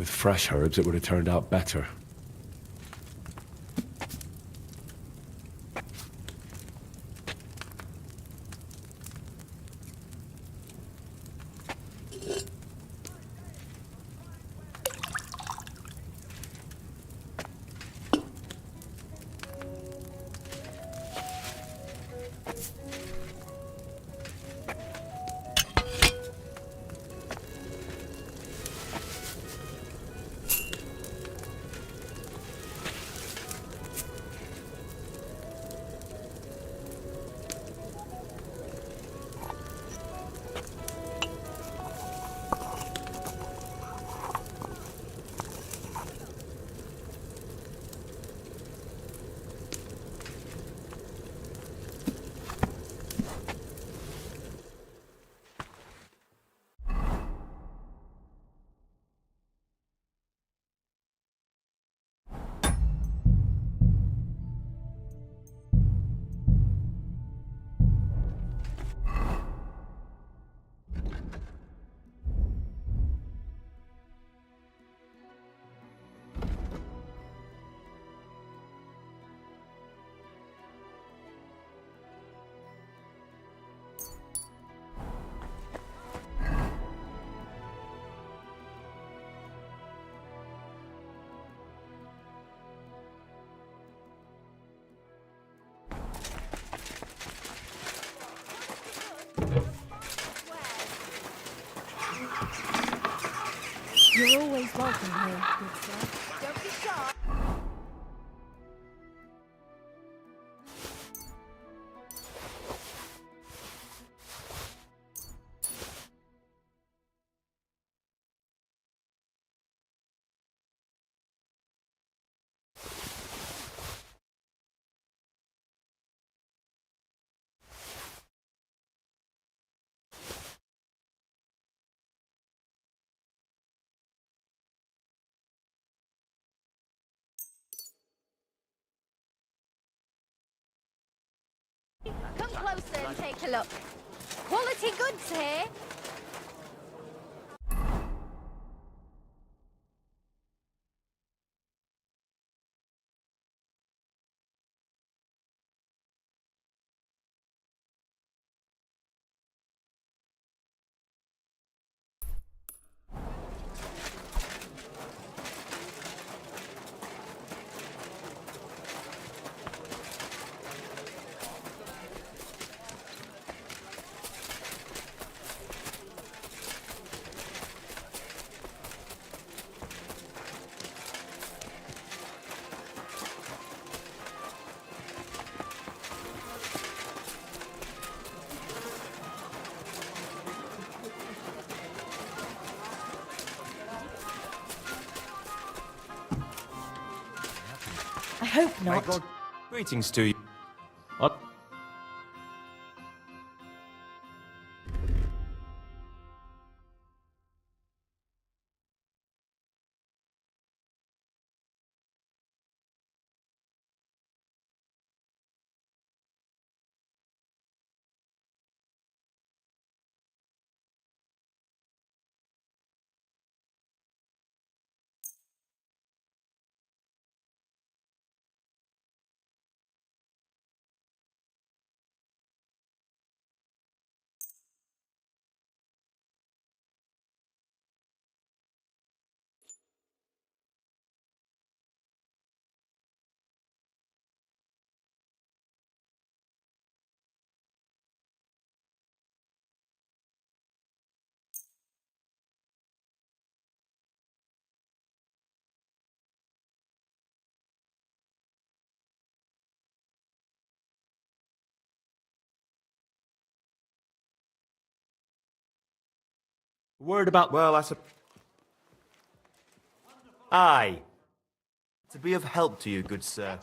With fresh herbs, it would have turned out better. You're always welcome here, good sir. Don't be shy. Come closer and take a look. Quality goods here. I hope My not. God. Greetings to you. What? Word about... Well, Aye. To be of help to you, good sir.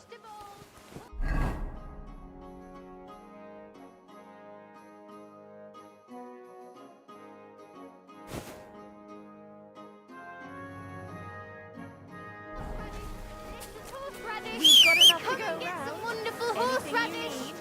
Horseradish. We've got enough to Come go and get round. some wonderful Anything you horseradish. need?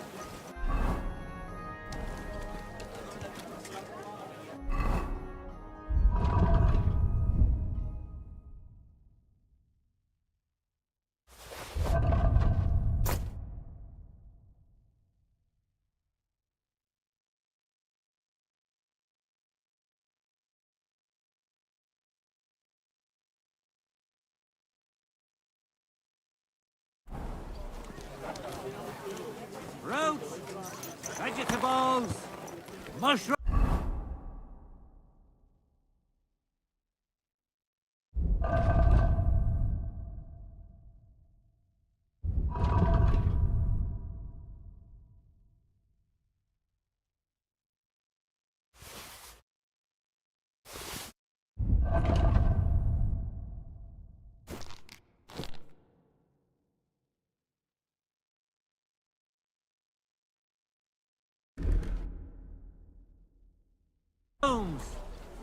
Apples! Mushroom!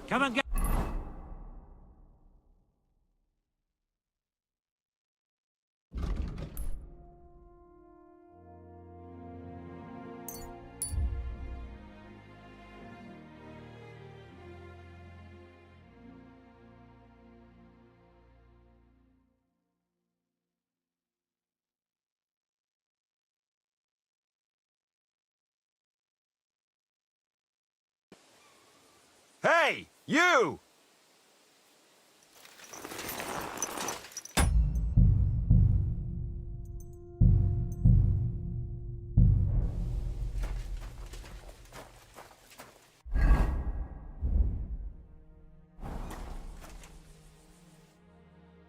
Come and get... Hey, you!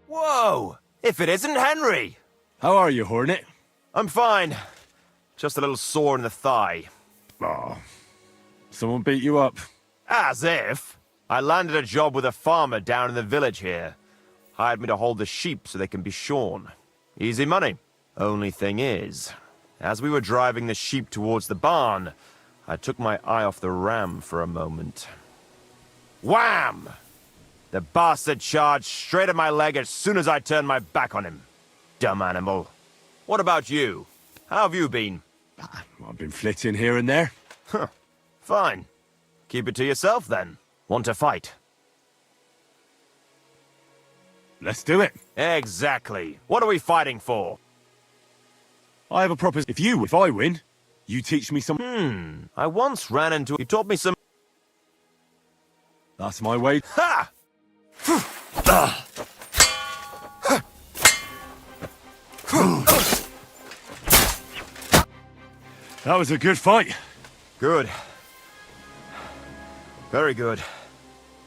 Whoa! If it isn't Henry! How are you, Hornet? I'm fine. Just a little sore in the thigh. Oh, someone beat you up. As if. I landed a job with a farmer down in the village here. Hired me to hold the sheep so they can be shorn. Easy money. Only thing is, as we were driving the sheep towards the barn, I took my eye off the ram for a moment. Wham! The bastard charged straight at my leg as soon as I turned my back on him. Dumb animal. What about you? How have you been? I've been flitting here and there. Huh. Fine. Keep it to yourself, then. Want to fight? Let's do it. Exactly. What are we fighting for? I have a proposition. If I win, you teach me some... I once ran into... You taught me some... That's my way. Ha! That was a good fight. Good. Very good.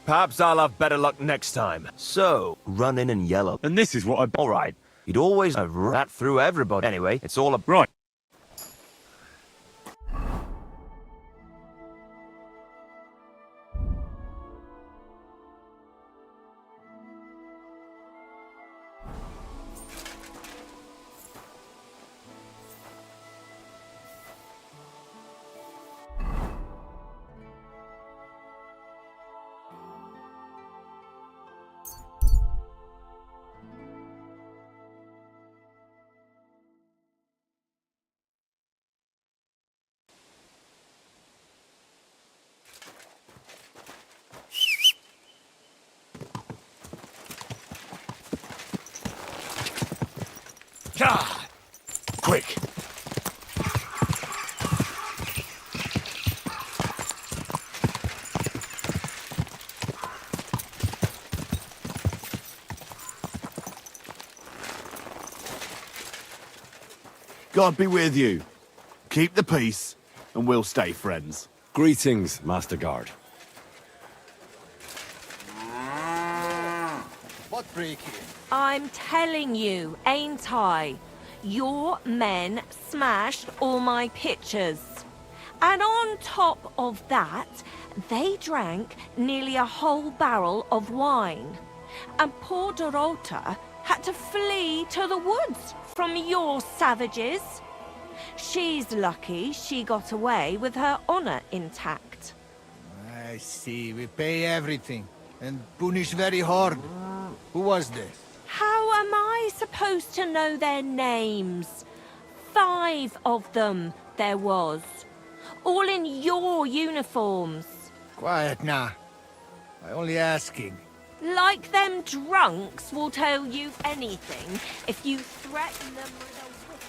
Perhaps I'll have better luck next time. So, run in and yell. And this is what I... All right. You'd always rat through everybody. Anyway, it's all a... Right. Ah! Quick. God be with you. Keep the peace, and we'll stay friends. Greetings, Master Guard. What break here? I'm telling you, ain't I? Your men smashed all my pictures. And on top of that, they drank nearly a whole barrel of wine. And poor Dorota had to flee to the woods from your savages. She's lucky she got away with her honor intact. I see. We pay everything. And punish very hard. Who was this? How am I supposed to know their names? 5 of them there was. All in your uniforms. Quiet now. I only asking. Like them drunks will tell you anything if you threaten them with a whip.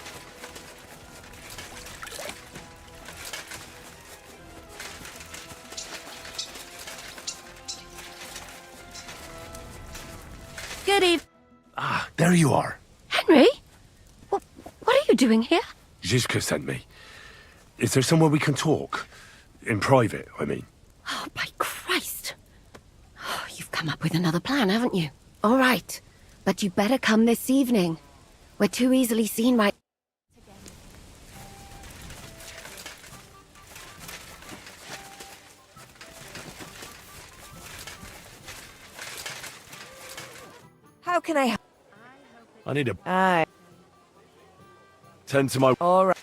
Good evening. Ah, there you are. Henry? What are you doing here? Zizka sent me. Is there somewhere we can talk? In private, I mean. Oh, by Christ. Oh, you've come up with another plan, haven't you? All right. But you better come this evening. We're too easily seen right... How can I help? I need a Aye. tend to my... All right.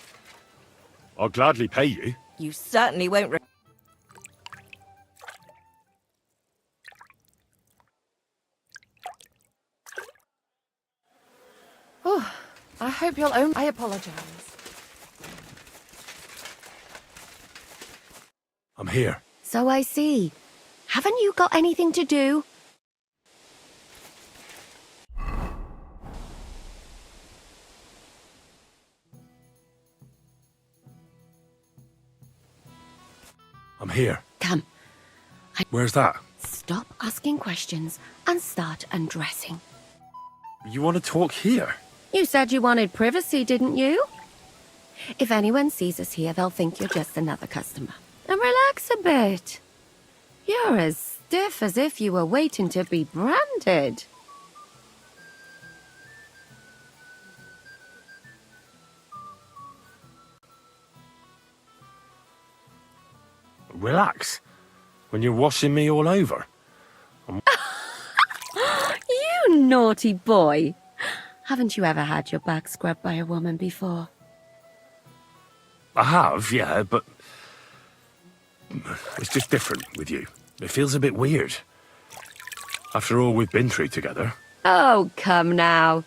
I'll gladly pay you. You certainly won't. Oh, I hope you'll own... I apologize. I'm here. So I see. Haven't you got anything to do? I'm here. Come, Where's that? stop asking questions and start undressing. You want to talk here? You said you wanted privacy, didn't you? If anyone sees us here, they'll think you're just another customer. And relax a bit. You're as stiff as if you were waiting to be branded. Relax. When you're washing me all over. You naughty boy. Haven't you ever had your back scrubbed by a woman before? I have, yeah, but... It's just different with you. It feels a bit weird. After all we've been through together. Oh, come now.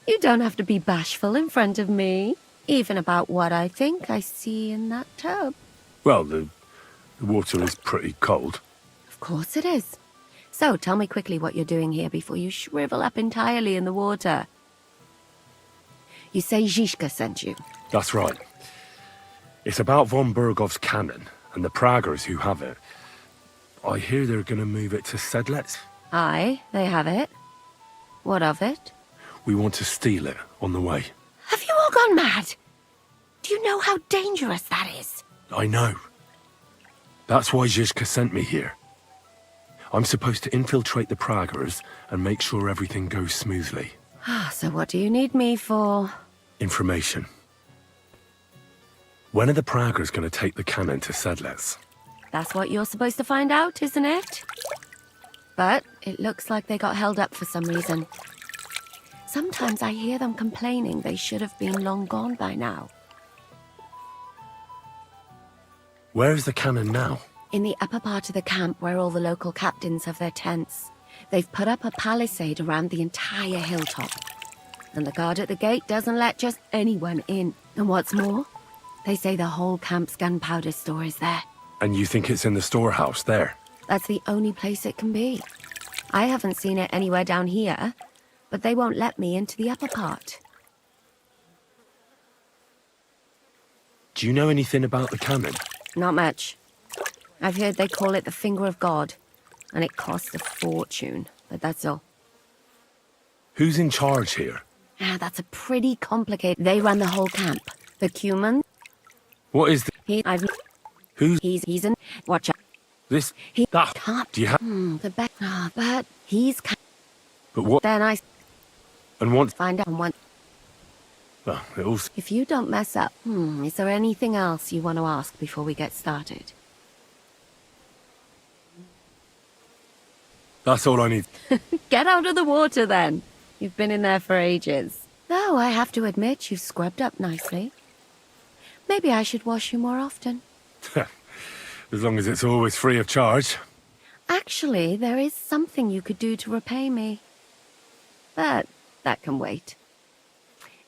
You don't have to be bashful in front of me. Even about what I think I see in that tub. Well, the water is pretty cold. Of course it is. So tell me quickly what you're doing here before you shrivel up entirely in the water. You say Zizka sent you. That's right. It's about von Bergov's cannon and the Praggers who have it. I hear they're going to move it to Sedlec. Aye, they have it. What of it? We want to steal it on the way. Have you all gone mad? Do you know how dangerous that is? I know. That's why Zizka sent me here. I'm supposed to infiltrate the Praggers and make sure everything goes smoothly. So what do you need me for? Information. When are the Praggers going to take the cannon to Sedlec? That's what you're supposed to find out, isn't it? But it looks like they got held up for some reason. Sometimes I hear them complaining they should have been long gone by now. Where is the cannon now? In the upper part of the camp where all the local captains have their tents. They've put up a palisade around the entire hilltop. And the guard at the gate doesn't let just anyone in. And what's more, they say the whole camp's gunpowder store is there. And you think it's in the storehouse there? That's the only place it can be. I haven't seen it anywhere down here, but they won't let me into the upper part. Do you know anything about the cannon? Not much. I've heard they call it the Finger of God, and it costs a fortune, but that's all. Who's in charge here? That's a pretty complicated... They run the whole camp. The Cuman... What is the... Who's... He's in... Watch out. This... He That... can't... Do you have... The best... but he's... But what... Then I And once... find out one... Well, it all... If you don't mess up, is there anything else you want to ask before we get started? That's all I need. Get out of the water, then. You've been in there for ages. Though I have to admit, you've scrubbed up nicely. Maybe I should wash you more often. As long as it's always free of charge. Actually, there is something you could do to repay me. But that can wait.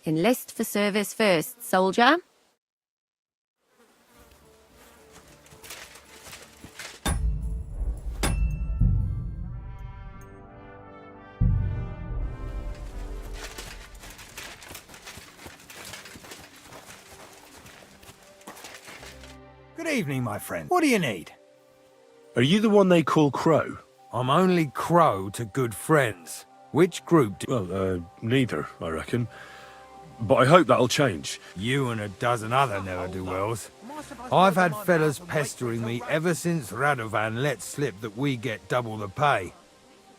Enlist for service first, soldier. Good evening, my friend. What do you need? Are you the one they call Crow? I'm only Crow to good friends. Which group do Well, neither, I reckon. But I hope that'll change. you and a dozen other ne'er-do-wells? I've had fellas pestering me ever since Radovan let slip that we get double the pay.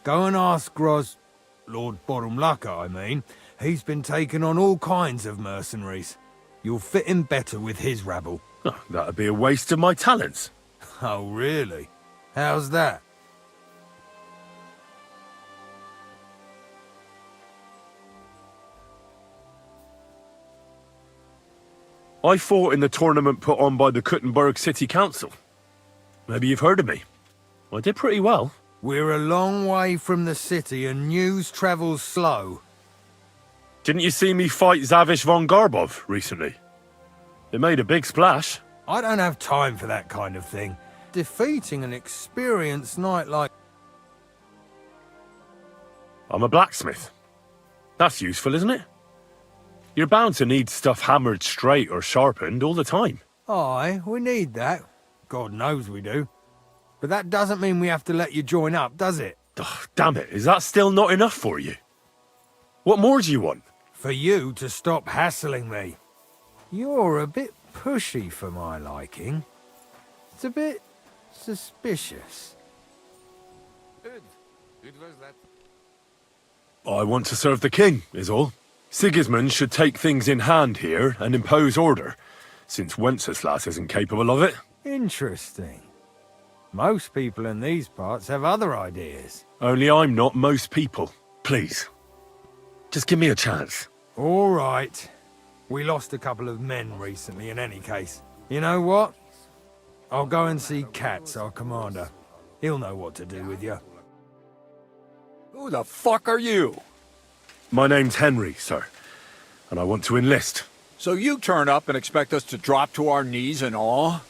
Go and ask Lord Borumlaka, I mean. He's been taking on all kinds of mercenaries. You'll fit in better with his rabble. Oh, that'd be a waste of my talents. Oh, really? How's that? I fought in the tournament put on by the Kuttenberg City Council. Maybe you've heard of me. I did pretty well. We're a long way from the city and news travels slow. Didn't you see me fight Zavish von Garbov recently? It made a big splash. I don't have time for that kind of thing. Defeating an experienced knight like... I'm a blacksmith. That's useful, isn't it? You're bound to need stuff hammered straight or sharpened all the time. Aye, we need that. God knows we do. But that doesn't mean we have to let you join up, does it? Ugh, damn it, is that still not enough for you? What more do you want? For you to stop hassling me. You're a bit pushy for my liking. It's a bit suspicious. I want to serve the king, is all. Sigismund should take things in hand here and impose order, since Wenceslas isn't capable of it. Interesting. Most people in these parts have other ideas. Only I'm not most people. Please. Just give me a chance. All right. We lost a couple of men recently in any case. You know what? I'll go and see Katz, our commander. He'll know what to do with you. Who the fuck are you? My name's Henry, sir, and I want to enlist. So you turn up and expect us to drop to our knees in awe?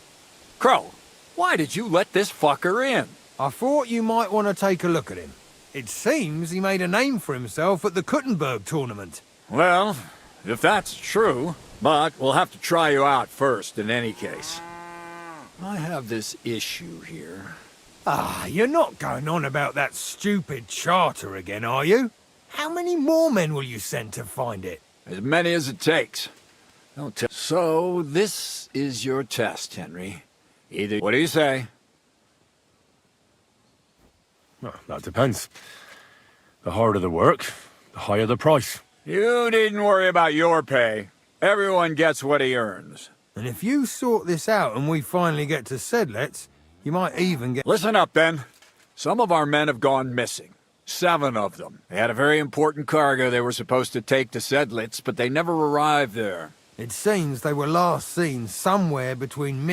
Crow, why did you let this fucker in? I thought you might want to take a look at him. It seems he made a name for himself at the Kuttenberg tournament. Well, if that's true, but we'll have to try you out first in any case. I have this issue here. Ah, you're not going on about that stupid charter again, are you? How many more men will you send to find it? As many as it takes. Don't tell. So, this is your test, Henry. What do you say? Well, that depends. The harder the work, the higher the price. You needn't worry about your pay. Everyone gets what he earns. And if you sort this out and we finally get to Sedlets, you might even get... Listen up, then. Some of our men have gone missing. 7 of them. They had a very important cargo they were supposed to take to Sedlitz, but they never arrived there. It seems they were last seen somewhere between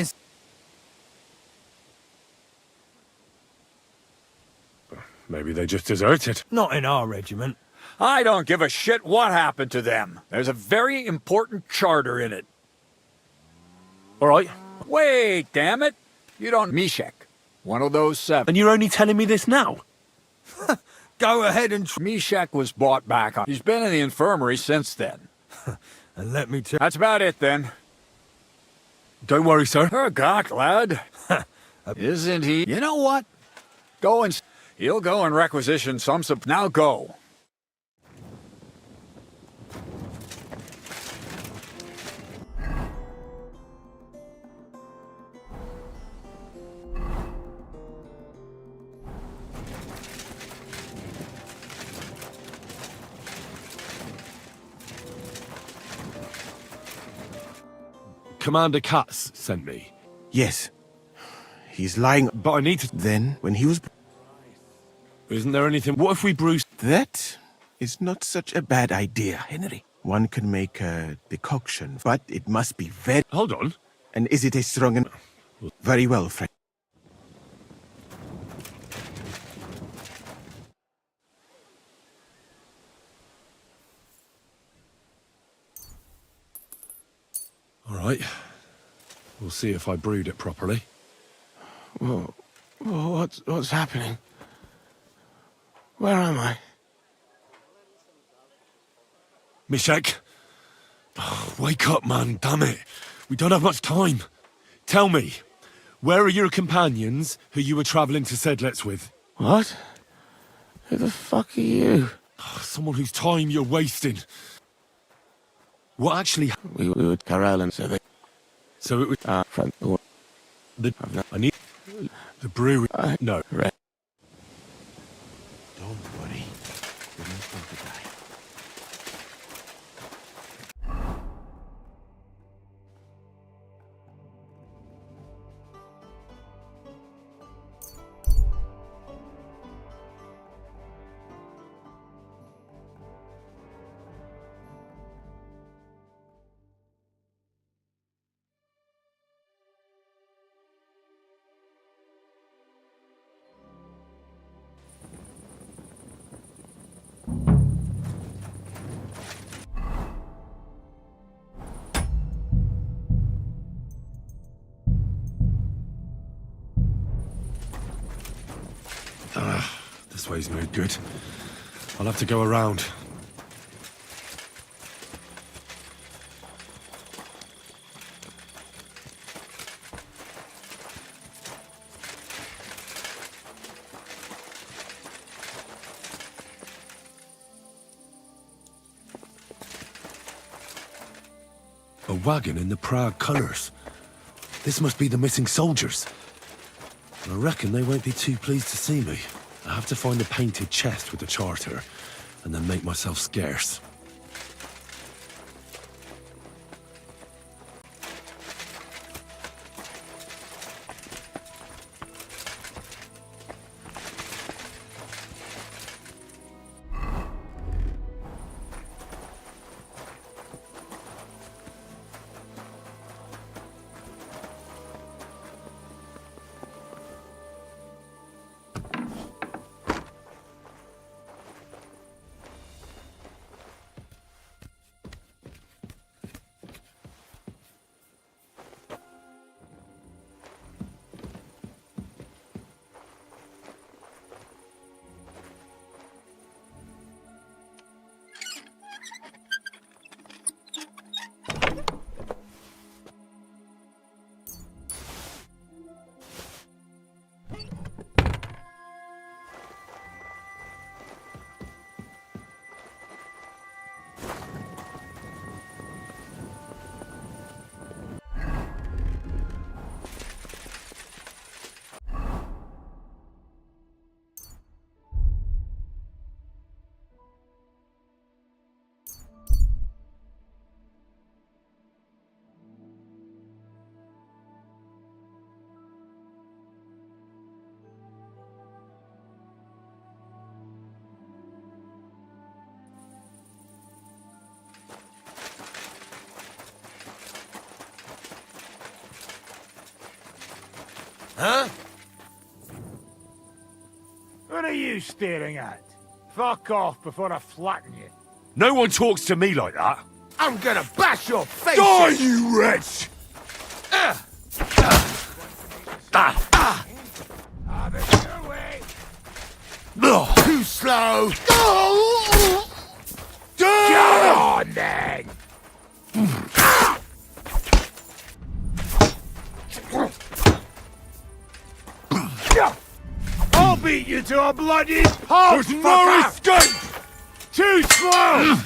Maybe they just deserted. Not in our regiment. I don't give a shit what happened to them. There's a very important charter in it. All right. Wait, damn it. You don't... Mishek. One of those 7. And you're only telling me this now? Go ahead and... Mishek was bought back. He's been in the infirmary since then. And let me tell... That's about it, then. Don't worry, sir. Oh, God, lad. Isn't he? You know what? Go and... He'll go and requisition some... Now go. Commander Katz sent me. Yes. He's lying... But I need to... Then, when he was... Isn't there anything... What if we brew... That is not such a bad idea, Henry. One can make a decoction, but it must be very... Hold on. And is it a strong and... Very well, friend. All right. We'll see if I brewed it properly. Whoa. What's happening? Where am I? Mishek. Oh, wake up, man. Damn it. We don't have much time. Tell me, where are your companions who you were traveling to Sedlets with? What? Who the fuck are you? Oh, someone whose time you're wasting. What actually... We were at Karel and so they... So it was front door. I need the brewery. No. Don't worry. We're not going to die. This way's no good. I'll have to go around. A wagon in the Prague colours. This must be the missing soldiers. I reckon they won't be too pleased to see me. I have to find a painted chest with the charter, and then make myself scarce. Huh? What are you staring at? Fuck off before I flatten you. No one talks to me like that. I'm gonna bash your face Die, in. you wretch! There's no way. Ugh. Too slow. Get on then. I'll beat you to a bloody pulp. There's no escape! Too slow.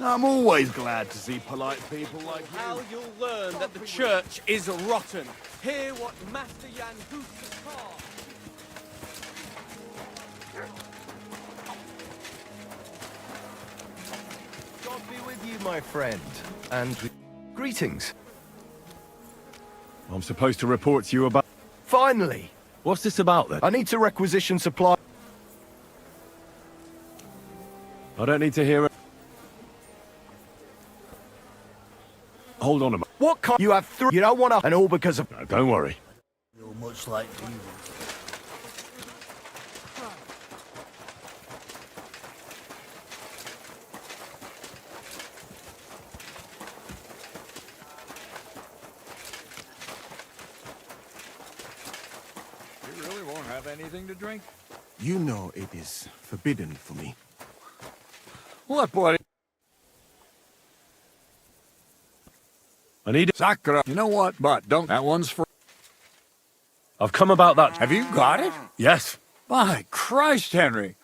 I'm always glad to see polite people like you. How you'll learn that the church is rotten. Hear what Master Jan Hus has taught. my friend, and greetings. I'm supposed to report to you about... Finally! What's this about, then? I need to requisition supply. I don't need to hear it. Hold on a moment. What kind? You have three. You don't want to. And all because of. No, don't worry. You're much like you. You really won't have anything to drink? You know it is forbidden for me. What, buddy? I need it. Sakura. You know what? But don't. That one's for. I've come about that. Have you got it? Yes. My Christ, Henry.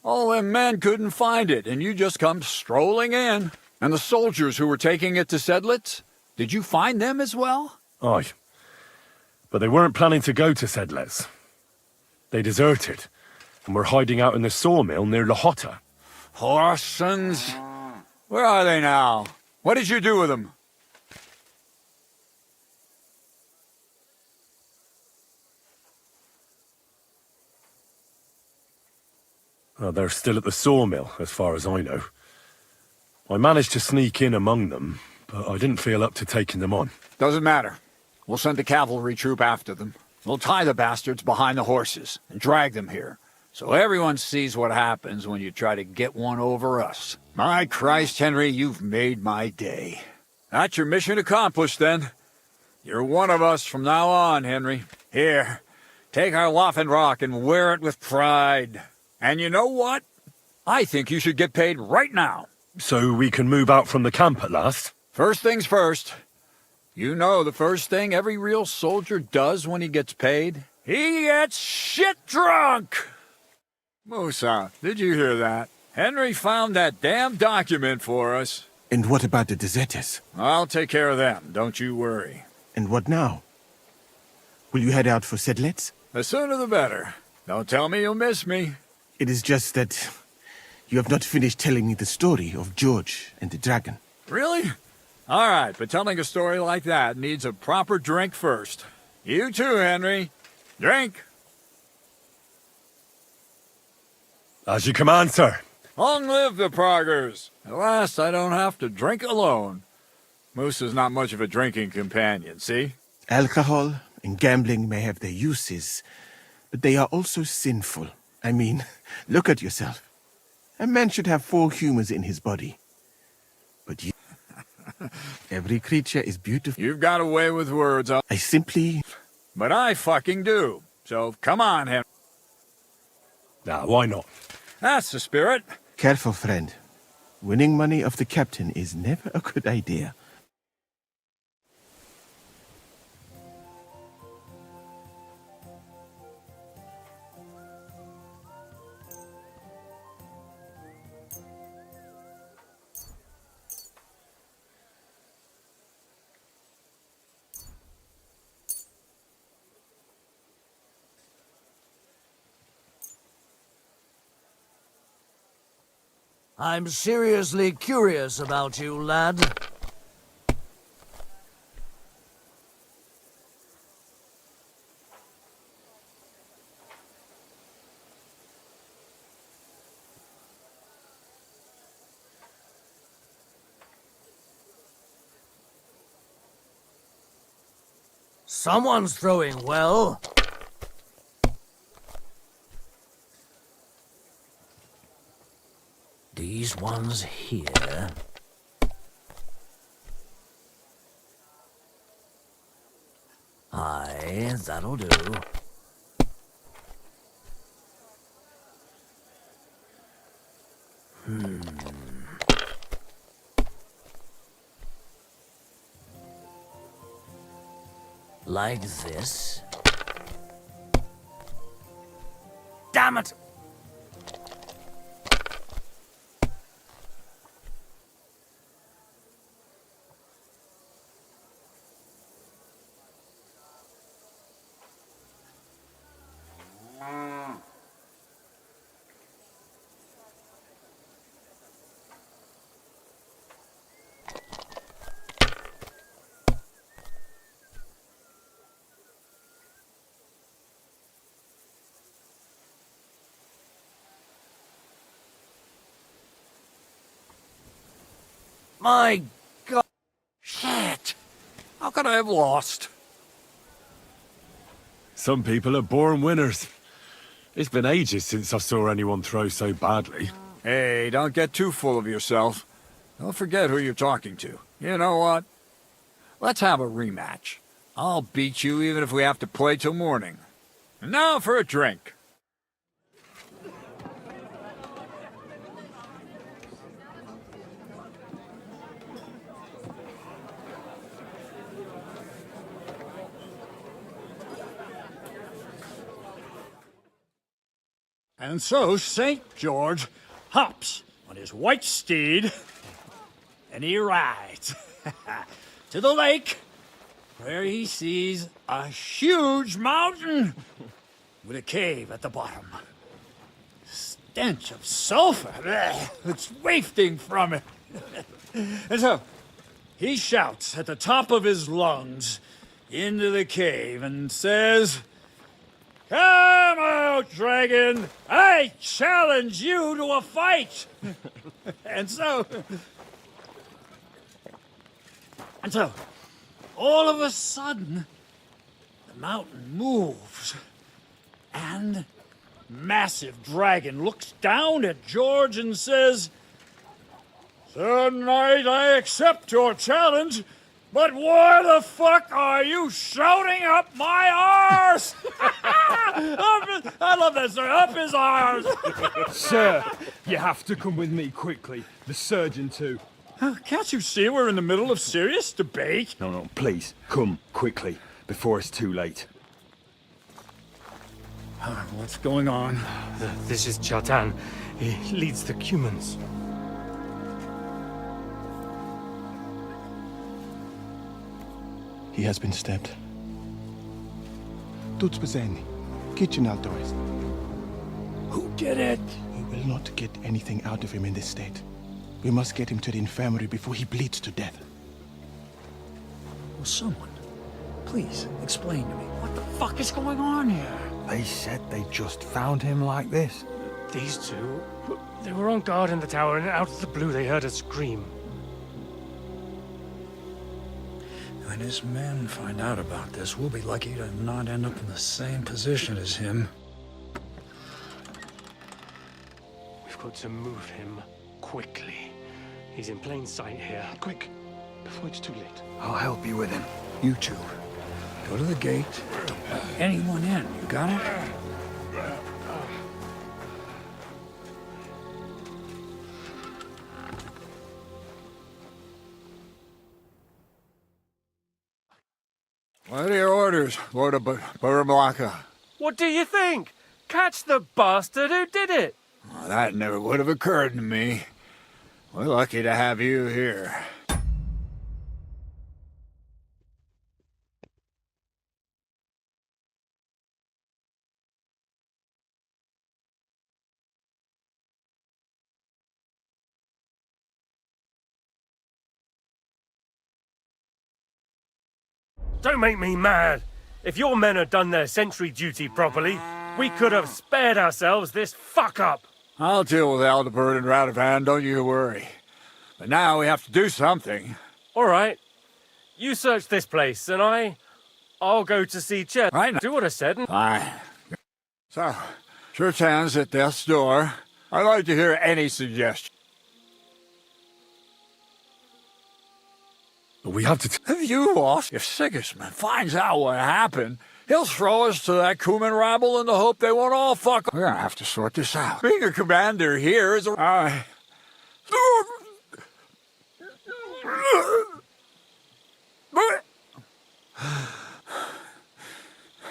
All them men couldn't find it, and you just come strolling in. And the soldiers who were taking it to Sedlitz? Did you find them as well? Aye. But they weren't planning to go to Sedlitz. They deserted, and were hiding out in the sawmill near Lahota. Horsons. Where are they now? What did you do with them? Well, they're still at the sawmill, as far as I know. I managed to sneak in among them, but I didn't feel up to taking them on. Doesn't matter. We'll send a cavalry troop after them. We'll tie the bastards behind the horses and drag them here, so everyone sees what happens when you try to get one over us. My Christ, Henry, you've made my day. That's your mission accomplished, then. You're one of us from now on, Henry. Here, take our Waffenrock and wear it with pride. And you know what? I think you should get paid right now. So we can move out from the camp at last? First things first. You know the first thing every real soldier does when he gets paid? He gets shit drunk! Musa, did you hear that? Henry found that damn document for us. And what about the deserters? I'll take care of them, don't you worry. And what now? Will you head out for Sedlitz? The sooner the better. Don't tell me you'll miss me. It is just that you have not finished telling me the story of George and the dragon. Really? All right, but telling a story like that needs a proper drink first. You too, Henry. Drink. As you command, sir. Long live the Proggers. At last, I don't have to drink alone. Moose is not much of a drinking companion, see? Alcohol and gambling may have their uses, but they are also sinful. I mean, look at yourself. A man should have 4 humors in his body. But you... Every creature is beautiful. You've got a way with words. I simply... But I fucking do. So come on, Henry. Nah, why not? That's the spirit. Careful, friend. Winning money off the captain is never a good idea. I'm seriously curious about you, lad. Someone's throwing well. These ones here. Aye, that'll do. Like this. Damn it! My God. Shit. How could I have lost? Some people are born winners. It's been ages since I saw anyone throw so badly. Hey, don't get too full of yourself. Don't forget who you're talking to. You know what? Let's have a rematch. I'll beat you even if we have to play till morning. And now for a drink. And so St. George hops on his white steed, and he rides to the lake, where he sees a huge mountain with a cave at the bottom. Stench of sulfur, it's wafting from it. And so he shouts at the top of his lungs into the cave and says, "Come out, dragon! I challenge you to a fight!" And so, all of a sudden, the mountain moves, and massive dragon looks down at George and says, "Sir Knight, I accept your challenge, but why the fuck are you shouting up my arse?" I love that, sir. Up his arse. Sir, you have to come with me quickly. The surgeon too. Can't you see we're in the middle of serious debate? No, please, come quickly, before it's too late. What's going on? This is Chatan. He leads the Cumans. He has been stabbed. Tuts bezeni. Kitchen outdoors. Who did it? We will not get anything out of him in this state. We must get him to the infirmary before he bleeds to death. Will someone please explain to me what the fuck is going on here? They said they just found him like this. These two, they were on guard in the tower, and out of the blue they heard a scream. When his men find out about this, we'll be lucky to not end up in the same position as him. We've got to move him quickly. He's in plain sight here. Quick, before it's too late. I'll help you with him. You two, go to the gate. Don't let anyone in. You got it? What are your orders, Lord of Burmlaka? What do you think? Catch the bastard who did it! Well, that never would have occurred to me. We're lucky to have you here. Don't make me mad! If your men had done their sentry duty properly, we could have spared ourselves this fuck-up! I'll deal with Aldebert and Radovan, don't you worry. But now we have to do something. All right. You search this place, and I'll go to see Chet. Right now. Do what I said. Fine. So, Churchan's at death's door. I'd like to hear any suggestion. We have to... Have you lost? If Sigismund finds out what happened, he'll throw us to that Cuman rabble in the hope they won't all fuck. We're gonna have to sort this out. Being a commander here is a...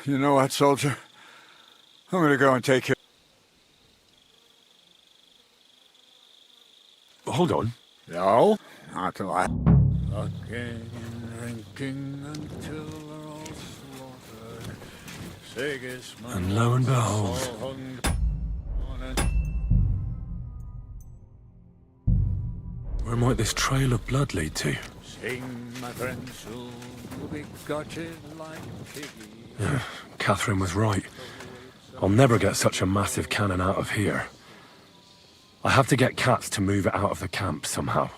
You know what, soldier? I'm gonna go and take care. Hold on. No, not till I... Fucking and drinking until they're all slaughtered. Sigismund... And lo and behold... Where might this trail of blood lead to? Sing, my friend, soon you'll be gutted like piggy. Yeah, Catherine was right. I'll never get such a massive cannon out of here. I have to get Katz to move it out of the camp somehow.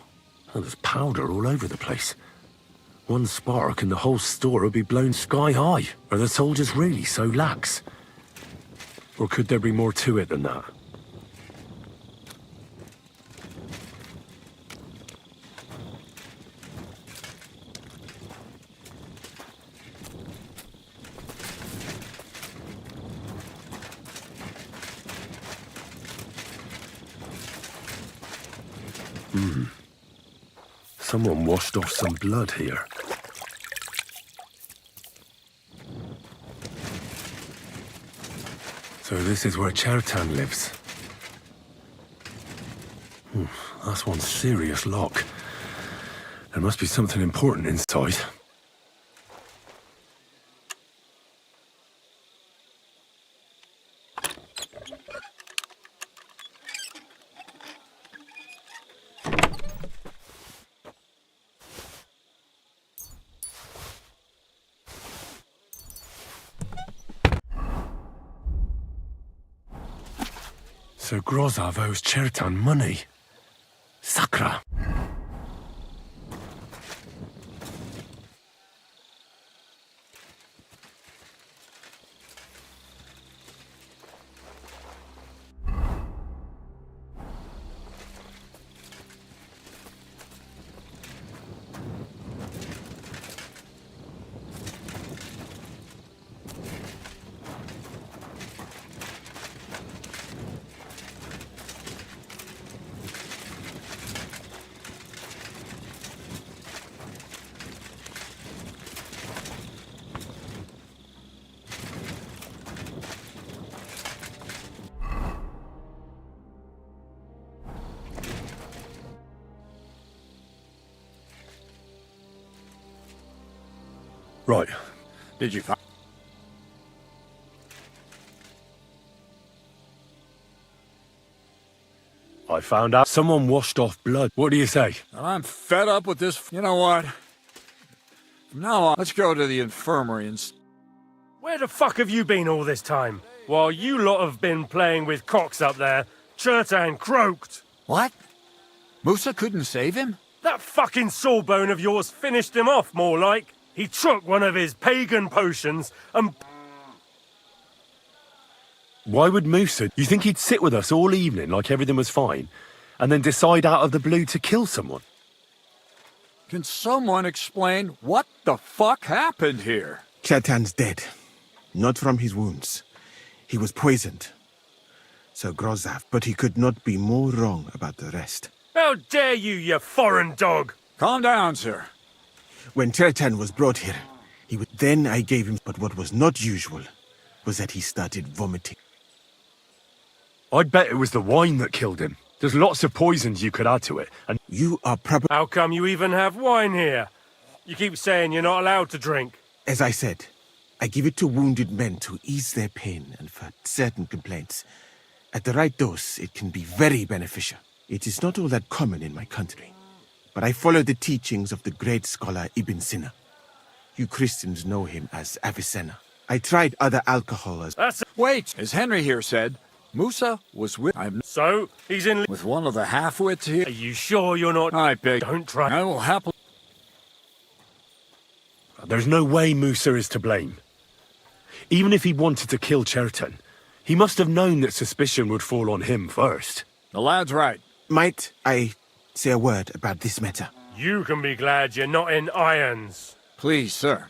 Oh, there's powder all over the place. One spark and the whole store would be blown sky high. Are the soldiers really so lax? Or could there be more to it than that? Someone washed off some blood here. So this is where Chertan lives. That's one serious lock. There must be something important inside. So Grozov owes Chertan money. Sakra! Right. Did you find? I found out someone washed off blood. What do you say? I'm fed up with this. You know what? From now on, let's go to the infirmary and... Where the fuck have you been all this time? While you lot have been playing with cocks up there, Chertan croaked. What? Musa couldn't save him? That fucking sawbone of yours finished him off, more like. He took one of his pagan potions and... Why would Musa? You think he'd sit with us all evening like everything was fine, and then decide out of the blue to kill someone? Can someone explain what the fuck happened here? Chertan's dead. Not from his wounds. He was poisoned. So Grozov, but he could not be more wrong about the rest. How dare you, you foreign dog! Calm down, sir. When Chertan was brought here, then I gave him, but what was not usual was that he started vomiting. I'd bet it was the wine that killed him. There's lots of poisons you could add to it, and... You are probably... How come you even have wine here? You keep saying you're not allowed to drink. As I said, I give it to wounded men to ease their pain and for certain complaints. At the right dose, it can be very beneficial. It is not all that common in my country, but I follow the teachings of the great scholar Ibn Sina. You Christians know him as Avicenna. I tried other alcohol as... Wait! As Henry here said, Musa was with... So, he's in... With one of the half-wits here? Are you sure you're not... I beg... Don't try... I will happily... There's no way Musa is to blame. Even if he wanted to kill Chertan, he must have known that suspicion would fall on him first. The lad's right. Might I say a word about this matter? You can be glad you're not in irons. Please, sir.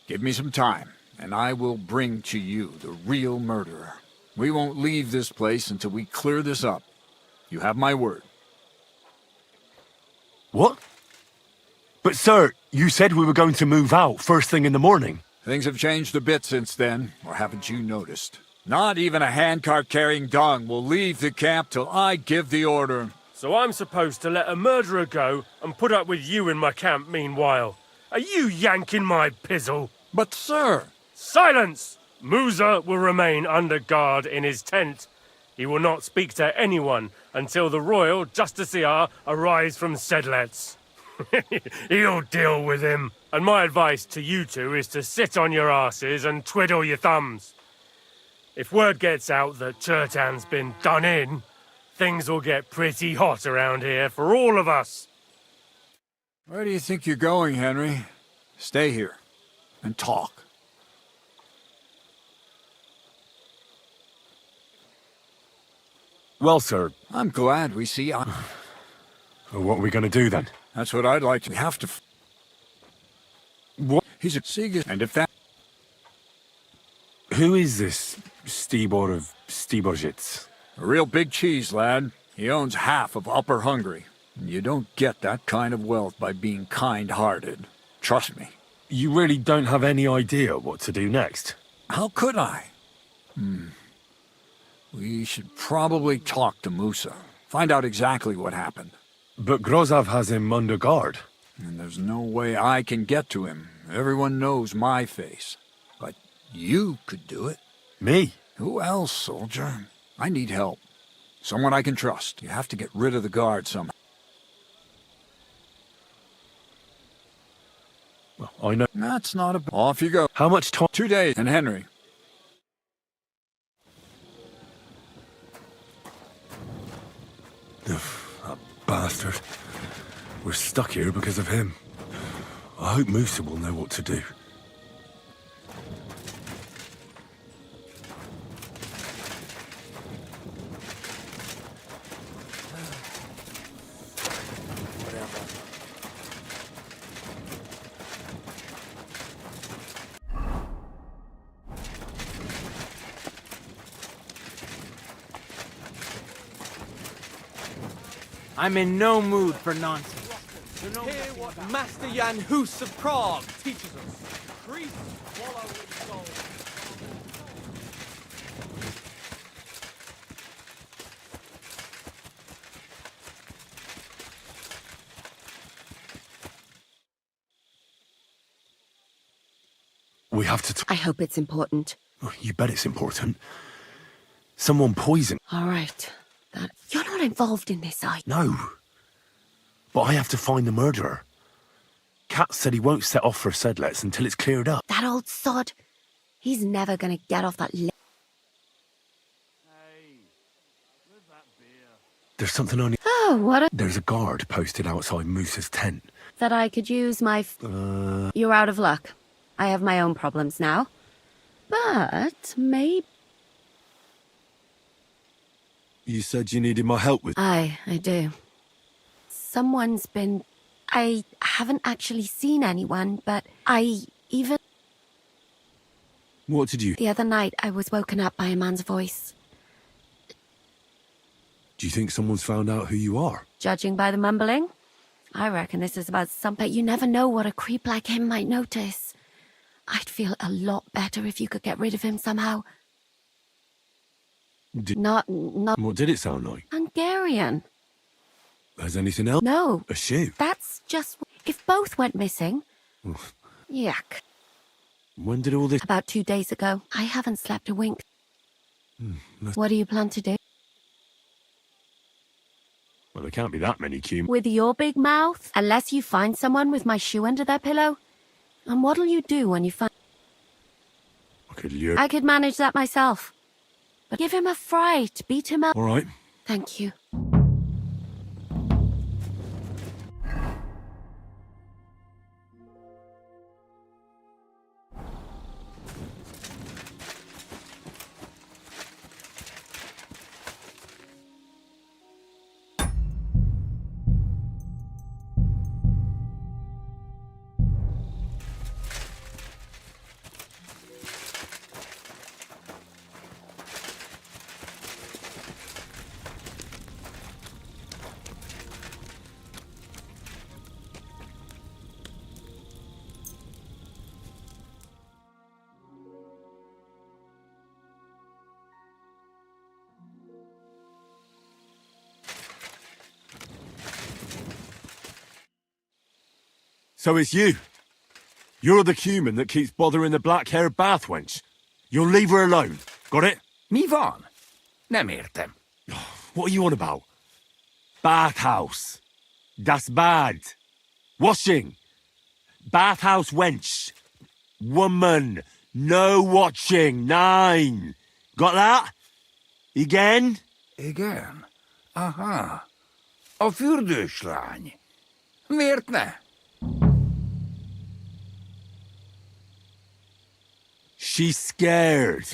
Give me some time, and I will bring to you the real murderer. We won't leave this place until we clear this up. You have my word. What? But sir, you said we were going to move out first thing in the morning. Things have changed a bit since then, or haven't you noticed? Not even a handcart carrying dung will leave the camp till I give the order. So I'm supposed to let a murderer go and put up with you in my camp meanwhile. Are you yanking my pizzle? But sir... Silence! Musa will remain under guard in his tent. He will not speak to anyone until the royal justiciar arrives from Sedlets. He'll deal with him. And my advice to you two is to sit on your asses and twiddle your thumbs. If word gets out that Chertan's been done in, things will get pretty hot around here for all of us. Where do you think you're going, Henry? Stay here and talk. Well, sir. I'm glad we see eye. What are we going to do then? That's what I'd like to. We have to. What? He's a Siga, and if that. Who is this Stibor of Stiborjits? A real big cheese, lad. He owns half of Upper Hungary. You don't get that kind of wealth by being kind-hearted. Trust me. You really don't have any idea what to do next? How could I? We should probably talk to Musa. Find out exactly what happened. But Grozov has him under guard. And there's no way I can get to him. Everyone knows my face. But you could do it. Me? Who else, soldier? I need help. Someone I can trust. You have to get rid of the guard somehow. Well, I know. That's not a... Off you go. How much time? 2 days. And Henry. That bastard. We're stuck here because of him. I hope Musa will know what to do. I'm in no mood for nonsense. Hear what Master Jan Hus of Prague teaches us. Priests wallow in gold. We have to... I hope it's important. Oh, you bet it's important. Someone poisoned... All right. You're not involved in this, are you? No. But I have to find the murderer. Kat said he won't set off for Sedlets until it's cleared up. That old sod. He's never gonna get off that There's something on... Oh, what a... There's a guard posted outside Moose's tent. That I could use my... You're out of luck. I have my own problems now. But maybe... You said you needed my help with... I do. Someone's been... I haven't actually seen anyone, but I even... What did you... The other night, I was woken up by a man's voice. Do you think someone's found out who you are? Judging by the mumbling, I reckon this is about something. But you never know what a creep like him might notice. I'd feel a lot better if you could get rid of him somehow. Not... What did it sound like? Hungarian. Has anything else? No. A shoe? That's just... If both went missing... Yuck. When did all this... About 2 days ago. I haven't slept a wink. What do you plan to do? Well, there can't be that many Cume. With your big mouth? Unless you find someone with my shoe under their pillow? And what'll you do when you find... I could manage that myself. But give him a fright. Beat him up. All right. Thank you. So it's you. You're the human that keeps bothering the black-haired bath wench. You'll leave her alone. Got it? Mi van? Nem értem. What are you on about? Bathhouse. Das Bad. Washing. Bathhouse wench. Woman. No watching. 9. Got that? Again? Igen. Aha. A fürdőslány. Miért ne? she's scared.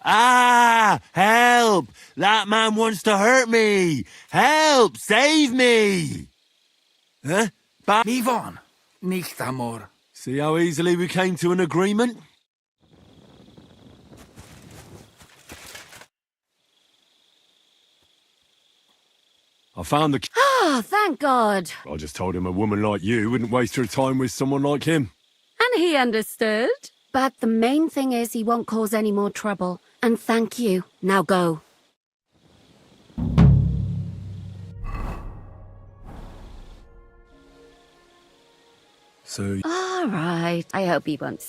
Ah! Help! That man wants to hurt me! Help! Save me! Huh? Move on. Nicht amor. See how easily we came to an agreement? I found the... Ah, thank God. I just told him a woman like you wouldn't waste her time with someone like him. And he understood. But the main thing is he won't cause any more trouble. And thank you. Now go. So... All right. I hope he won't.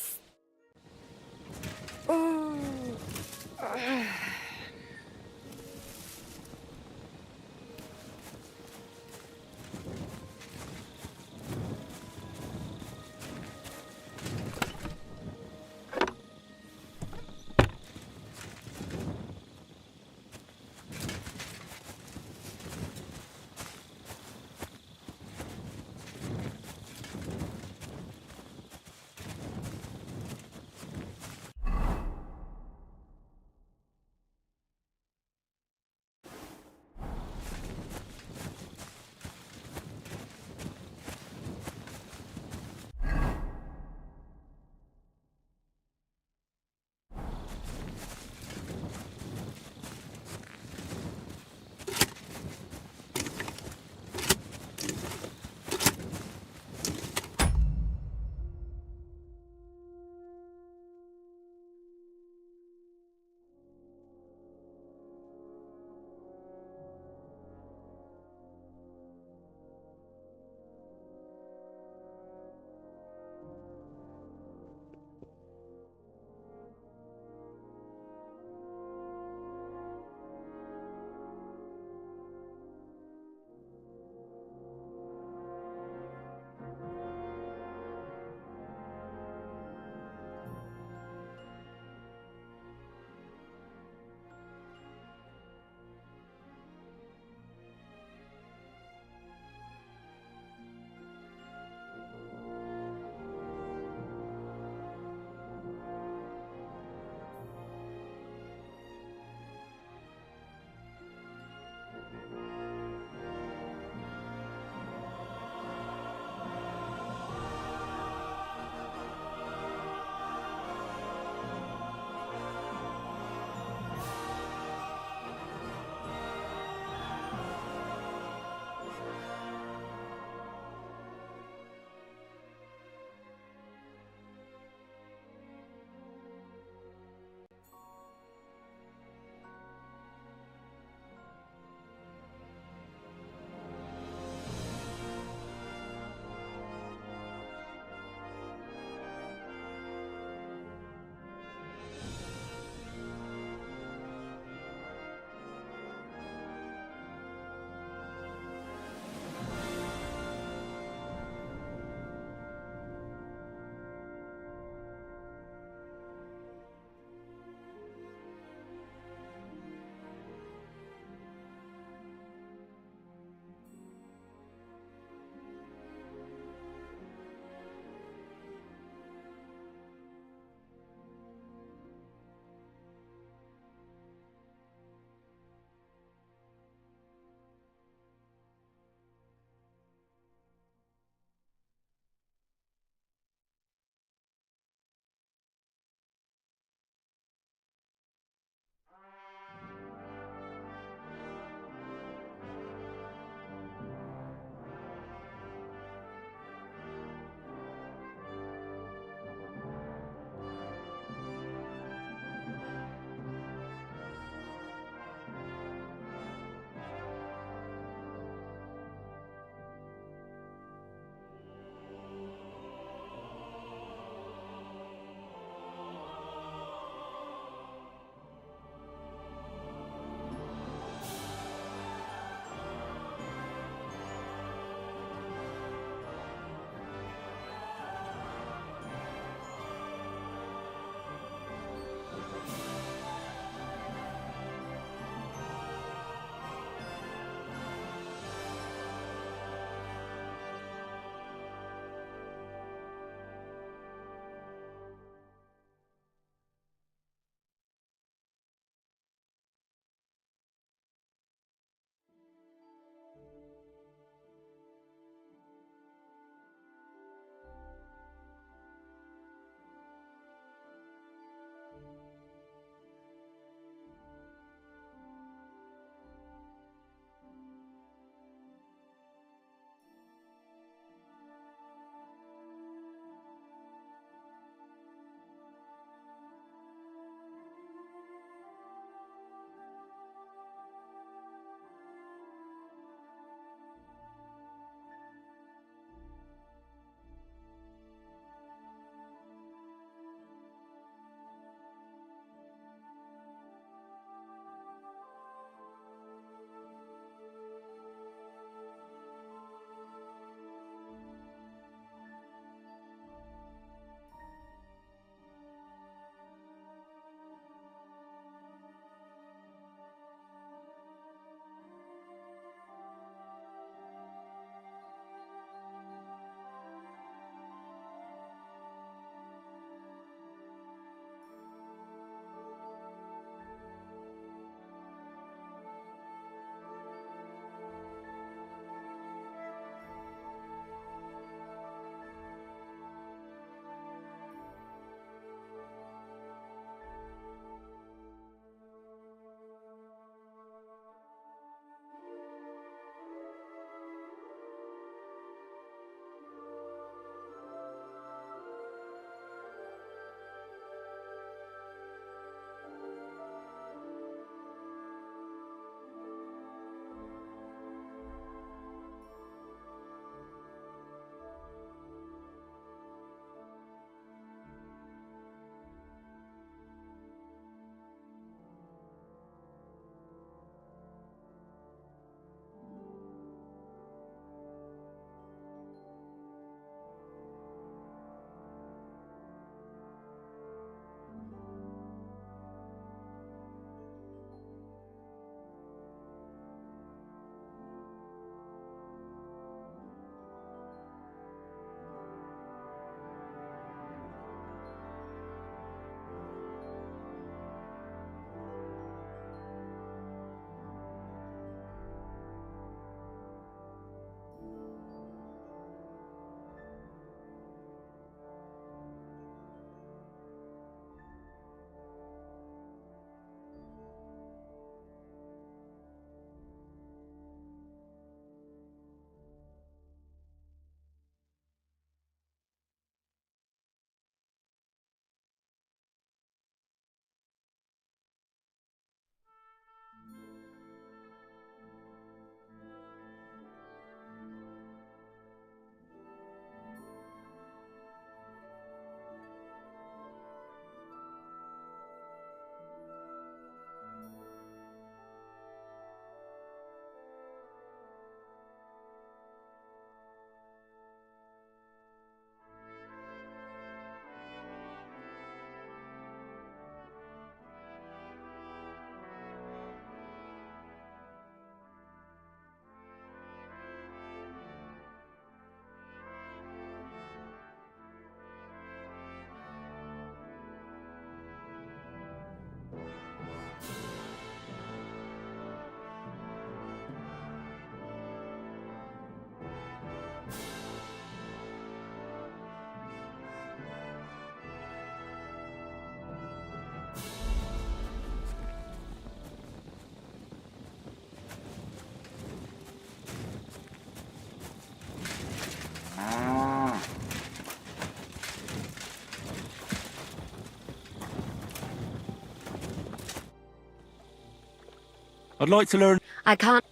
I'd like to learn. I can't.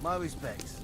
My respects.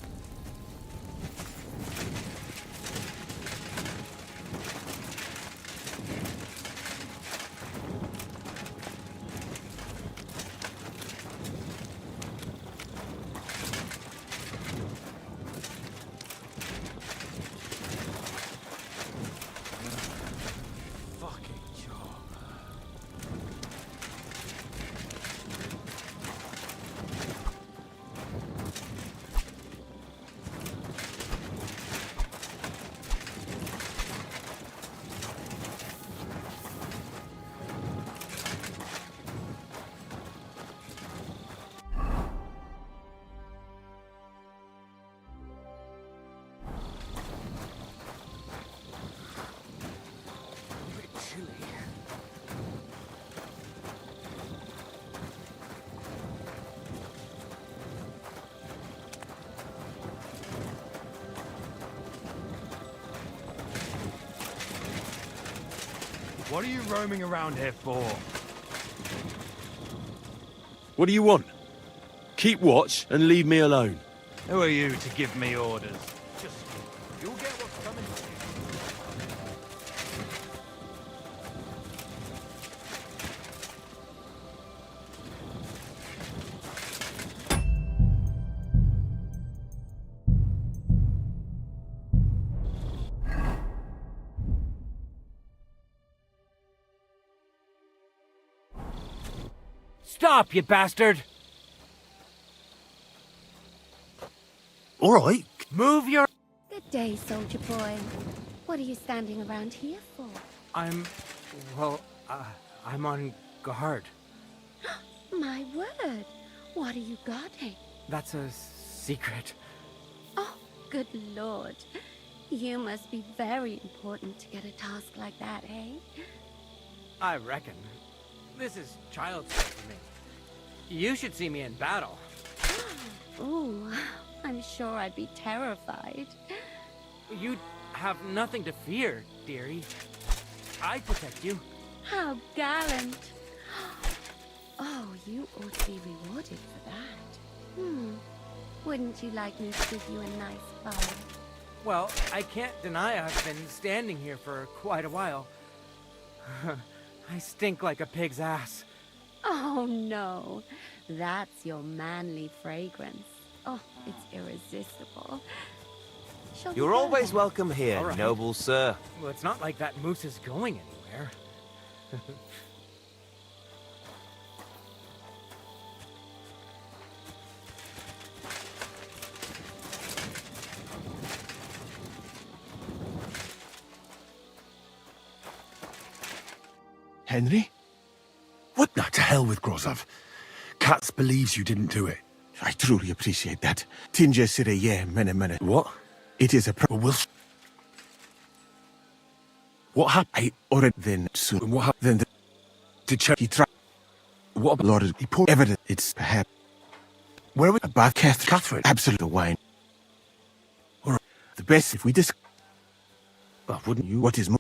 What are you roaming around here for? What do you want? Keep watch and leave me alone. Who are you to give me orders? Just you'll get what's coming to you. Stop, you bastard! All right. Move your... Good day, soldier boy. What are you standing around here for? I'm on guard. My word. What are you guarding? That's a secret. Oh, good lord. You must be very important to get a task like that, eh? I reckon. This is child's play for me. You should see me in battle. Ooh, I'm sure I'd be terrified. You'd have nothing to fear, dearie. I'd protect you. How gallant. Oh, you ought to be rewarded for that. Wouldn't you like me to give you a nice bath? Well, I can't deny I've been standing here for quite a while. I stink like a pig's ass. Oh, no. That's your manly fragrance. Oh, it's irresistible. Shall we You're go always then? welcome here, All right. noble sir. Well, it's not like that moose is going anywhere. Henry? What? Nah, to hell with Grozov. Katz believes you didn't do it. I truly appreciate that. Tinja sire ye mene. What? It is a Well, what happened? I already then soon. What happened? Then Did Cher... he tried. What about... Lord, he poured evidence. It's perhaps Where was... about Catherine? Absolute wine. All right. The best if we discuss. Wouldn't you... What is more?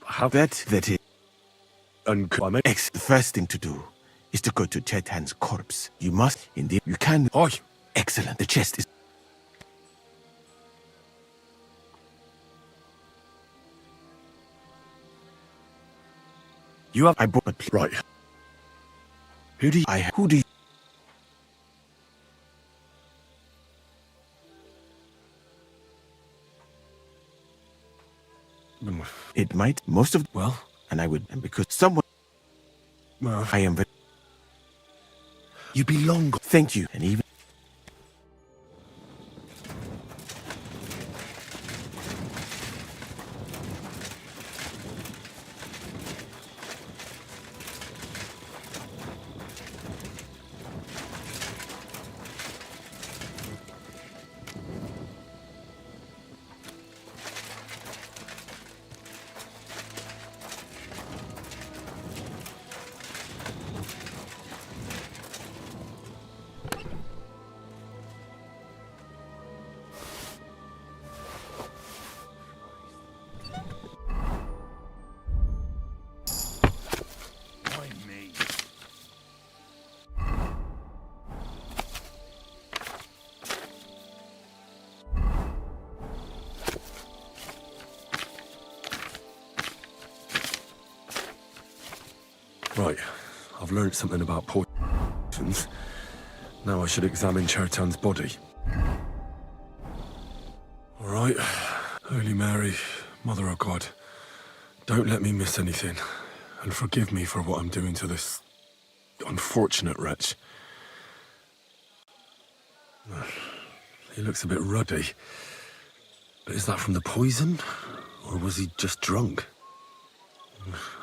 How... That is. I The first thing to do is to go to Chetan's corpse. You must, indeed. You can. Oi! Excellent. The chest is. You have... I bought. Right. Who do you... Who do you? It might. Most of. Well... And I would. And because someone. Well... I am. You belong... Thank you. And even. Right, I've learned something about poisons. Now I should examine Chertan's body. All right, Holy Mary, Mother of God, don't let me miss anything, and forgive me for what I'm doing to this unfortunate wretch. He looks a bit ruddy. But is that from the poison? Or was he just drunk?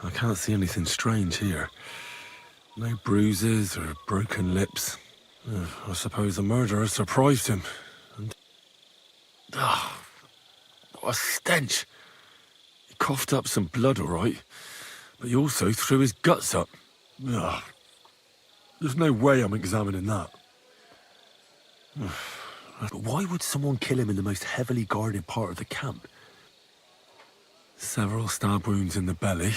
I can't see anything strange here. No bruises or broken lips. I suppose the murderer surprised him. And... what a stench! He coughed up some blood, all right. But he also threw his guts up. There's no way I'm examining that. But why would someone kill him in the most heavily guarded part of the camp? Several stab wounds in the belly,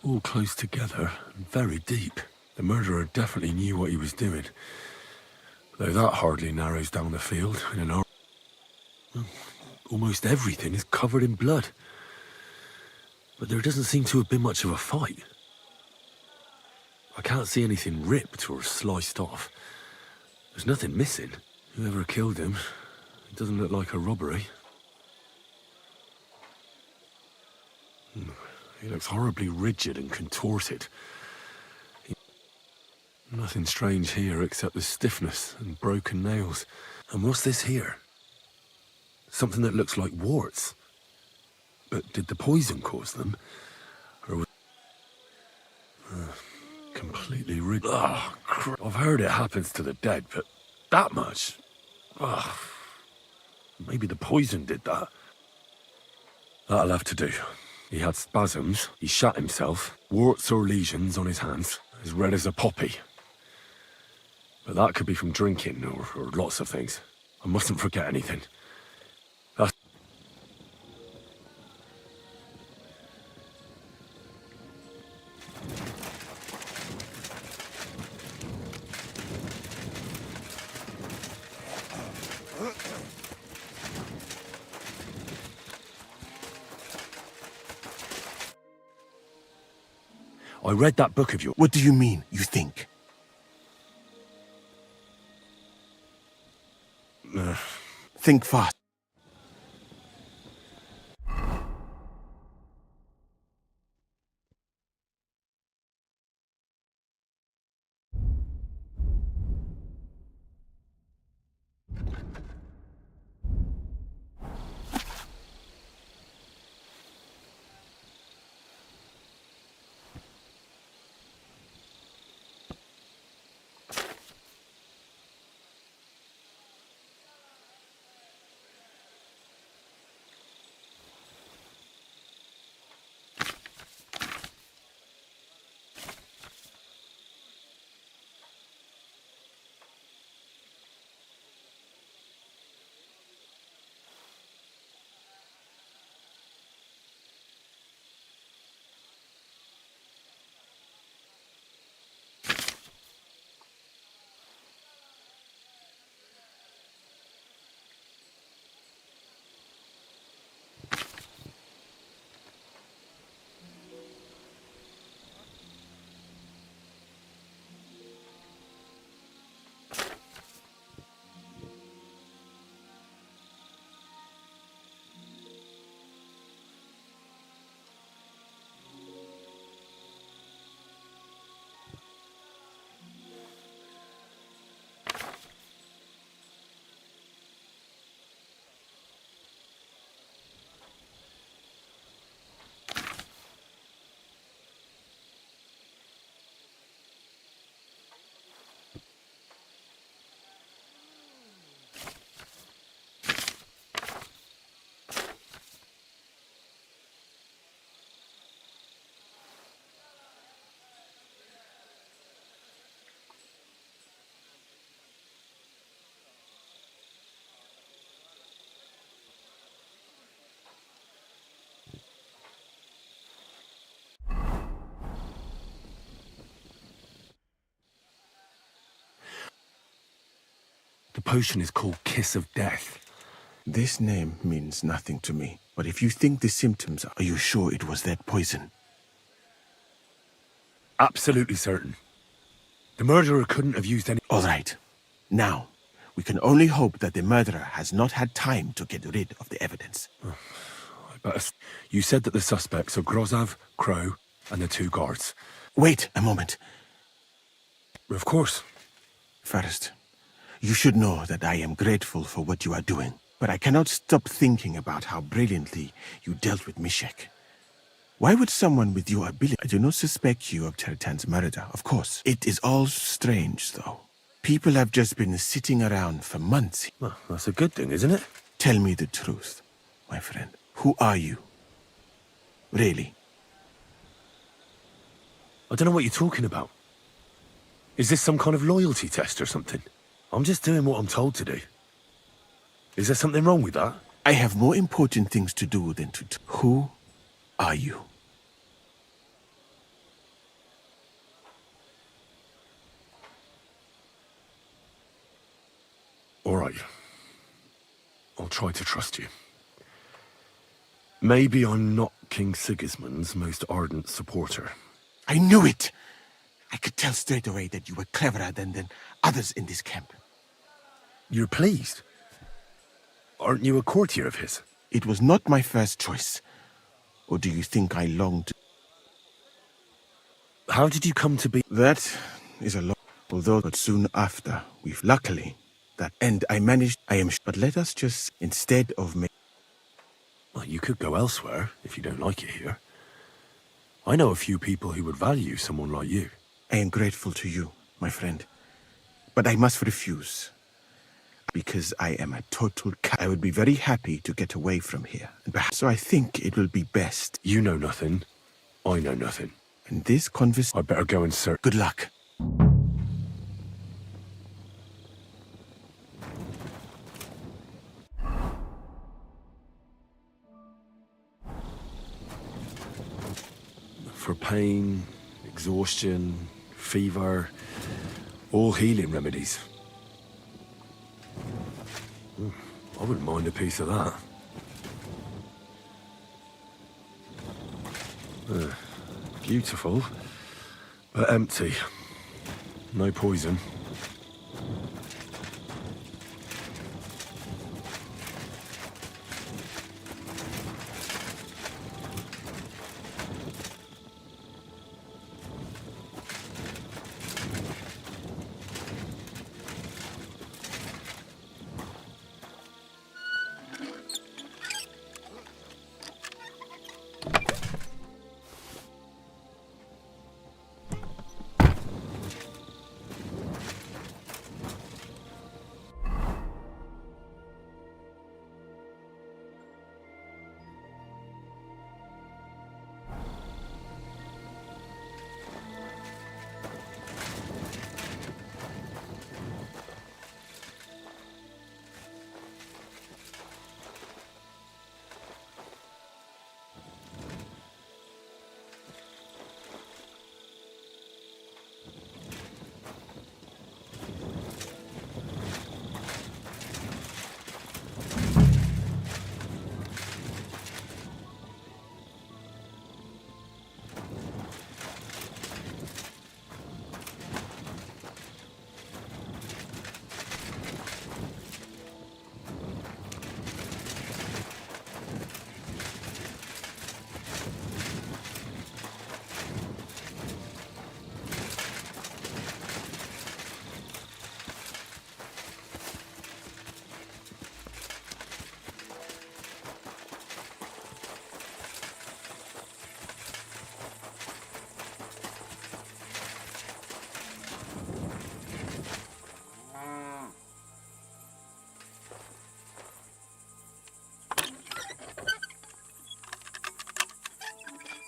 all close together and very deep. The murderer definitely knew what he was doing. Though that hardly narrows down the field in an hour. Almost everything is covered in blood. But there doesn't seem to have been much of a fight. I can't see anything ripped or sliced off. There's nothing missing. Whoever killed him, it doesn't look like a robbery. He looks horribly rigid and contorted. Nothing strange here except the stiffness and broken nails. And what's this here? Something that looks like warts. But did the poison cause them? Or was... completely rigid. I've heard it happens to the dead, but that much? Maybe the poison did that. That'll have to do. He had spasms, he shot himself, warts or lesions on his hands, as red as a poppy. But that could be from drinking or lots of things. I mustn't forget anything. I read that book of yours. What do you mean, you think? Think fast. The potion is called Kiss of Death. This name means nothing to me. But if you think the symptoms, are you sure it was that poison? absolutely certain. The murderer couldn't have used any... All right. Now, we can only hope that the murderer has not had time to get rid of the evidence. But you said that the suspects are Grozav, Crow, and the 2 guards. Wait a moment. Of course. First, you should know that I am grateful for what you are doing. But I cannot stop thinking about how brilliantly you dealt with Mishek. Why would someone with your ability... I do not suspect you of Tertan's murder, of course. It is all strange, though. People have just been sitting around for months. Well, that's a good thing, isn't it? Tell me the truth, my friend. Who are you? Really? I don't know what you're talking about. Is this some kind of loyalty test or something? I'm just doing what I'm told to do. Is there something wrong with that? I have more important things to do than to... Who are you? All right. I'll try to trust you. Maybe I'm not King Sigismund's most ardent supporter. I knew it! I could tell straight away that you were cleverer than others in this camp. You're pleased? Aren't you a courtier of his? It was not my first choice. Or do you think I longed to... How did you come to be... That is a long... Although, but soon after, we've... Luckily, that... And I managed... I am... But let us just... Instead of... Well, you could go elsewhere, if you don't like it here. I know a few people who would value someone like you. I am grateful to you, my friend. But I must refuse. Because I am a total I would be very happy to get away from here. And perhaps, so I think it will be best. You know nothing. I know nothing. And this conversation... I better go and search. Good luck. For pain, exhaustion, fever, all healing remedies. I wouldn't mind a piece of that. Beautiful, but empty. No poison.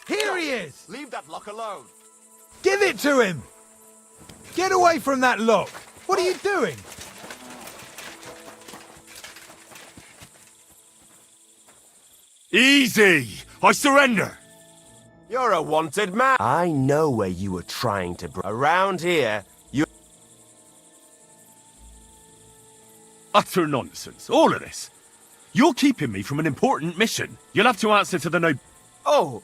Here he is! Leave that lock alone. Give it to him! Get away from that lock! What are you doing? Easy! I surrender! You're a wanted man. I know where you were trying to... Around here, you... Utter nonsense, all of this. You're keeping me from an important mission. You'll have to answer to the no... Oh,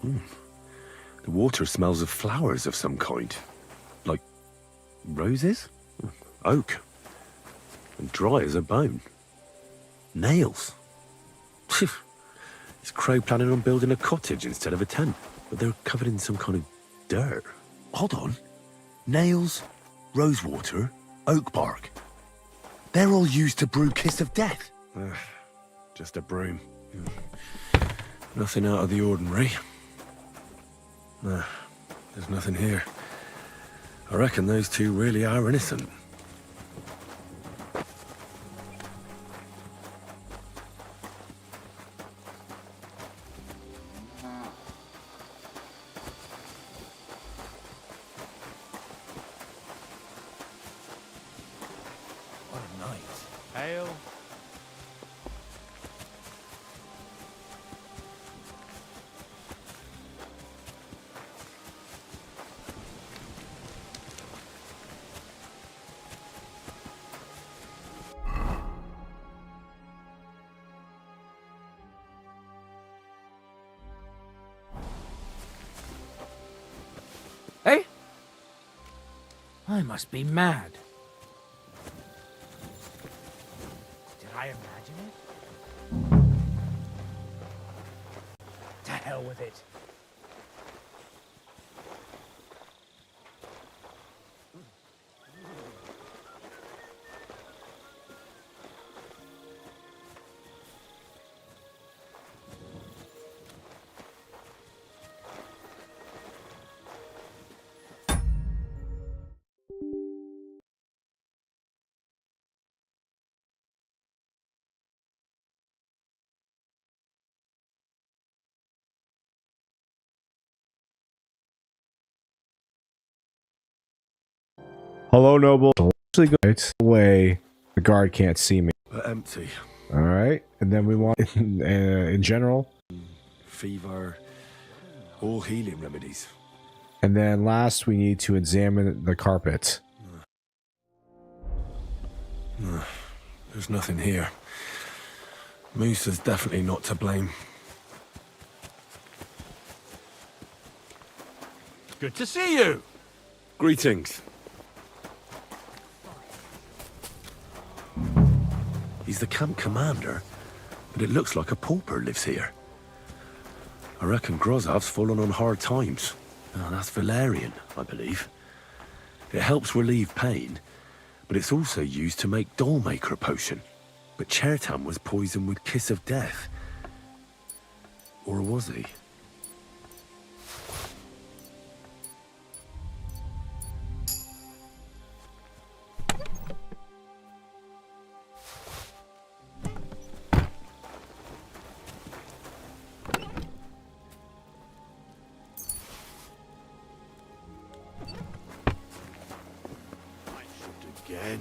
The water smells of flowers of some kind. Like roses? Oak. And dry as a bone. Nails. Is Crow planning on building a cottage instead of a tent? But they're covered in some kind of dirt. Hold on. Nails, rosewater, oak bark. They're all used to brew Kiss of Death. Just a broom. Nothing out of the ordinary. There's nothing here. I reckon those two really are innocent. What a night. Ale. Hey? I must be mad. Did I imagine it? To hell with it. Hello, noble. Actually, go right away. The guard can't see me. Empty. All right, and then we want in general. Fever. All healing remedies. And then last, we need to examine the carpet. There's nothing here. Moose is definitely not to blame. Good to see you. Greetings. He's the camp commander, but it looks like a pauper lives here. I reckon Grozov's fallen on hard times. Oh, that's valerian, I believe. It helps relieve pain, but it's also used to make dollmaker potion. But Chertam was poisoned with Kiss of Death. Or was he? Again.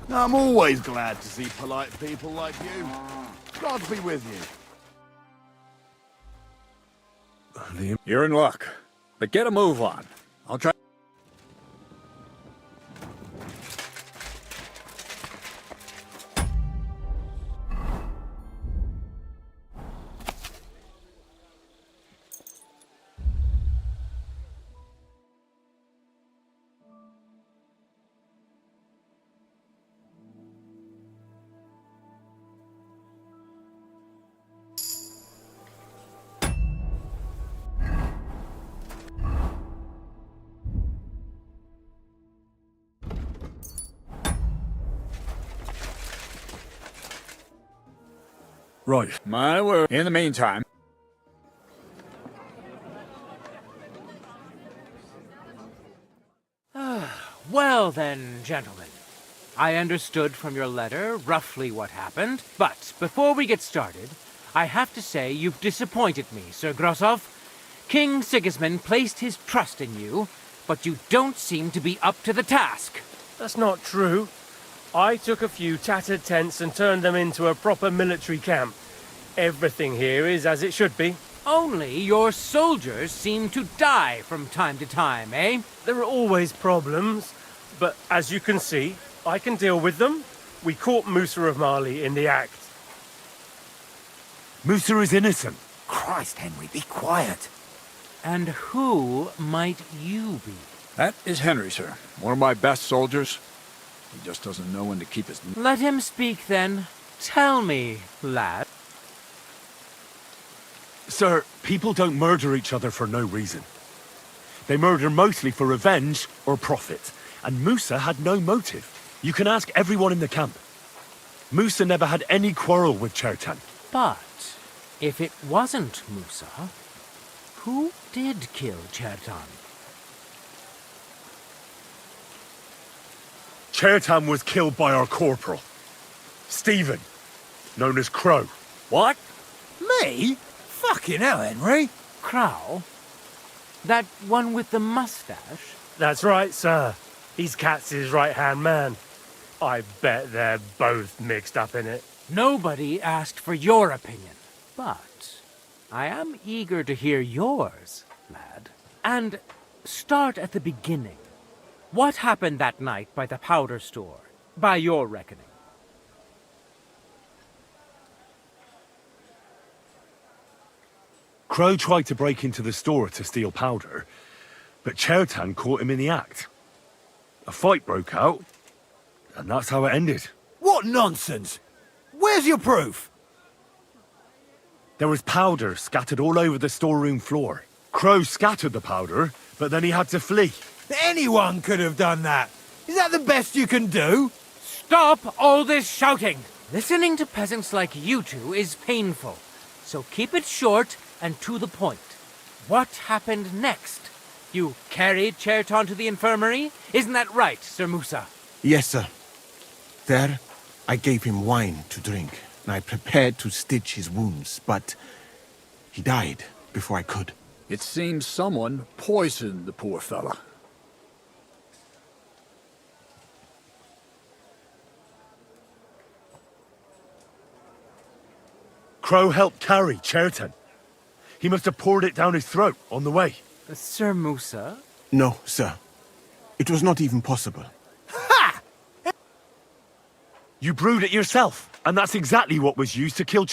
I'm always glad to see polite people like you. God be with you. You're in luck. But get a move on. I'll try. Right. My word. In the meantime. Well then, gentlemen. I understood from your letter roughly what happened, but before we get started, I have to say you've disappointed me, Sir Grosov. King Sigismund placed his trust in you, but you don't seem to be up to the task. That's not true. I took a few tattered tents and turned them into a proper military camp. Everything here is as it should be. Only your soldiers seem to die from time to time, eh? There are always problems, but as you can see, I can deal with them. We caught Musa of Mali in the act. Musa is innocent. Christ, Henry, be quiet. And who might you be? That is Henry, sir. One of my best soldiers. He just doesn't know when to keep his... Let him speak, then. Tell me, lad. Sir, people don't murder each other for no reason. They murder mostly for revenge or profit. And Musa had no motive. You can ask everyone in the camp. Musa never had any quarrel with Chertan. But if it wasn't Musa, who did kill Chertan? Chertan was killed by our corporal, Stephen, known as Crow. What? Me? Fucking hell, Henry. Crow? That one with the mustache? That's right, sir. He's Katz's right-hand man. I bet they're both mixed up in it. Nobody asked for your opinion, but I am eager to hear yours, lad. And start at the beginning. What happened that night by the powder store, by your reckoning? Crow tried to break into the store to steal powder, but Chertan caught him in the act. A fight broke out, and that's how it ended. What nonsense! Where's your proof? There was powder scattered all over the storeroom floor. Crow scattered the powder, but then he had to flee. Anyone could have done that. Is that the best you can do? Stop all this shouting! Listening to peasants like you two is painful, so keep it short and to the point. What happened next? You carried Chertan to the infirmary? Isn't that right, Sir Musa? Yes, sir. There, I gave him wine to drink, and I prepared to stitch his wounds, but he died before I could. It seems someone poisoned the poor fella. Crow helped carry Chertan. He must have poured it down his throat on the way. Sir Musa? No, sir. It was not even possible. You brewed it yourself, and that's exactly what was used to kill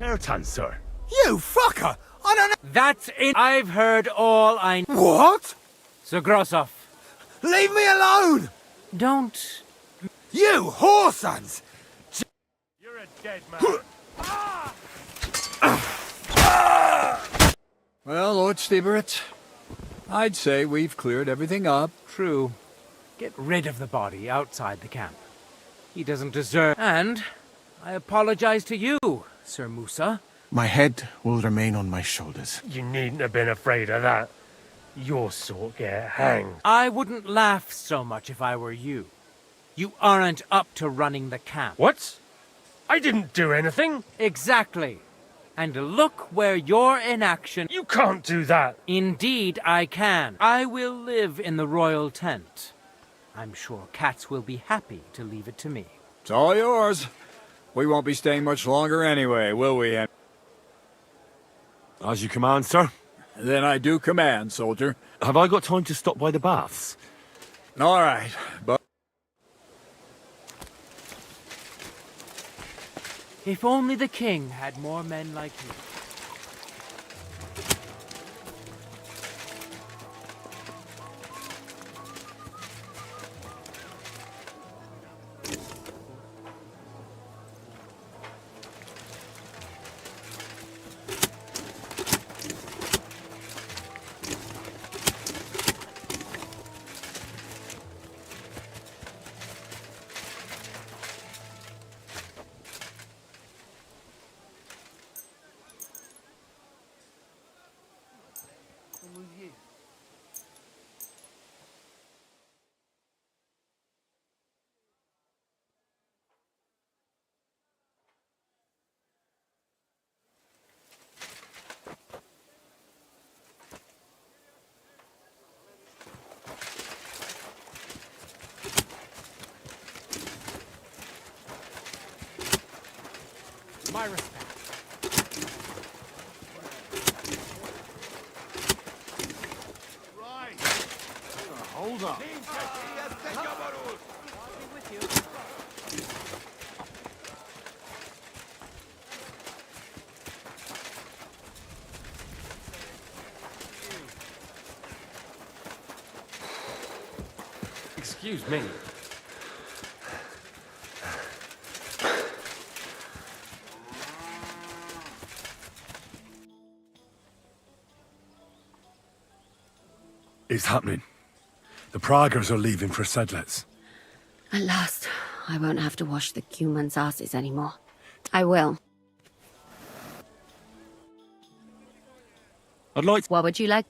Airtan, sir. You fucker! I don't know. That's it. I've heard all I... What? Sir Grossoff. Leave me alone! Don't... You whoresons! You're a dead man. Well, Lord Stieberitz, I'd say we've cleared everything up. True. Get rid of the body outside the camp. He doesn't deserve... And I apologize to you, Sir Musa. My head will remain on my shoulders. You needn't have been afraid of that. Your sort get hanged. I wouldn't laugh so much if I were you. You aren't up to running the camp. What? I didn't do anything. Exactly. And look where your inaction... You can't do that. Indeed, I can. I will live in the royal tent. I'm sure cats will be happy to leave it to me. It's all yours. We won't be staying much longer anyway, will we? As you command, sir. Then I do command, soldier. Have I got time to stop by the baths? All right, but... If only the king had more men like you. My respect. Right. Hold up. Excuse me. It's happening. The Praggers are leaving for Sedlets. At last, I won't have to wash the Cumans' asses anymore. I will. I'd like... What would you like?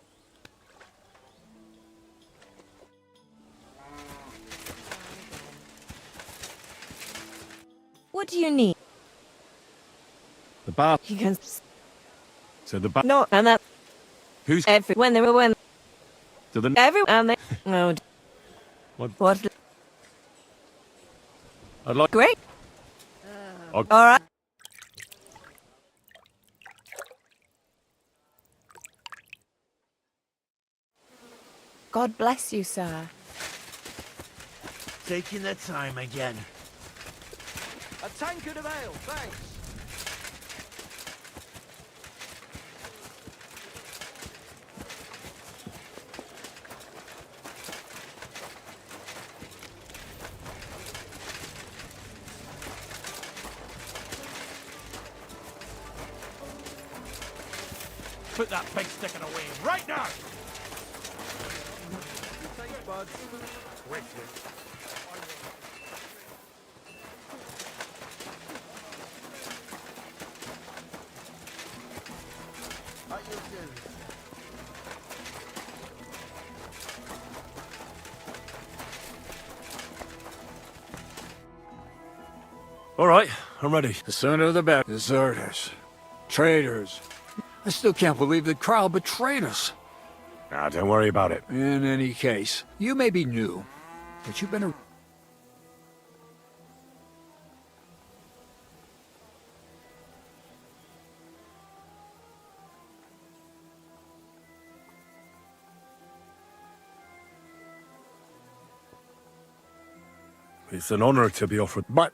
What do you need? The bath... You can... So the bath... No, and that... Who's... When they were when... To the... And they... No. What? I'd like... Great. I'll... All right. God bless you, sir. Taking their time again. A tankard of ale, thanks. Put that big sticking away right now! Thanks, bud. All right, I'm ready. The sooner the better. Deserters. Traitors. I still can't believe that Kral betrayed us. Ah, don't worry about it. In any case, you may be new, but you've been a... It's an honor to be offered, But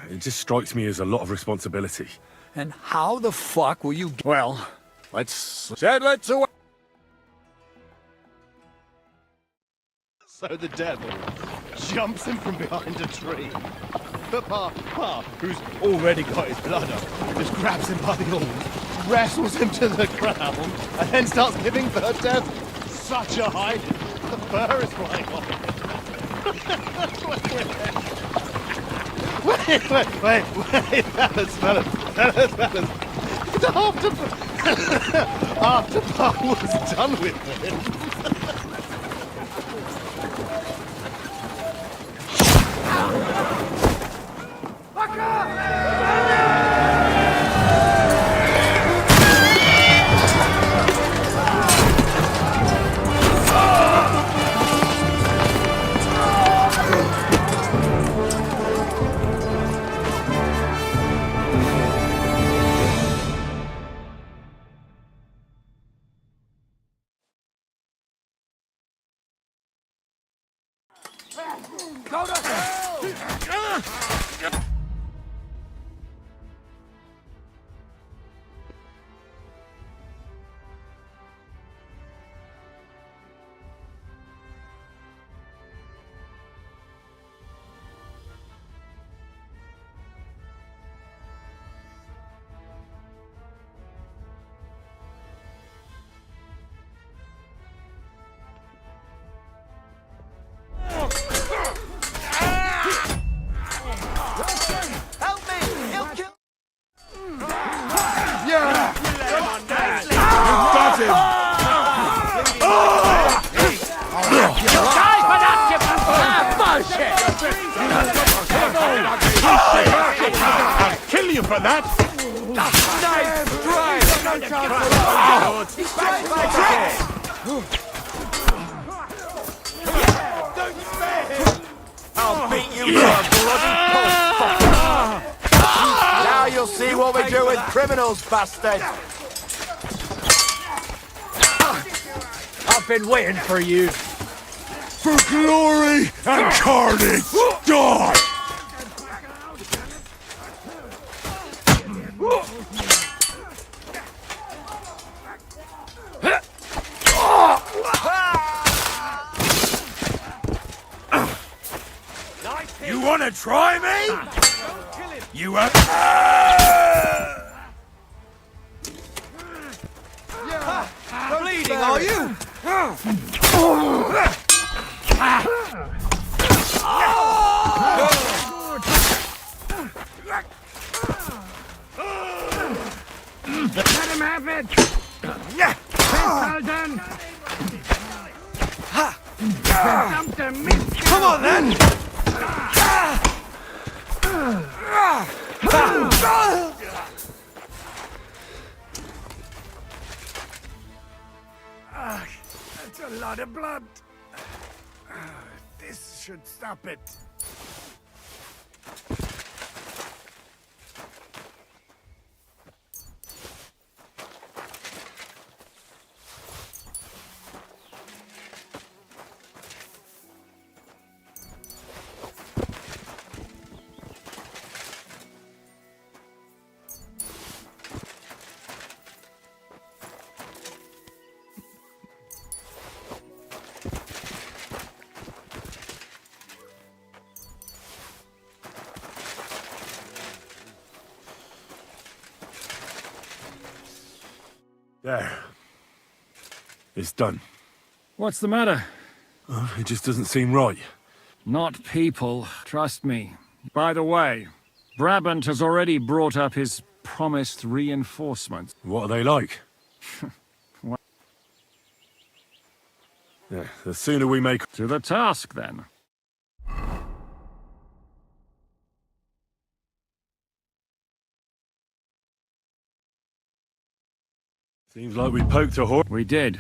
it just strikes me as a lot of responsibility. And how the fuck will you... Well, let's settle it away. So the devil jumps him from behind a tree. But Pa, who's already got his blood up, just grabs him by the horns, wrestles him to the ground, and then starts giving the devil such a hiding. The fur is flying off. Wait, fellas. After Pa was done with him. Go to hell! Help me! He'll kill... Yeah! Come on, Dad! Got him! Die for that, you bullshit! I'll kill you for that! Nice drive! He's trying my trick! Don't spare him! I'll beat you to a bloody pulp. Now you'll see what we do with criminals, bastard. I've been waiting for you. For glory and carnage! Die! You want to try me? You have... Bleeding, are you? Let him have it! Well done! Come on, then! That's a lot of blood. This should stop it. There. It's done. What's the matter? Oh, it just doesn't seem right. Not people, trust me. By the way, Brabant has already brought up his promised reinforcements. What are they like? What? Yeah, the sooner we make... To the task, then. Seems like we poked a horse. We did.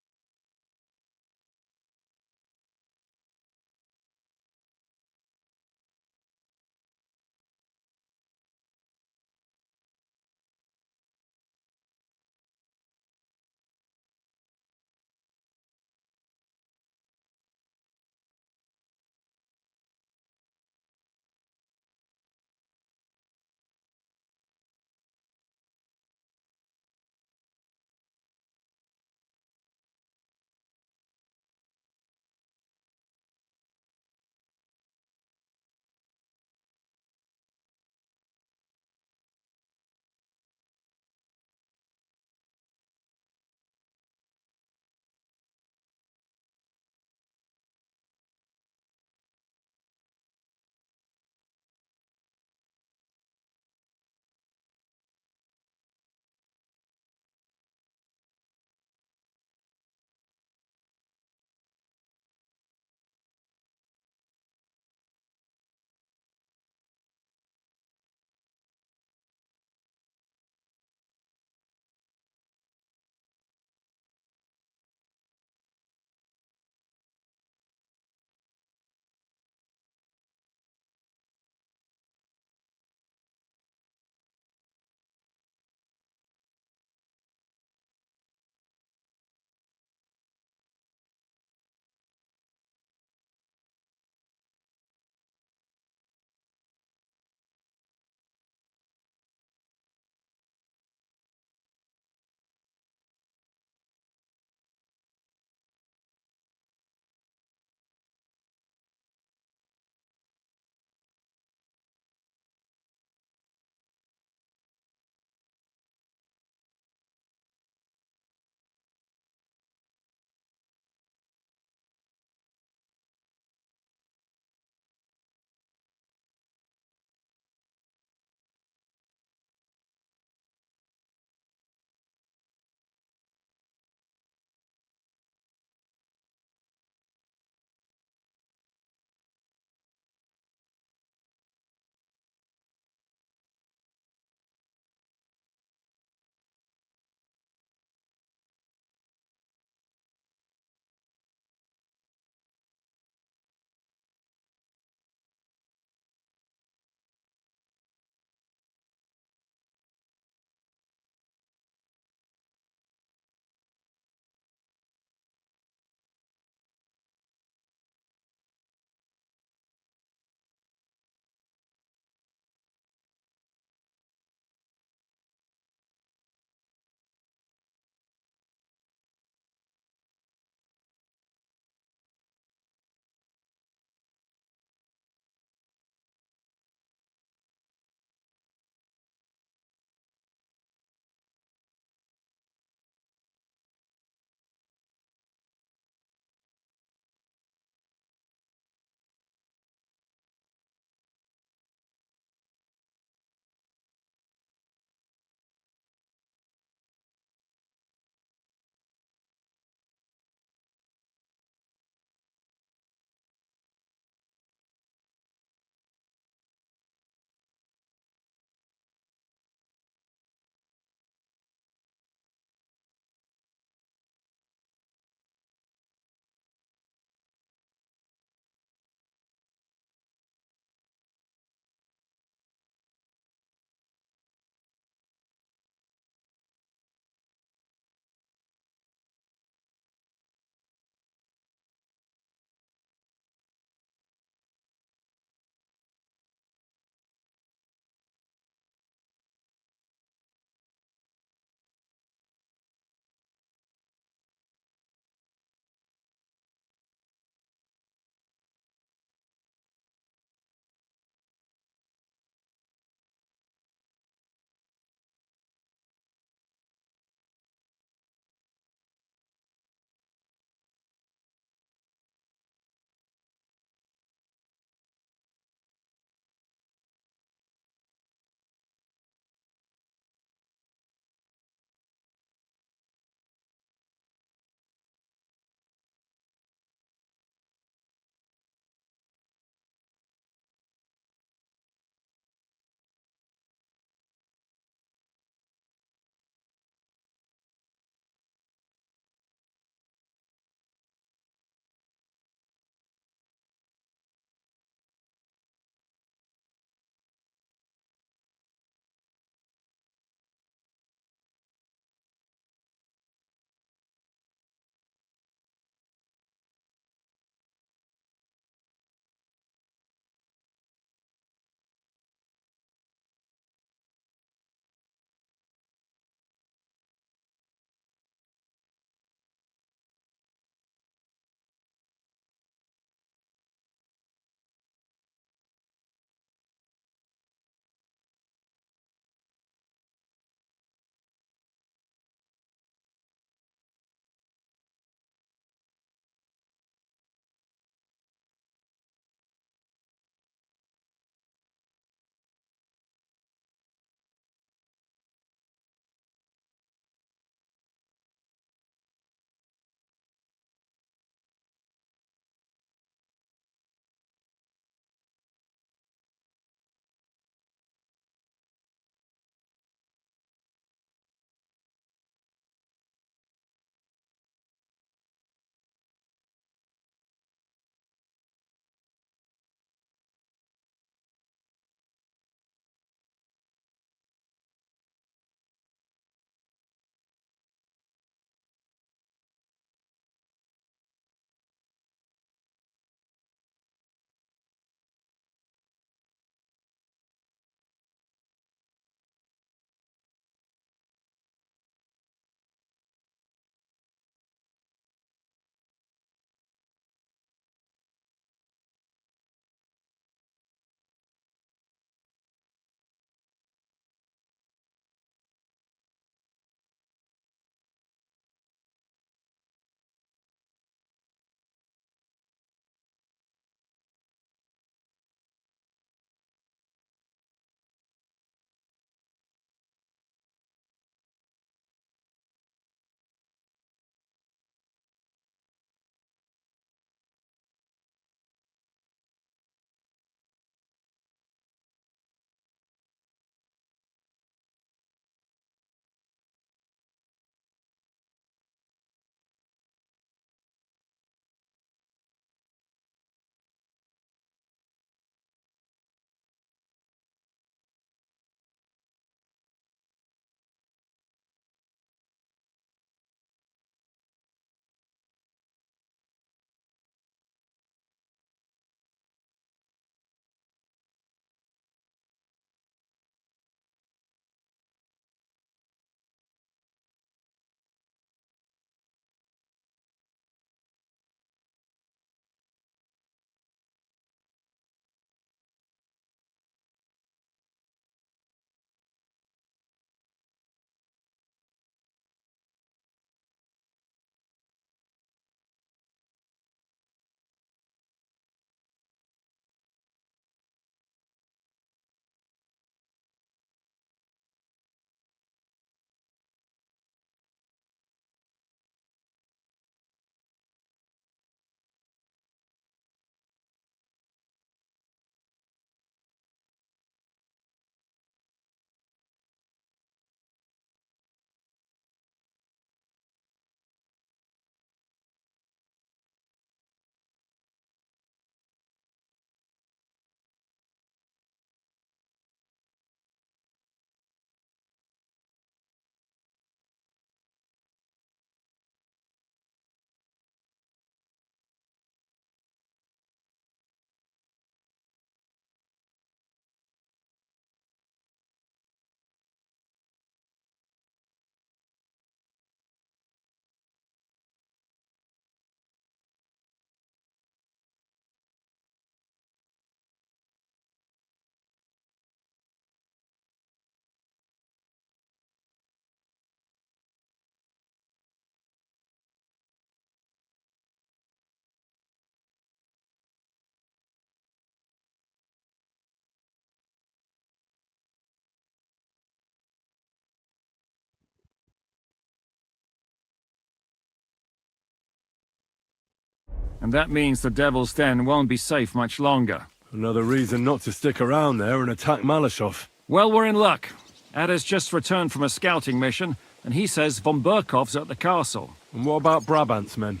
And that means the Devil's Den won't be safe much longer. Another reason not to stick around there and attack Malashov. Well, we're in luck. Ada's just returned from a scouting mission, and he says von Burkov's at the castle. And what about Brabant's men?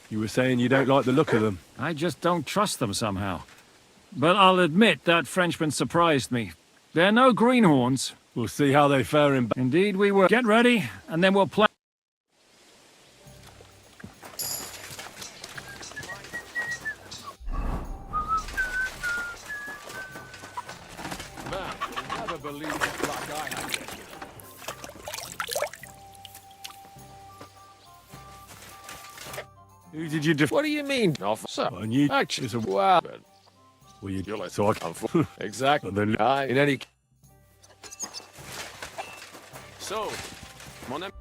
You were saying you don't like the look of them. I just don't trust them somehow. But I'll admit that Frenchman surprised me. They're no greenhorns. We'll see how they fare in... Indeed we will. Get ready, and then we'll play. Who did you What do you mean, officer? And you... Actually, It's a... well, Well, you're like so I... exactly. And then... In any... So, mon ami...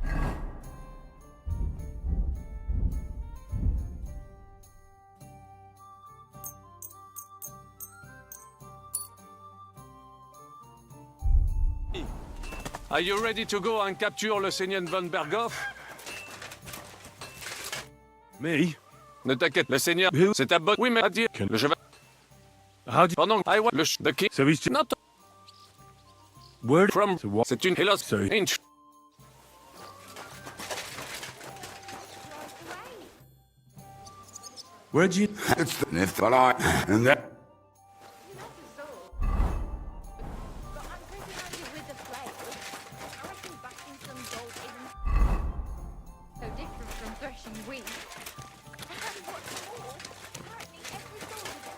Are you ready to go and capture le Seigneur von Berghoff? Me? Ne t'inquiète, le Seigneur, c'est ta bonne... Oui, mais à dire que le cheval... How do you... Pendant I want the king... So he's... Not... Word... From... So what? C'est une hélas... So... Inch... Where'd you... It's the Niftalai, and that... So different from threshing wheat. And what's more, apparently every soldier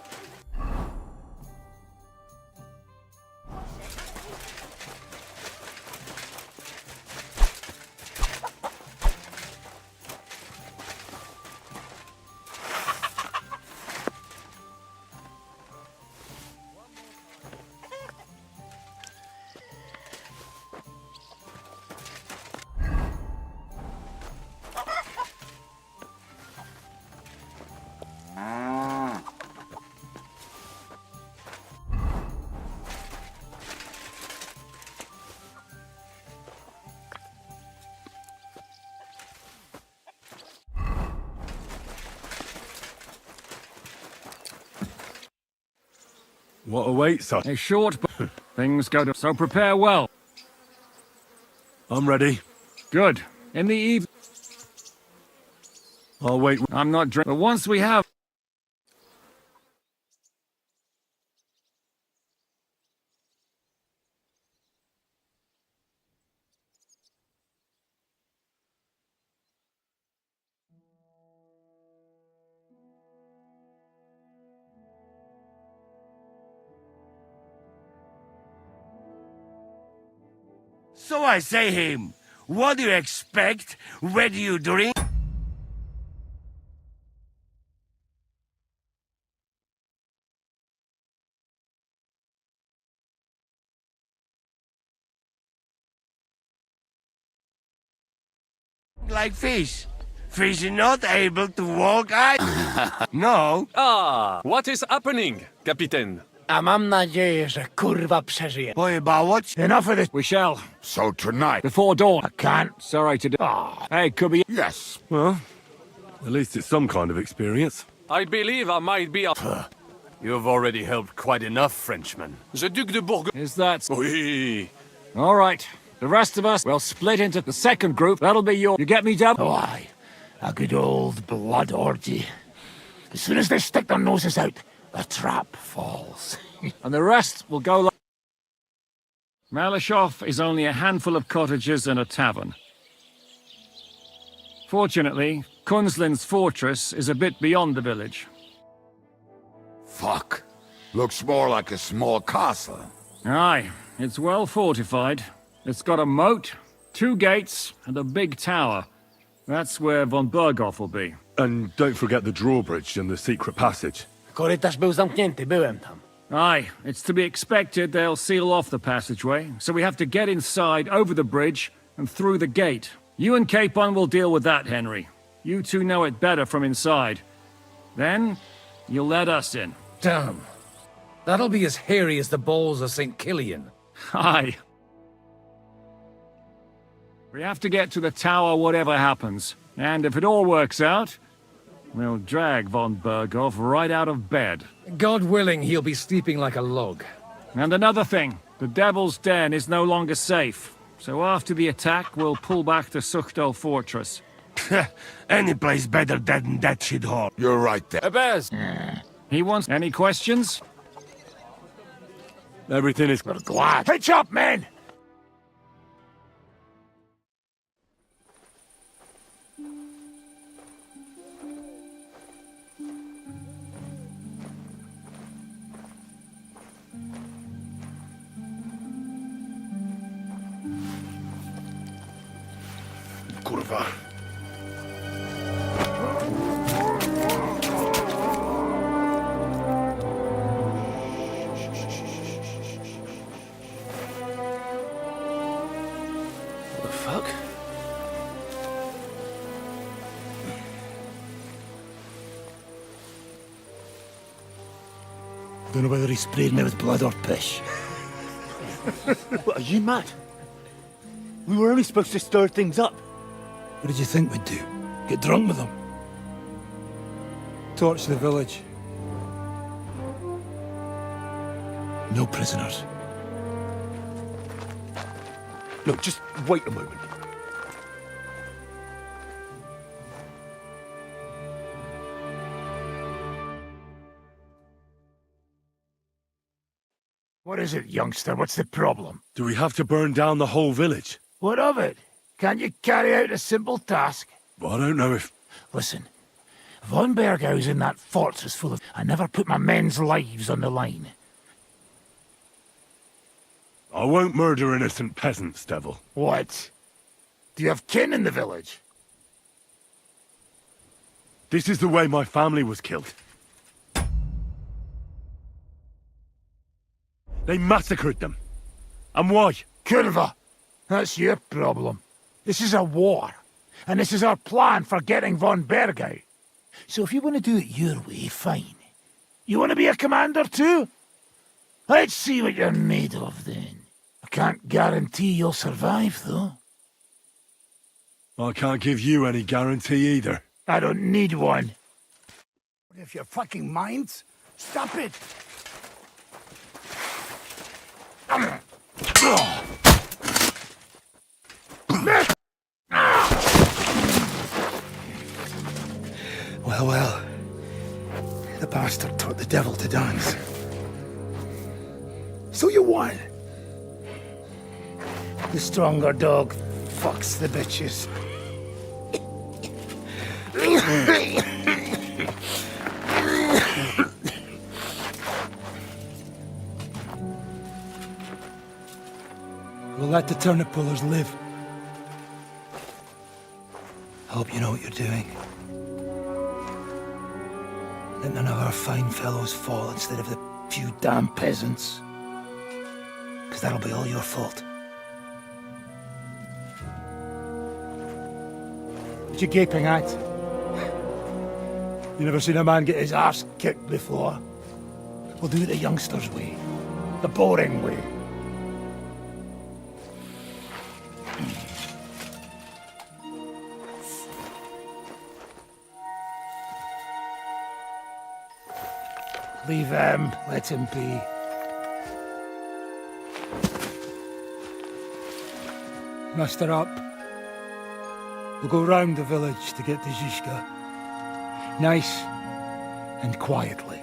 What awaits us? A short... Things go to... So prepare well. I'm ready. Good. In the evening... I'll wait. I'm not drink... But once we have... So I say him, what do you expect? Where do you drink? Like fish. Fish is not able to walk, No. Ah, what is happening, Captain? A mam nadzieję, że kurwa przeżyje. Pojebało cię? Enough of this. We shall. So tonight. Before dawn. I can't. Sorry to do... Hey, could be... Yes. Well, at least it's some kind of experience. I believe I might be a... You've already helped quite enough, Frenchmen. The Duc de Bourgogne... Is that... Oui. All right. The rest of us will split into the second group. That'll be your... You get me, Deb? Oh, aye. A good old blood orgy. As soon as they stick their noses out, the trap falls. And the rest will go like... Malashov is only a handful of cottages and a tavern. Fortunately, Kunzlin's fortress is a bit beyond the village. Fuck. Looks more like a small castle. Aye, it's well fortified. It's got a moat, 2 gates, and a big tower. That's where von Berghoff will be. And don't forget the drawbridge and the secret passage. Korytarz był zamknięty, byłem tam. Aye, it's to be expected they'll seal off the passageway, so we have to get inside, over the bridge, and through the gate. You and Capon will deal with that, Henry. You two know it better from inside. Then, you'll let us in. Damn. That'll be as hairy as the balls of St. Killian. Aye. We have to get to the tower whatever happens. And if it all works out, We'll drag von Berghoff right out of bed. God willing, he'll be sleeping like a log. And another thing, the Devil's Den is no longer safe. So after the attack, we'll pull back to Suchtal Fortress. Any place better than that shithole. You're right there. Bears! He wants... Any questions? Everything is... We're glad. Hitch up, men! Kurwa. What the fuck? Don't know whether he sprayed me with blood or piss. What, are you mad? We were only supposed to stir things up. What did you think we'd do? Get drunk with them? Torch the village. No prisoners. Look, just wait a moment. What is it, youngster? What's the problem? Do we have to burn down the whole village? What of it? Can't you carry out a simple task? Well, I don't know if... Listen, von Berghau's in that fortress full of... I never put my men's lives on the line. I won't murder innocent peasants, Devil. What? Do you have kin in the village? This is the way my family was killed. They massacred them. And why? Curva! That's your problem. This is a war. And this is our plan for getting von Berghau. So if you want to do it your way, fine. You want to be a commander too? Let's see what you're made of then. I can't guarantee you'll survive, though. I can't give you any guarantee either. I don't need one. If your fucking minds, stop it! Well, well. The bastard taught the devil to dance. So you won. The stronger dog fucks the bitches. We'll let the turnip pullers live. I hope you know what you're doing. Let none of our fine fellows fall instead of the few damn peasants. Because that'll be all your fault. What you gaping at? You never seen a man get his arse kicked before? We'll do it the youngsters' way. The boring way. Leave him. Let him be. Muster up. We'll go round the village to get to Zizka. Nice and quietly.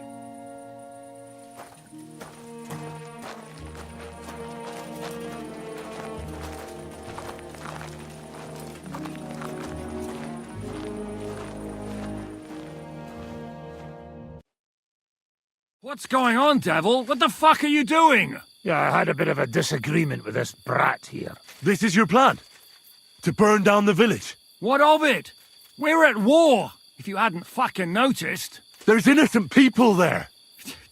What's going on, Devil? What the fuck are you doing? Yeah, I had a bit of a disagreement with this brat here. This is your plan? To burn down the village? What of it? We're at war, if you hadn't fucking noticed. There's innocent people there.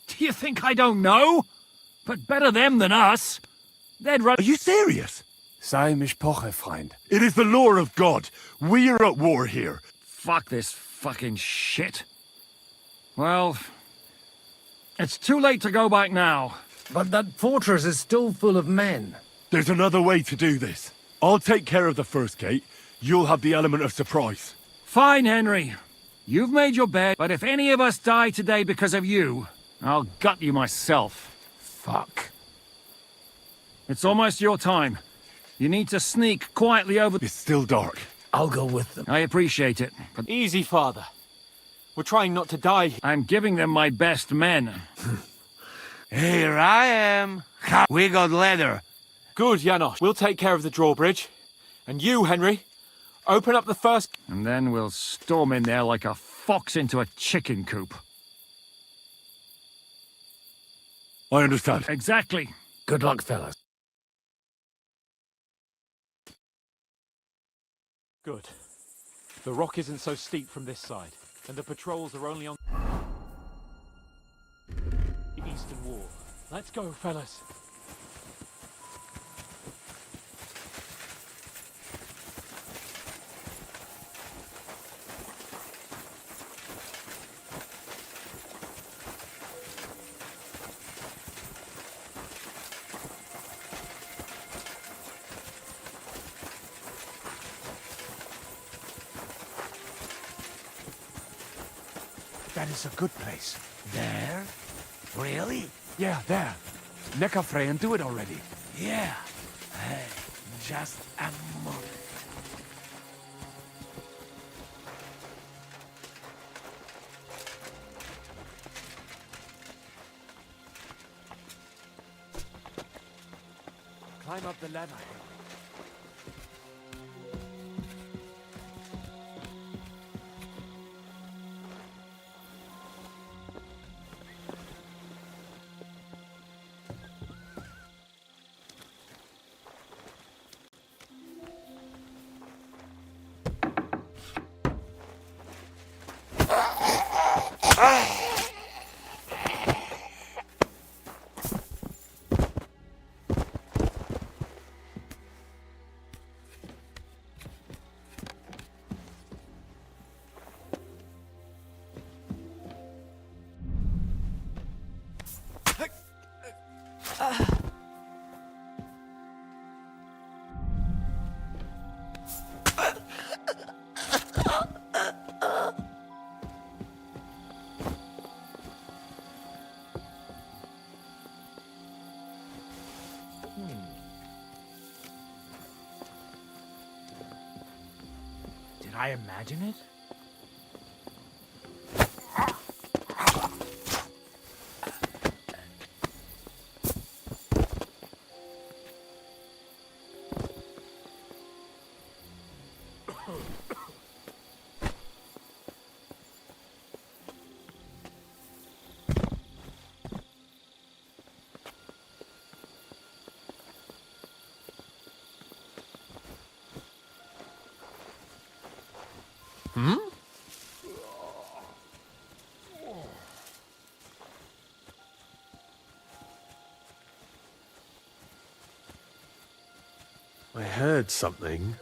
Do you think I don't know? But better them than us. They'd run... Are you serious? Sei mich poche, Freund. It is the law of God. We are at war here. Fuck this fucking shit. Well... it's too late to go back now. But that fortress is still full of men. There's another way to do this. I'll take care of the first gate. You'll have the element of surprise. Fine, Henry. You've made your bed, but if any of us die today because of you, I'll gut you myself. Fuck. It's almost your time. You need to sneak quietly over... It's still dark. I'll go with them. I appreciate it, but... Easy, Father. We're trying not to die. I'm giving them my best men. Here I am. We got leather. Good, Janos. We'll take care of the drawbridge. And you, Henry, open up the first... And then we'll storm in there like a fox into a chicken coop. I understand. Exactly. Good luck, fellas. Good. The rock isn't so steep from this side, and the patrols are only on the eastern wall. Let's go, fellas. That is a good place. There? Really? Yeah, there. Neck of Frey and do it already. Yeah. Hey, just a moment. Climb up the ladder. Did I imagine it? Hmm? I heard something.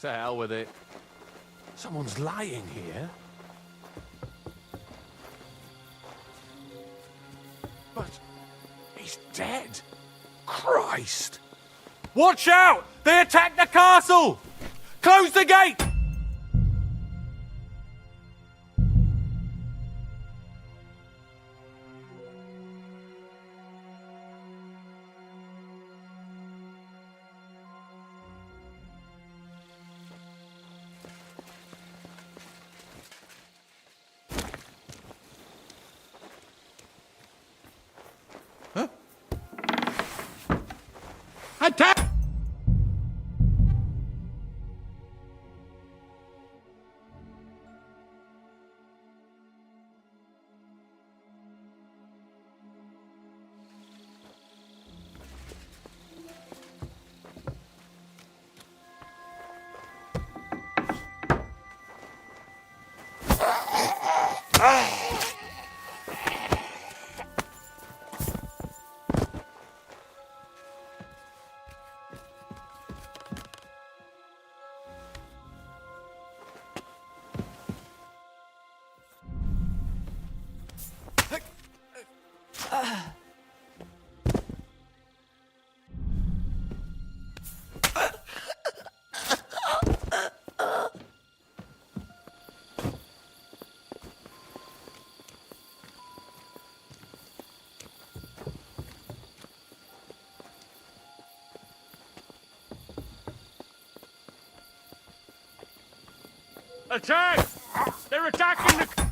To hell with it. Someone's lying here. But he's dead. Christ! Watch out! They attacked the castle! Close the gate! Attack! Attack! They're attacking the...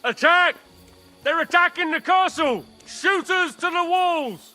Attack! They're attacking the castle! Shooters to the walls!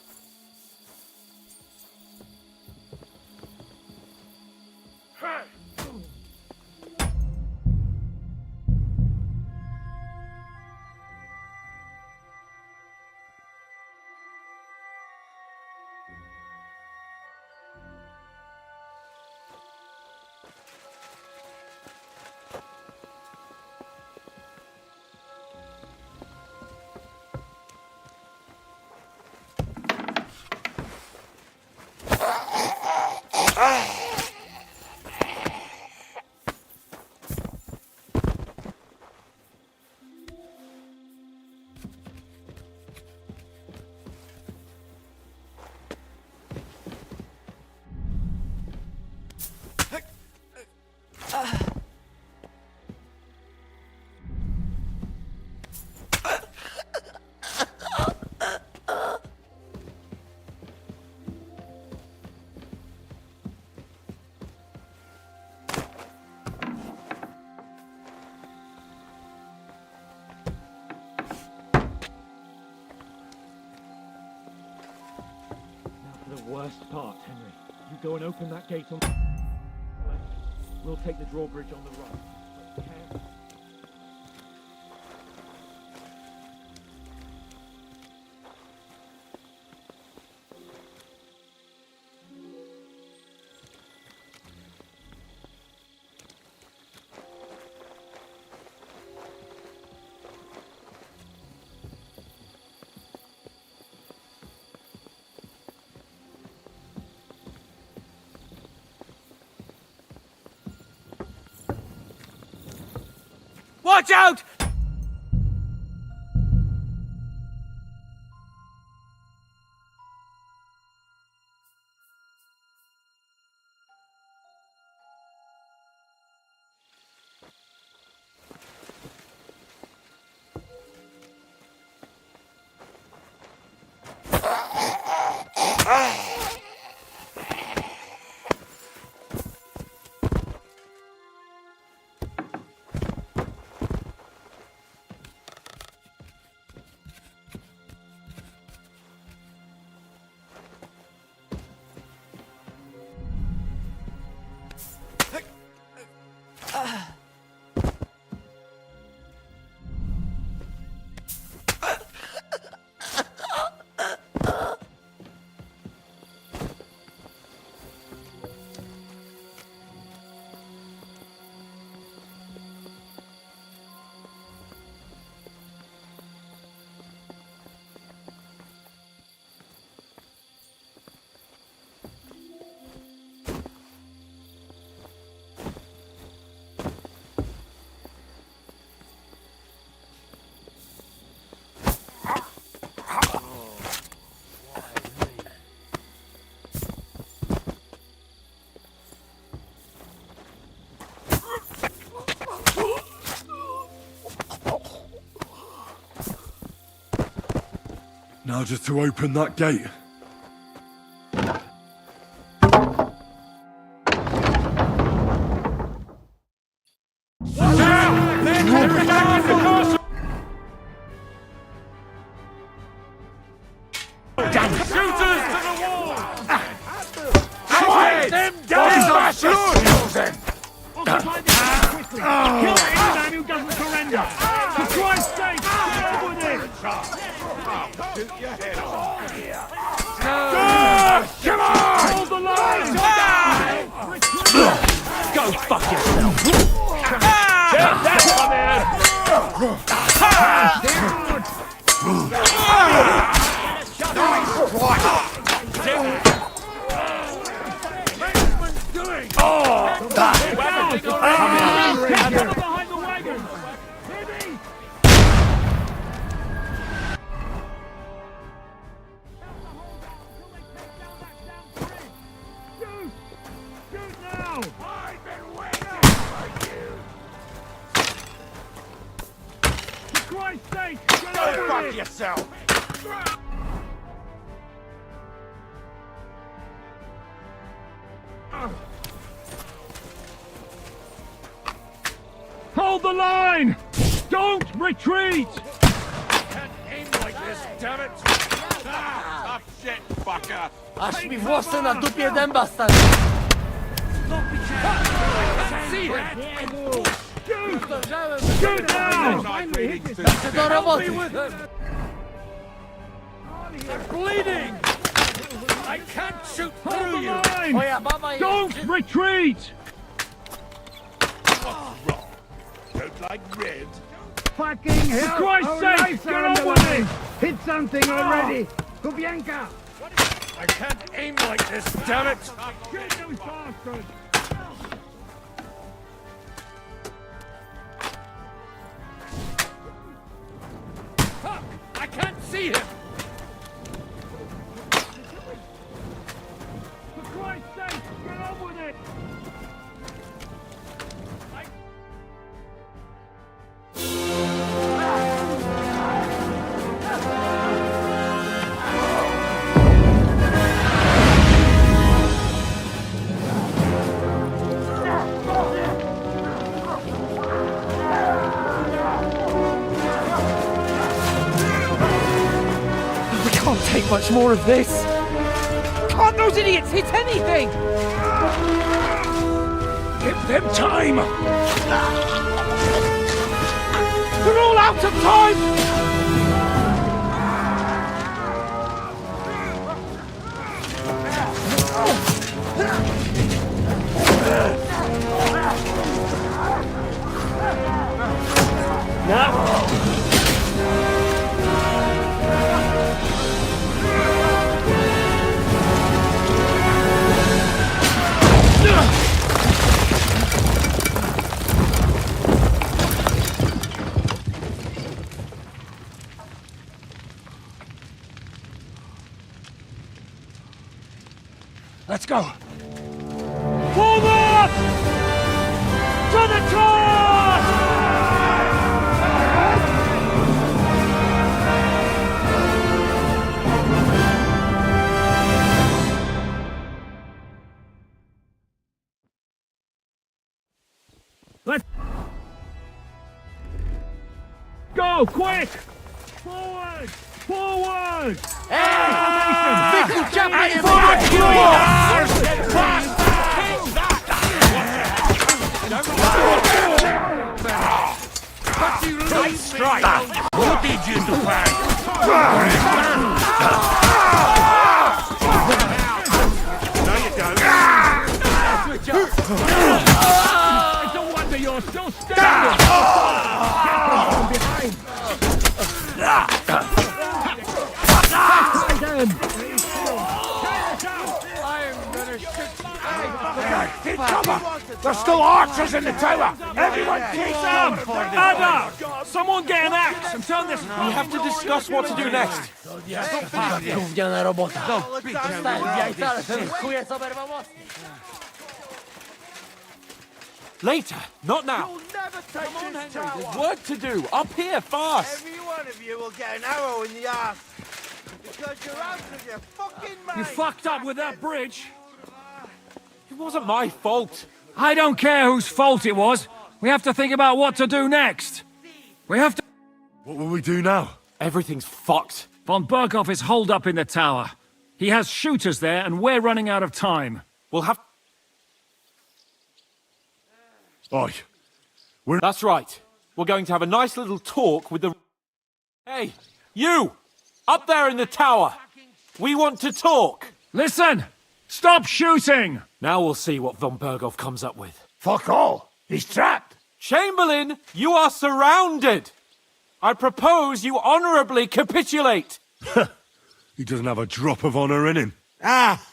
The worst part, Henry. You go and open that gate on... We'll take the drawbridge on the right. But careful. Watch out! Now just to open that gate. Quiet them down! Smash them! Kill any man who doesn't surrender! For Christ's shoot your head off. Come on! Hold the line! Go fuck yourself! Take that, Behind the wagon! For Christ's sake, get over Fuck it! yourself! Hold the line! Don't retreat! Can't aim like this, damn it! Tough shit, fucker! Aż mi włosy na dupie dęba stary. See it! Shoot now! Chcę do roboty. They're bleeding! I can't shoot Hold through the you! line! Moja mama jest... Don't retreat! Don't like red. Fucking hell! For Christ's sake, get on with it! Hit something already! Kubienka! I can't aim like this, damn it! Shoot those bastards! Fuck! I can't see him! For Christ's sake, get on with it! We can't take much more of this! Can't those idiots hit anything? Give them time! They're all out of time! Let's go! Forward! To the charge! Let's go, quick! Forward! Forward! Nice strike! Who did you to fight? No, you don't. It's a wonder you're still standing! Get from behind! Take cover! There's still archers in the tower! Everyone take them! Ada! Someone get an axe and turn this... We have to discuss what to do next. Gówniana robota. Stary, ja i wcale ten chuje co berwa mocno. Later, not now. You'll never take Come on, this Henry, there's tower. work to do. Up here, fast. Every one of you will get an arrow in the ass. Because you're out of your fucking mind. You fucked up with that bridge. It wasn't my fault. I don't care whose fault it was. We have to think about what to do next. We have to... What will we do now? Everything's fucked. Von Berghoff is holed up in the tower. He has shooters there, and we're running out of time. We'll have... Oi. That's right. We're going to have a nice little talk with the... Hey, you! Up there in the tower. We want to talk. Listen! Stop shooting! Now we'll see what von Berghoff comes up with. Fuck all. He's trapped. Chamberlain, you are surrounded. I propose you honorably capitulate. He doesn't have a drop of honor in him. Ah!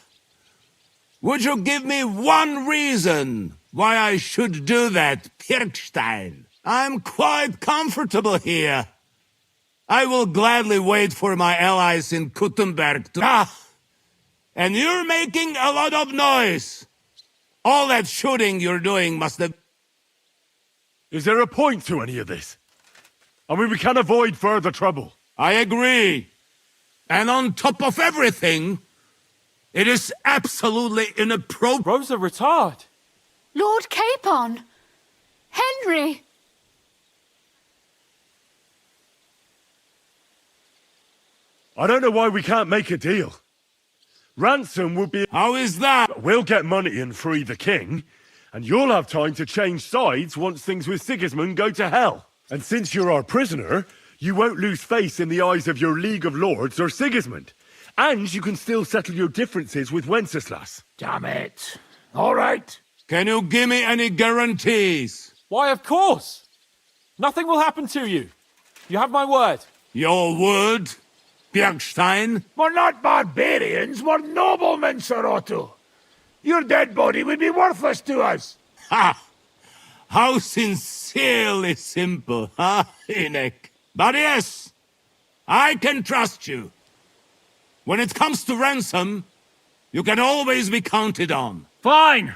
Would you give me one reason why I should do that, Pirkstein? I'm quite comfortable here. I will gladly wait for my allies in Kuttenberg to... Ah! And you're making a lot of noise. All that shooting you're doing must have... Is there a point to any of this? I mean, we can avoid further trouble. I agree. And on top of everything, it is absolutely inappropriate... Rosa Retard. Lord Capon! Henry! I don't know why we can't make a deal. Ransom would be... How is that? We'll get money and free the king, and you'll have time to change sides once things with Sigismund go to hell. And since you're our prisoner, you won't lose face in the eyes of your League of Lords or Sigismund. And you can still settle your differences with Wenceslas. Damn it. All right. Can you give me any guarantees? Why, of course. Nothing will happen to you. You have my word. Your word, Bjergstein? We're not barbarians, we're noblemen, Sir Otto. Your dead body would be worthless to us. Ha! How sincerely simple, huh, Enoch? But yes, I can trust you. When it comes to ransom, you can always be counted on. Fine.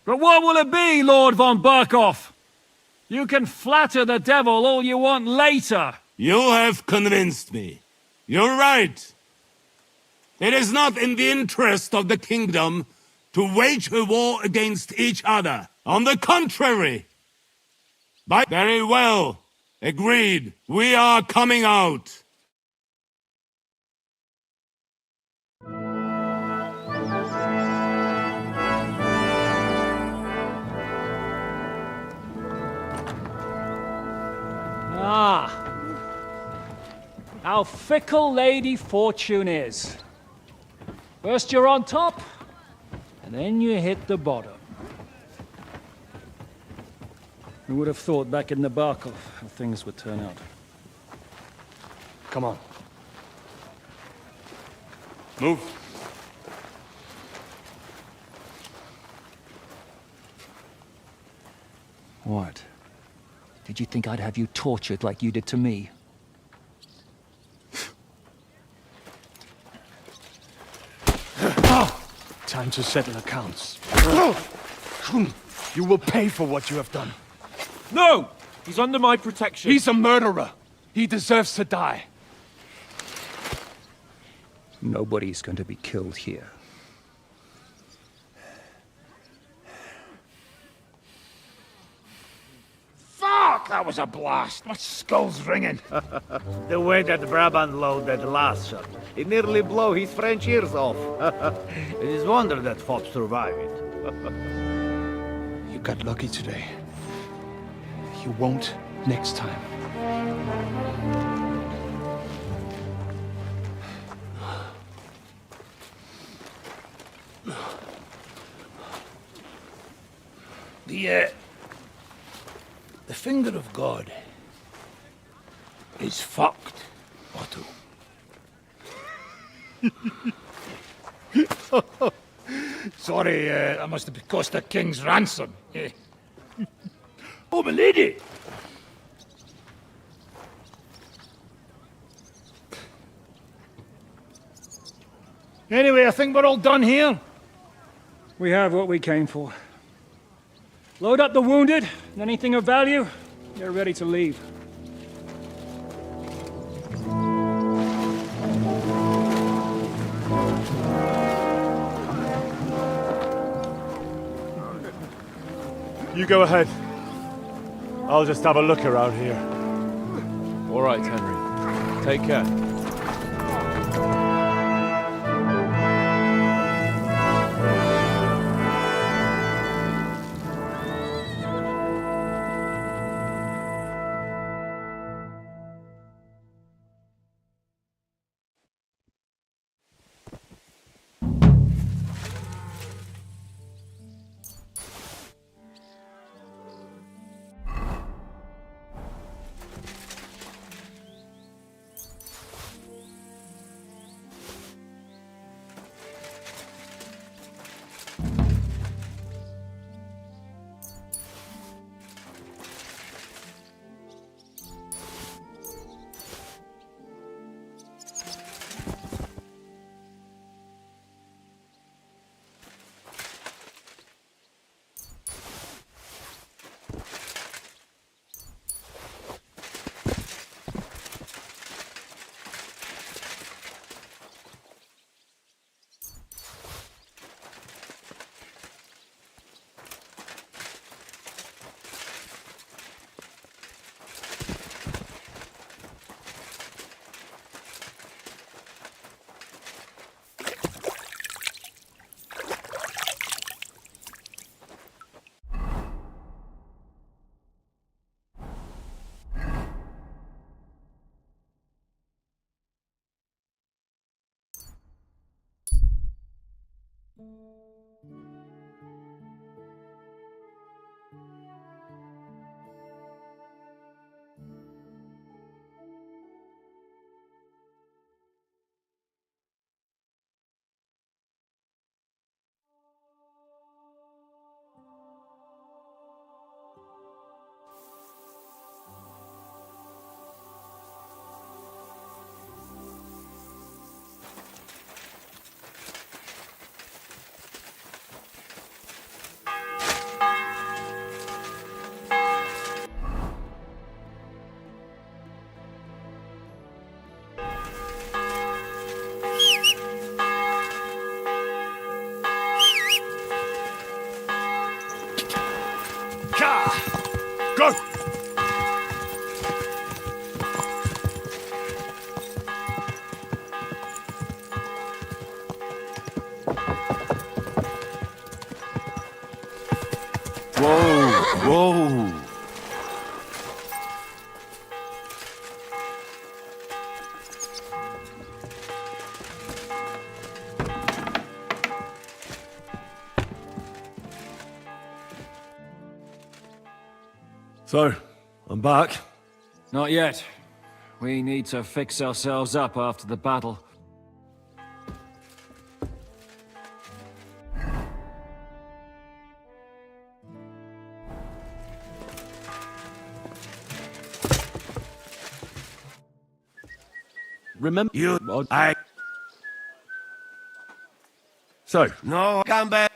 But what will it be, Lord von Berkhoff? You can flatter the devil all you want later. You have convinced me. You're right. It is not in the interest of the kingdom to wage a war against each other. On the contrary. Very well. Agreed. We are coming out. Ah. How fickle Lady Fortune is. First you're on top, and then you hit the bottom. Who would have thought back in the Barkov how things would turn out? Come on. Move. What? Did you think I'd have you tortured like you did to me? Time to settle accounts. You will pay for what you have done. No! He's under my protection. He's a murderer. He deserves to die. Nobody's going to be killed here. Fuck! That was a blast. My skull's ringing. The way that Brabant loaded the last shot, it nearly blew his French ears off. It is wonder that Fopp survived it. You got lucky today. You won't next time. The finger of God is fucked, Otto. Sorry, that must have cost the king's ransom. Oh, my lady! Anyway, I think we're all done here. We have what we came for. Load up the wounded, and anything of value, you're ready to leave. You go ahead. I'll just have a look around here. All right, Henry. Take care. Go! Whoa! So, I'm back. Not yet. We need to fix ourselves up after the battle. Remember You... So, No, come back.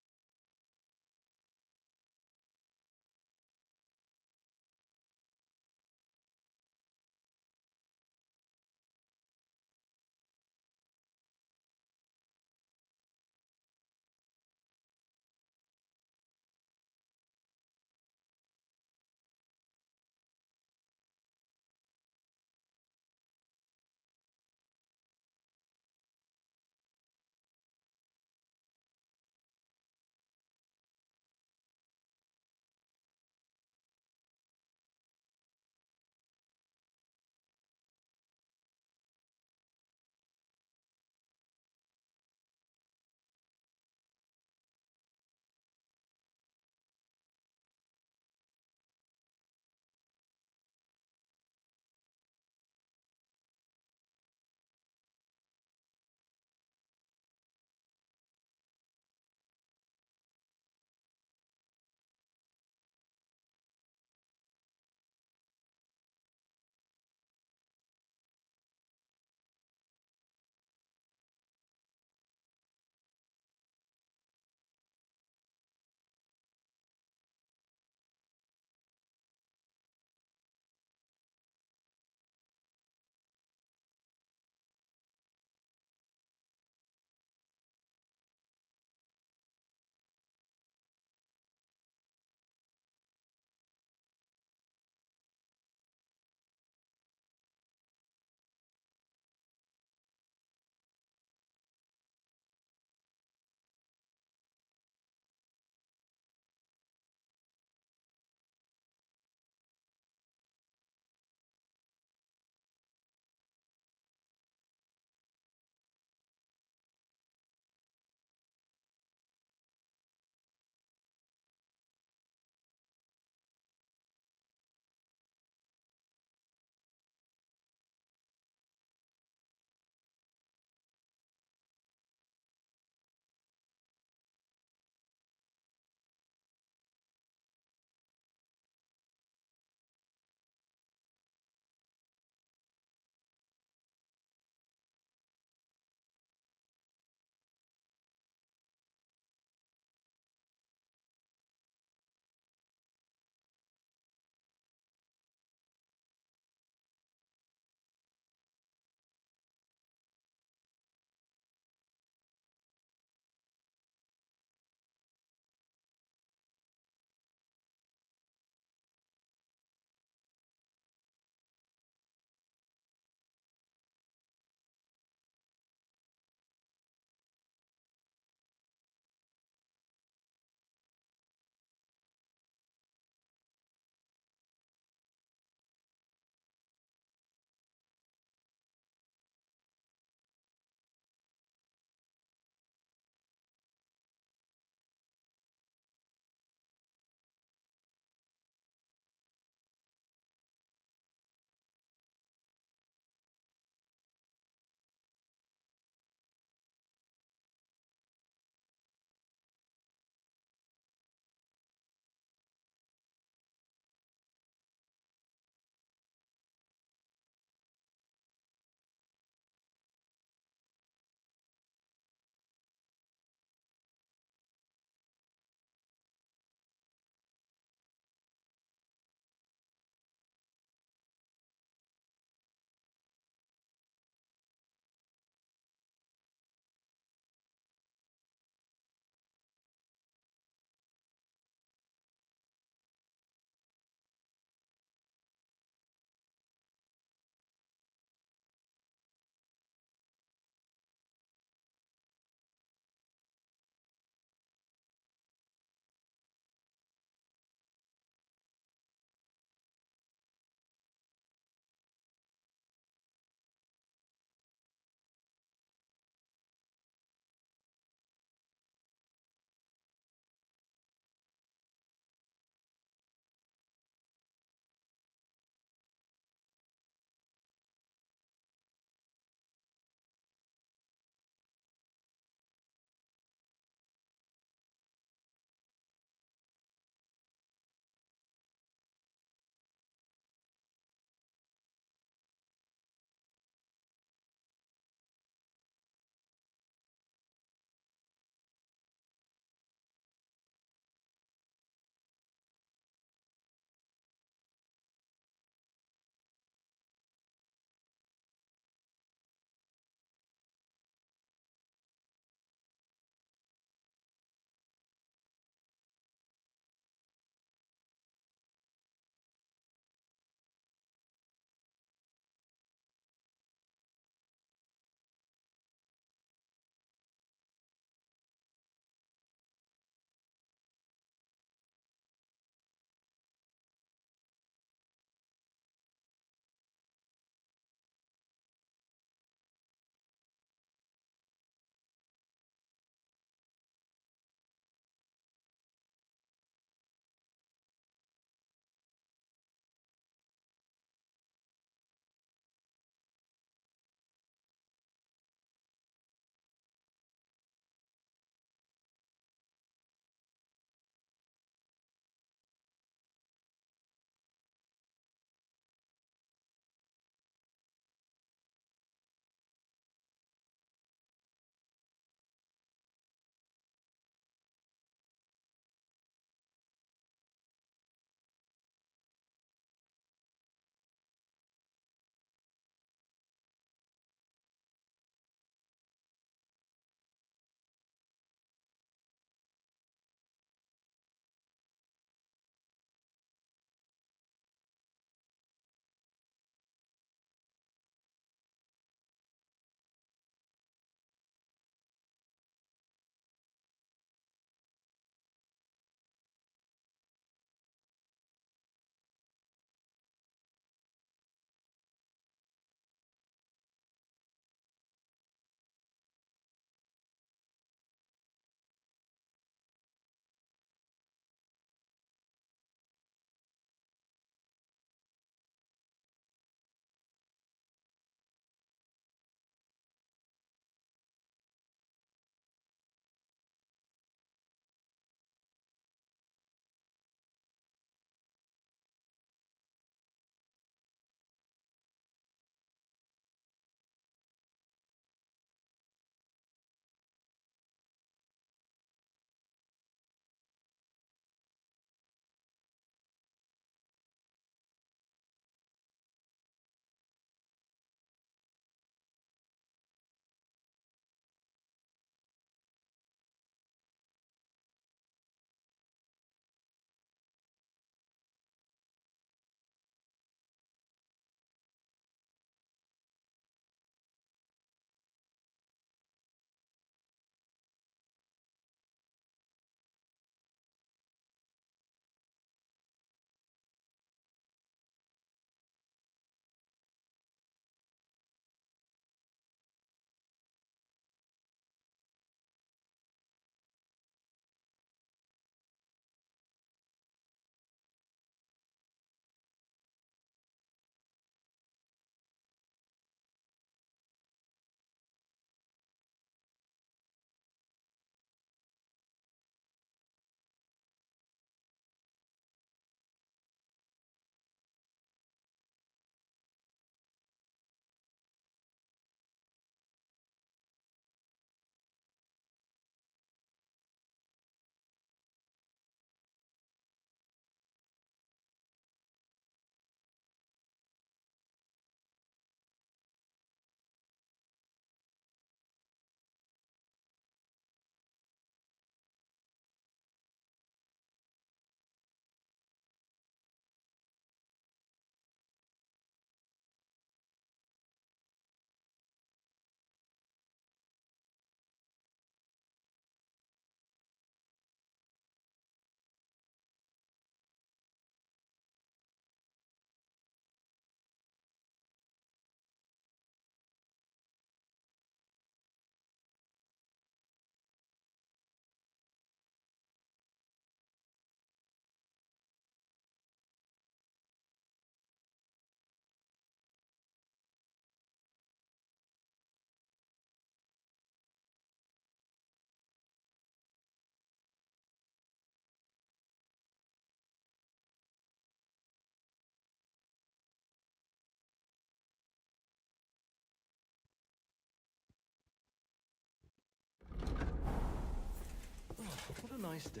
nice day.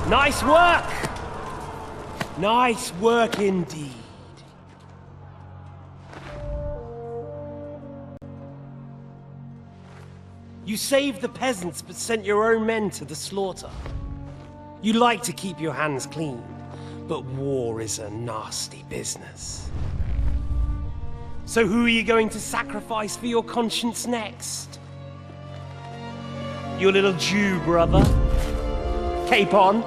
Nice work! Nice work indeed. You saved the peasants but sent your own men to the slaughter. You like to keep your hands clean, but war is a nasty business. So who are you going to sacrifice for your conscience next? Your little Jew brother? Capon?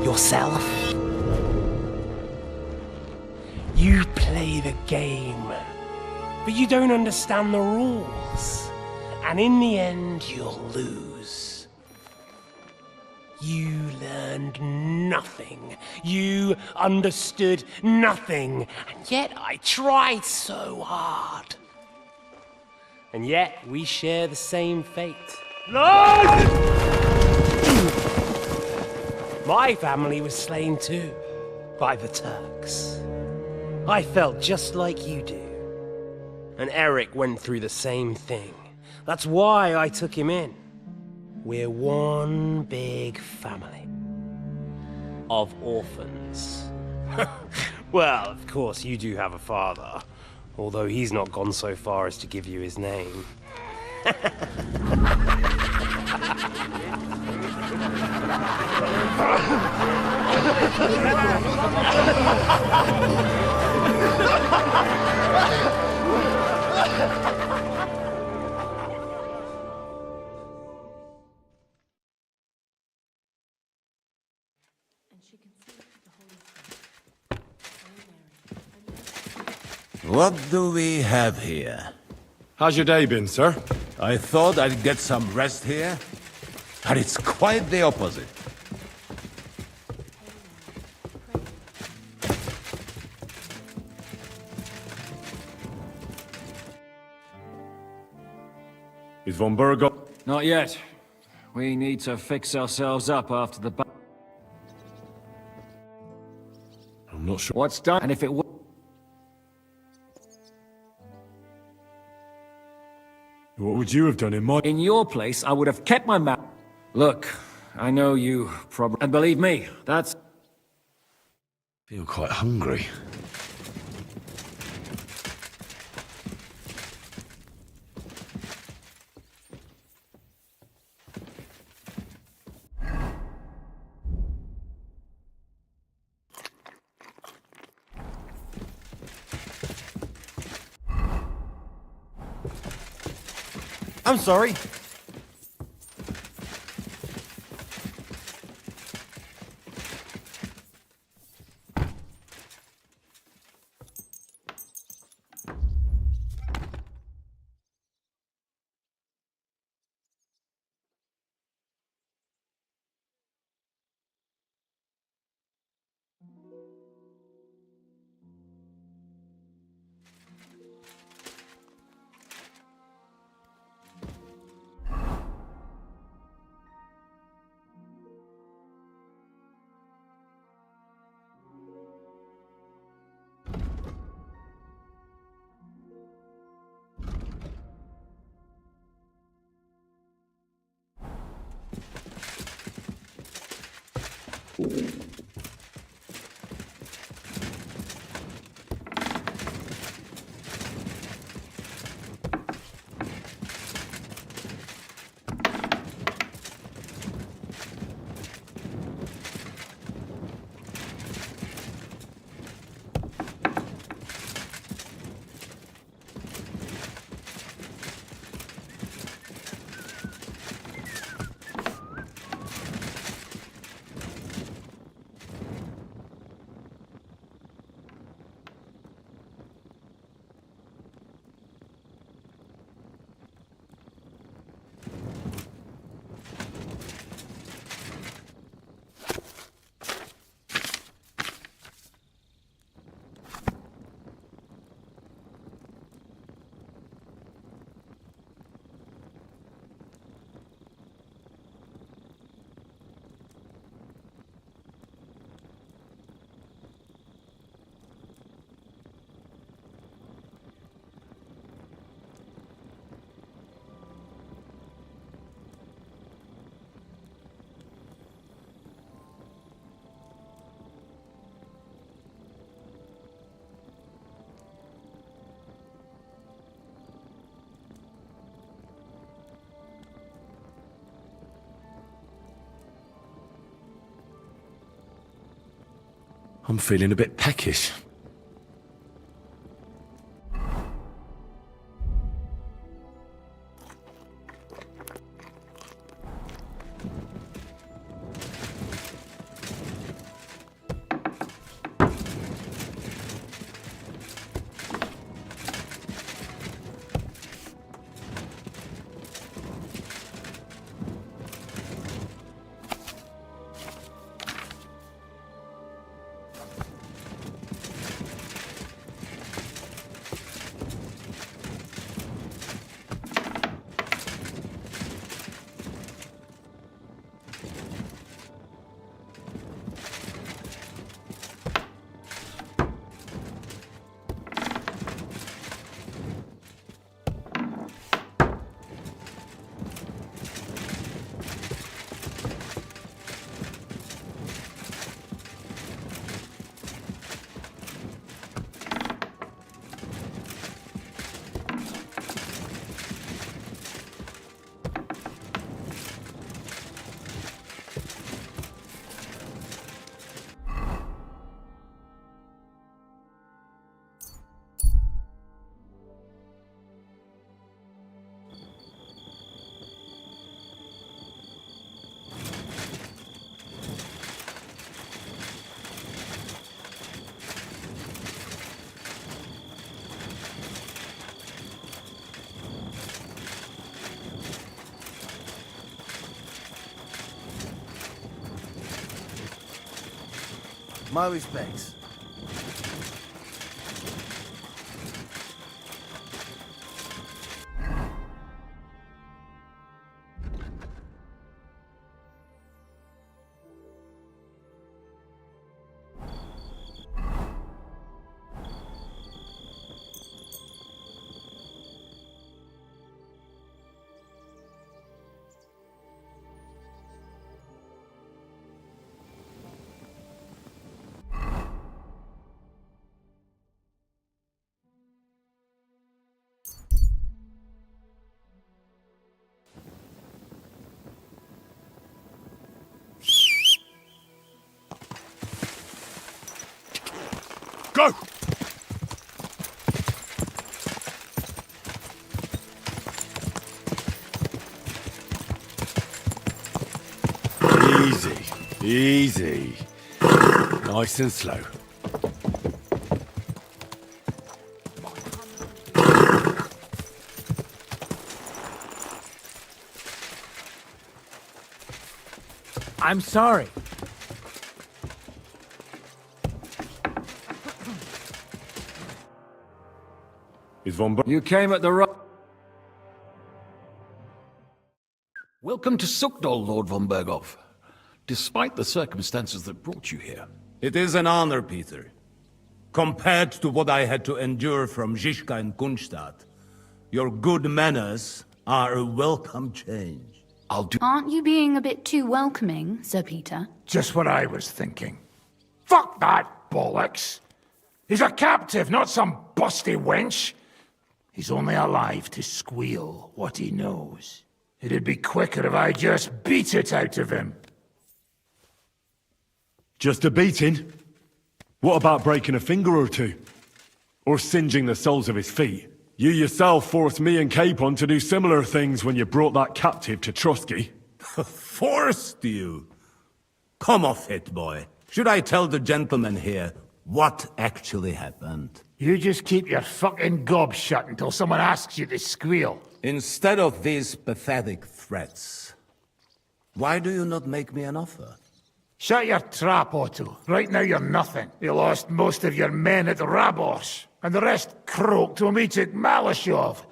Yourself? You play the game, but you don't understand the rules. And in the end, you'll lose. You learned nothing. You understood nothing. And yet I tried so hard. And yet we share the same fate. My family was slain too, by the Turks. I felt just like you do. And Eric went through the same thing. That's why I took him in. We're one big family. Of orphans. Well, of course, you do have a father. Although he's not gone so far as to give you his name. What do we have here? How's your day been, sir? I thought I'd get some rest here, but it's quite the opposite. Is von Burgo? Not yet. We need to fix ourselves up after the I'm not sure. What's done, and if it What would you have done in my... In your place, I would have kept my mouth. Look, I know you probably... And believe me, that's... Feel quite hungry. I'm sorry. I'm feeling a bit peckish. My respects. Go! Easy, easy. Nice and slow. I'm sorry. Is Von You came at the right... Welcome to Sukdol, Lord von Berghoff. Despite the circumstances that brought you here. It is an honor, Peter. Compared to what I had to endure from Zizka and Kunstadt, your good manners are a welcome change. Aren't you being a bit too welcoming, Sir Peter? Just what I was thinking. Fuck that bollocks! He's a captive, not some busty wench. He's only alive to squeal what he knows. It'd be quicker if I just beat it out of him. Just a beating? What about breaking a finger or two? Or singeing the soles of his feet? You yourself forced me and Capon to do similar things when you brought that captive to Trusky. Forced you? Come off it, boy. Should I tell the gentleman here what actually happened? You just keep your fucking gob shut until someone asks you to squeal. Instead of these pathetic threats, why do you not make me an offer? Shut your trap, Otto. Right now you're nothing. You lost most of your men at Rabos, and the rest croaked when we took Malashov.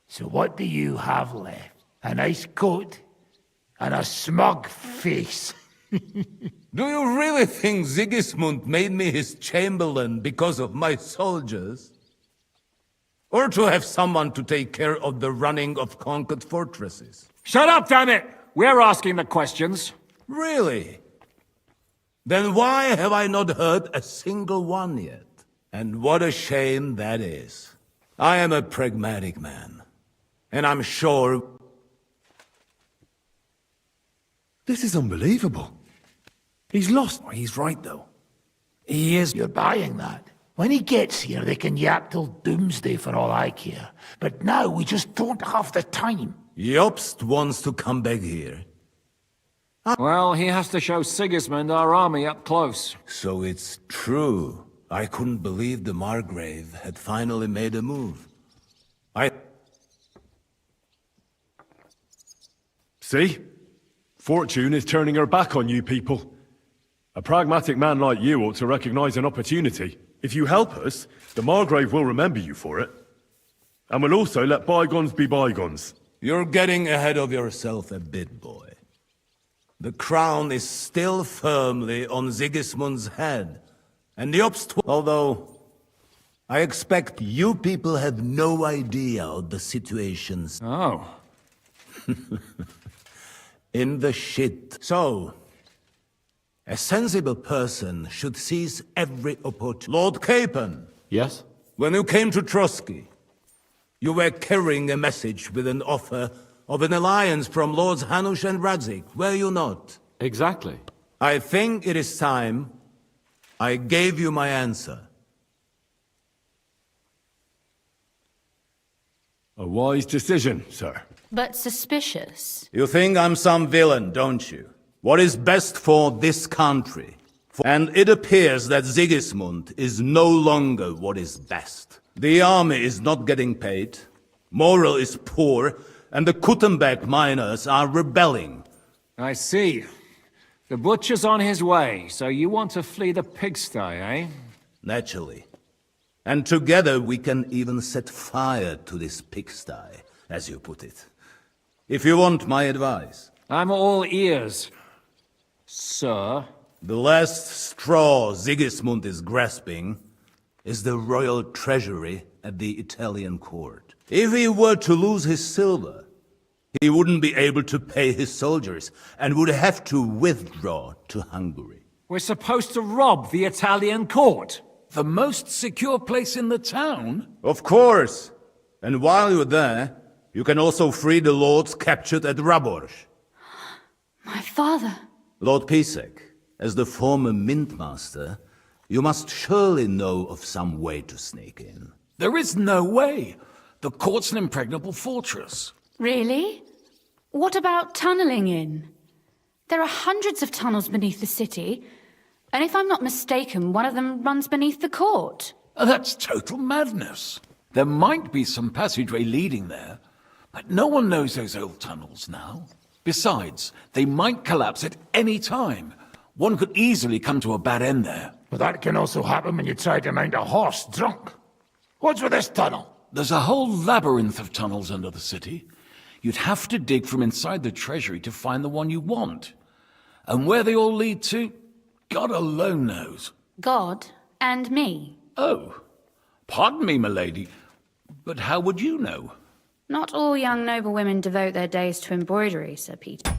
So what do you have left? A nice coat and a smug face. Do you really think Sigismund made me his chamberlain because of my soldiers? Or to have someone to take care of the running of conquered fortresses? Shut up, damn it! We're asking the questions. Really? Then why have I not heard a single one yet? And what a shame that is. I am a pragmatic man, and I'm sure... This is unbelievable. He's lost. He's right, though. He is. You're buying that. When he gets here, they can yap till doomsday for all I care. But now we just don't have the time. Jobst wants to come back here. Well, he has to show Sigismund our army up close. So it's true. I couldn't believe the Margrave had finally made a move. See? Fortune is turning her back on you people. A pragmatic man like you ought to recognize an opportunity. If you help us, the Margrave will remember you for it. And will also let bygones be bygones. You're getting ahead of yourself a bit, boy. The crown is still firmly on Sigismund's head. And Jobst, although I expect you people have no idea of the situations. Oh. In the shit. So, a sensible person should seize every opportunity. Lord Capon. Yes? When you came to Trotsky, you were carrying a message with an offer of an alliance from Lords Hanush and Radzik, were you not? Exactly. I think it is time I gave you my answer. A wise decision, sir. But suspicious. You think I'm some villain, don't you? What is best for this country? And it appears that Sigismund is no longer what is best. The army is not getting paid, morale is poor, and the Kuttenberg miners are rebelling. I see. The butcher's on his way, so you want to flee the pigsty, eh? Naturally. And together we can even set fire to this pigsty, as you put it. If you want my advice. I'm all ears, sir. The last straw Sigismund is grasping is the royal treasury at the Italian court. If he were to lose his silver, he wouldn't be able to pay his soldiers and would have to withdraw to Hungary. We're supposed to rob the Italian court. The most secure place in the town? Of course. And while you're there, you can also free the lords captured at Raborsch. My father. Lord Pisek, as the former mintmaster, you must surely know of some way to sneak in. There is no way. The court's an impregnable fortress. Really? What about tunneling in? There are hundreds of tunnels beneath the city, and if I'm not mistaken, one of them runs beneath the court. That's total madness. There might be some passageway leading there, but no one knows those old tunnels now. Besides, they might collapse at any time. One could easily come to a bad end there. But that can also happen when you try to mount a horse drunk. What's with this tunnel? There's a whole labyrinth of tunnels under the city. You'd have to dig from inside the treasury to find the one you want. And where they all lead to, God alone knows. God and me. Oh, pardon me, milady, but how would you know? Not all young noble women devote their days to embroidery, Sir Peter.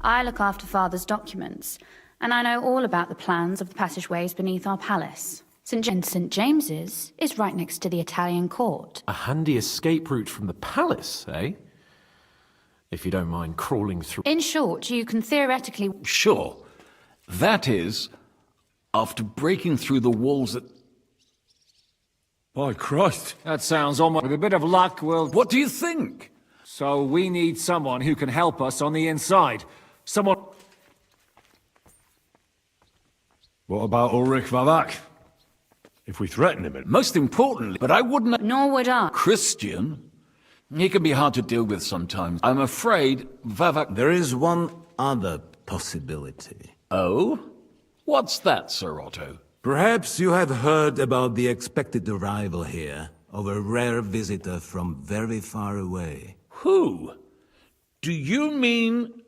I look after Father's documents, and I know all about the plans of the passageways beneath our palace. St. James's is right next to the Italian court. A handy escape route from the palace, eh? If you don't mind crawling through... In short, you can theoretically... Sure. That is, after breaking through the walls at... By Christ. That sounds almost... With a bit of luck, we'll... What do you think? So we need someone who can help us on the inside. Someone... What about Ulrich Vavak? If we threaten him... Most importantly, but I wouldn't... Nor would I. Christian? He can be hard to deal with sometimes. I'm afraid Vavak... There is one other possibility. Oh? What's that, Sir Otto? Perhaps you have heard about the expected arrival here of a rare visitor from very far away. Who? Do you mean...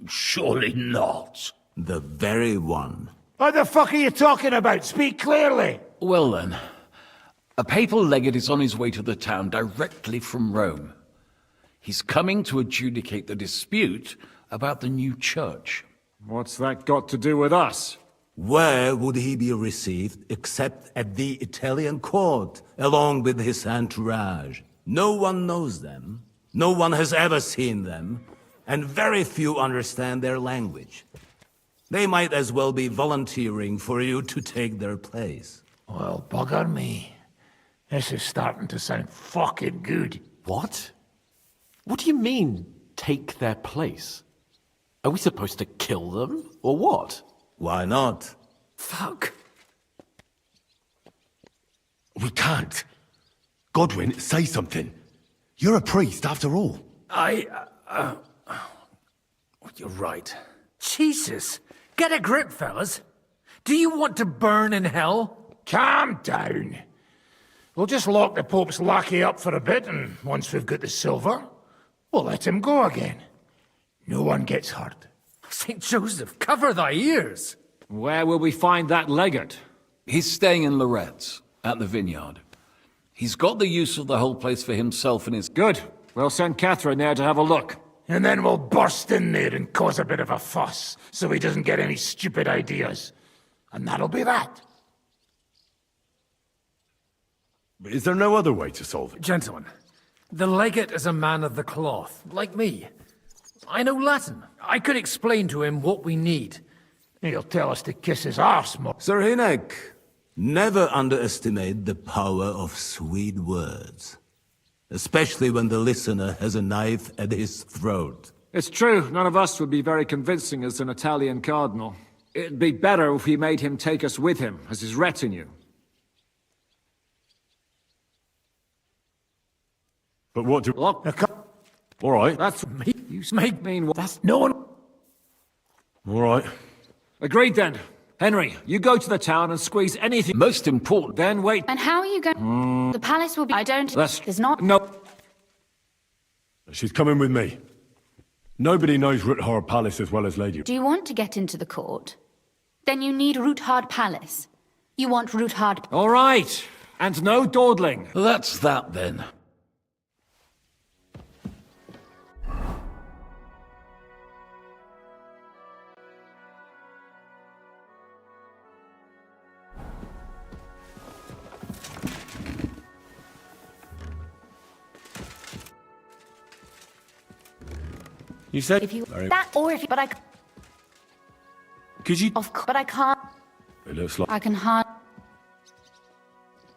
Surely not. The very one. What the fuck are you talking about? Speak clearly! Well then, a papal legate is on his way to the town directly from Rome. He's coming to adjudicate the dispute about the new church. What's that got to do with us? Where would he be received except at the Italian court, along with his entourage? No one knows them, no one has ever seen them, and very few understand their language. They might as well be volunteering for you to take their place. Well, bugger me. This is starting to sound fucking good. What? What do you mean, take their place? Are we supposed to kill them, or what? Why not? Fuck. We can't. Godwin, say something. You're a priest, after all. You're right. Jesus! Get a grip, fellas. Do you want to burn in hell? Calm down. We'll just lock the Pope's lackey up for a bit, and once we've got the silver, we'll let him go again. No one gets hurt. St. Joseph, cover thy ears! Where will we find that legate? He's staying in Loretz, at the vineyard. He's got the use of the whole place for himself and his... Good. We'll send Catherine there to have a look. And then we'll burst in there and cause a bit of a fuss, so he doesn't get any stupid ideas. And that'll be that. Is there no other way to solve it? Gentlemen, the legate is a man of the cloth, like me. I know Latin. I could explain to him what we need. He'll tell us to kiss his arse, more. Sir Hinek, never underestimate the power of sweet words. Especially when the listener has a knife at his throat. It's true, none of us would be very convincing as an Italian cardinal. It'd be better if we made him take us with him, as his retinue. But what do... Look, all right. That's me. You make mean... That's no one... All right. Agreed then. Henry, you go to the town and squeeze anything... Most important... Then wait... And how are you going... The palace will be... I don't... There's not... No. She's coming with me. Nobody knows Ruthard Palace as well as Lady... Do you want to get into the court? Then you need Ruthard Palace. You want Ruthard... All right. And no dawdling. That's that then. You said... If you... That or if you... But I... Could you... But I can't... It looks like... I can hard...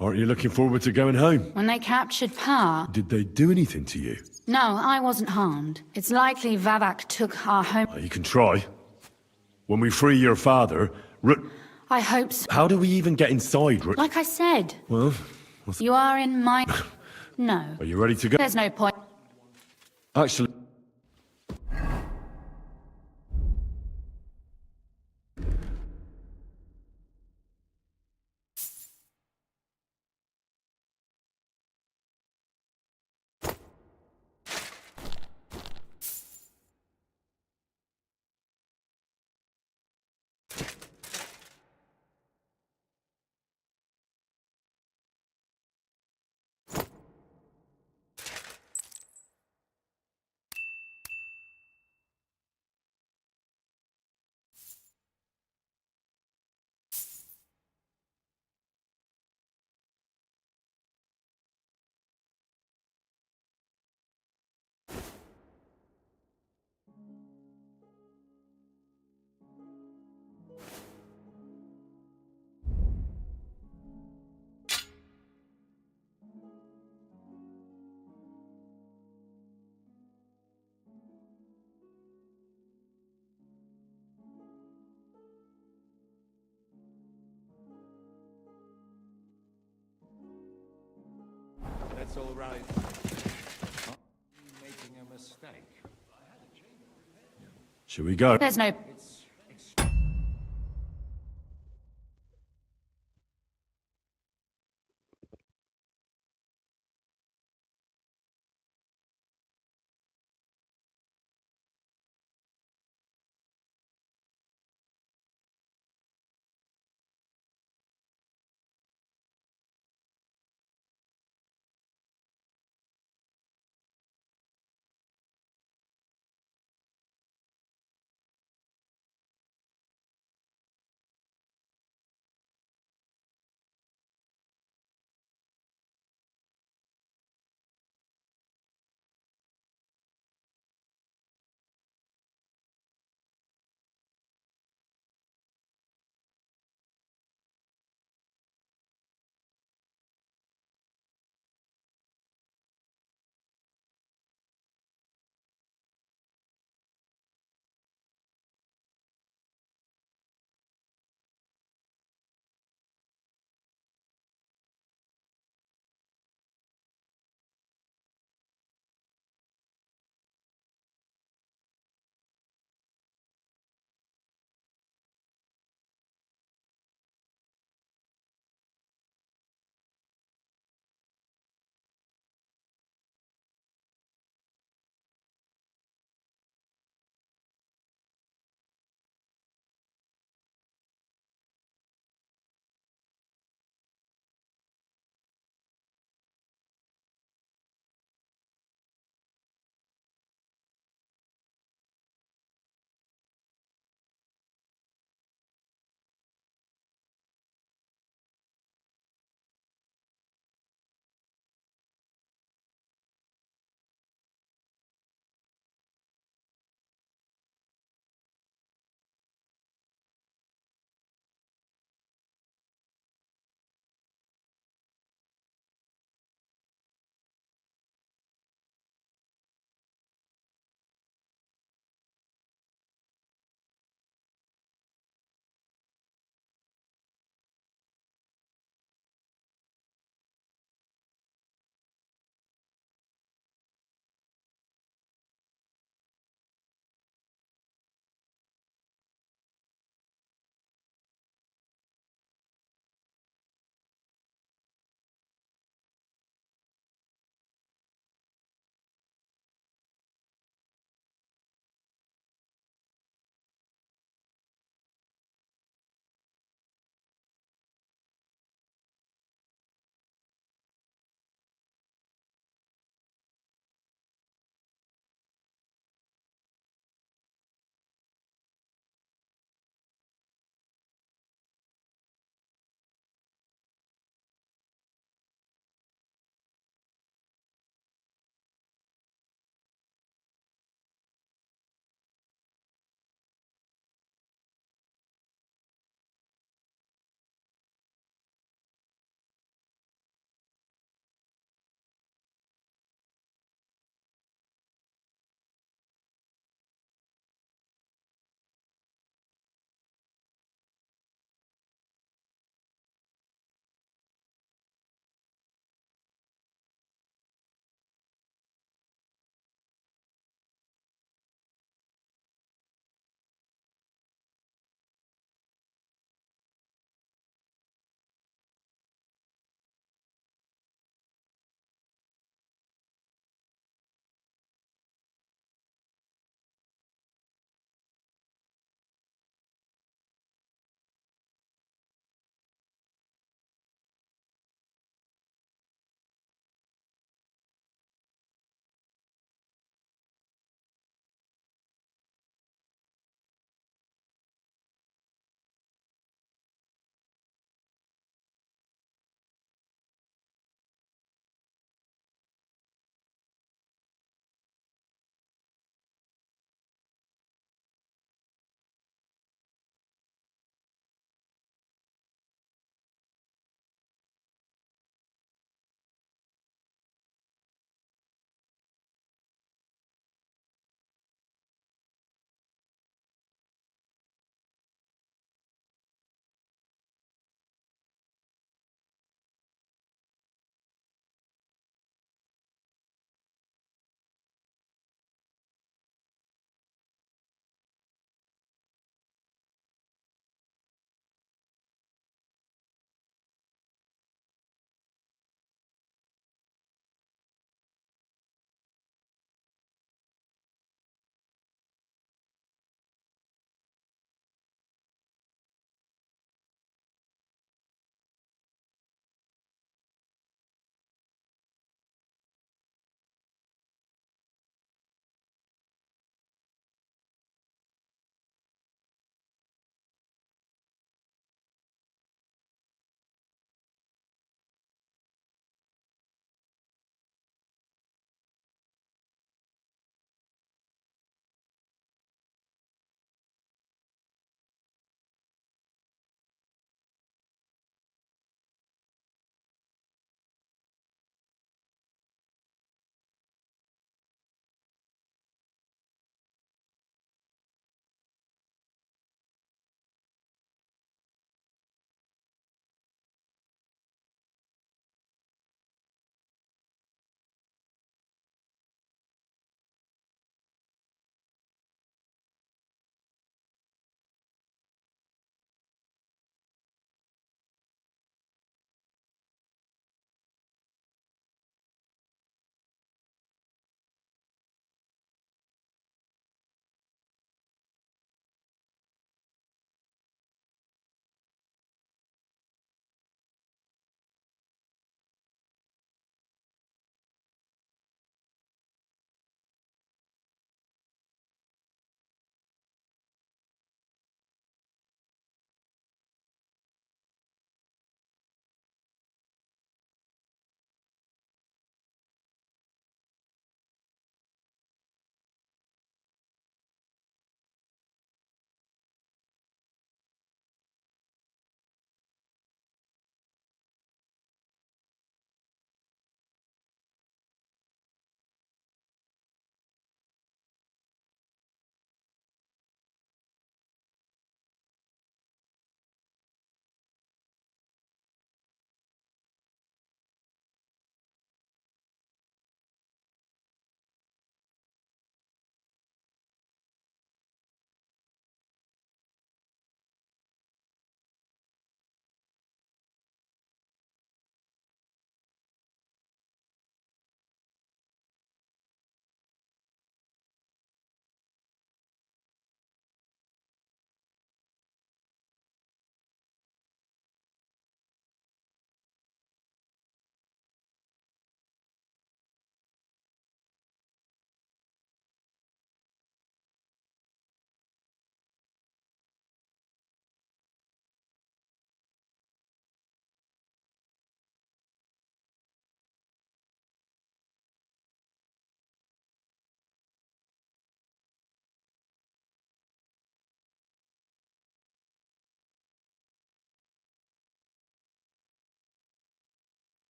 Aren't you looking forward to going home? When they captured Pa... Did they do anything to you? No, I wasn't harmed. It's likely Vavak took our home... You can try. When we free your father, I hope so. How do we even get inside, Like I said. Well... You are in my... No. Are you ready to go? There's no point. Actually... That's all right. Making a mistake. Shall we go? There's no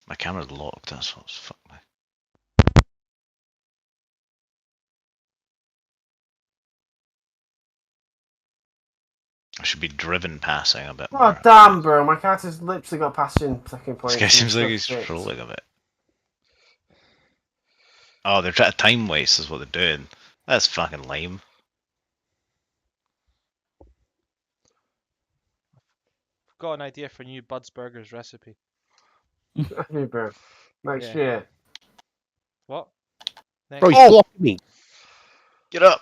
My camera's locked, that's what's fucked me. I should be driven passing a bit Oh more. damn, bro! My character's literally got passing second point. This guy seems like he's trolling a bit. Oh, they're trying to time waste is what they're doing. That's fucking lame. I've got an idea for a new Bud's Burgers recipe. Hey, bro. Next Yeah. year. What? Next Bro, he's year. blocking me. Get up!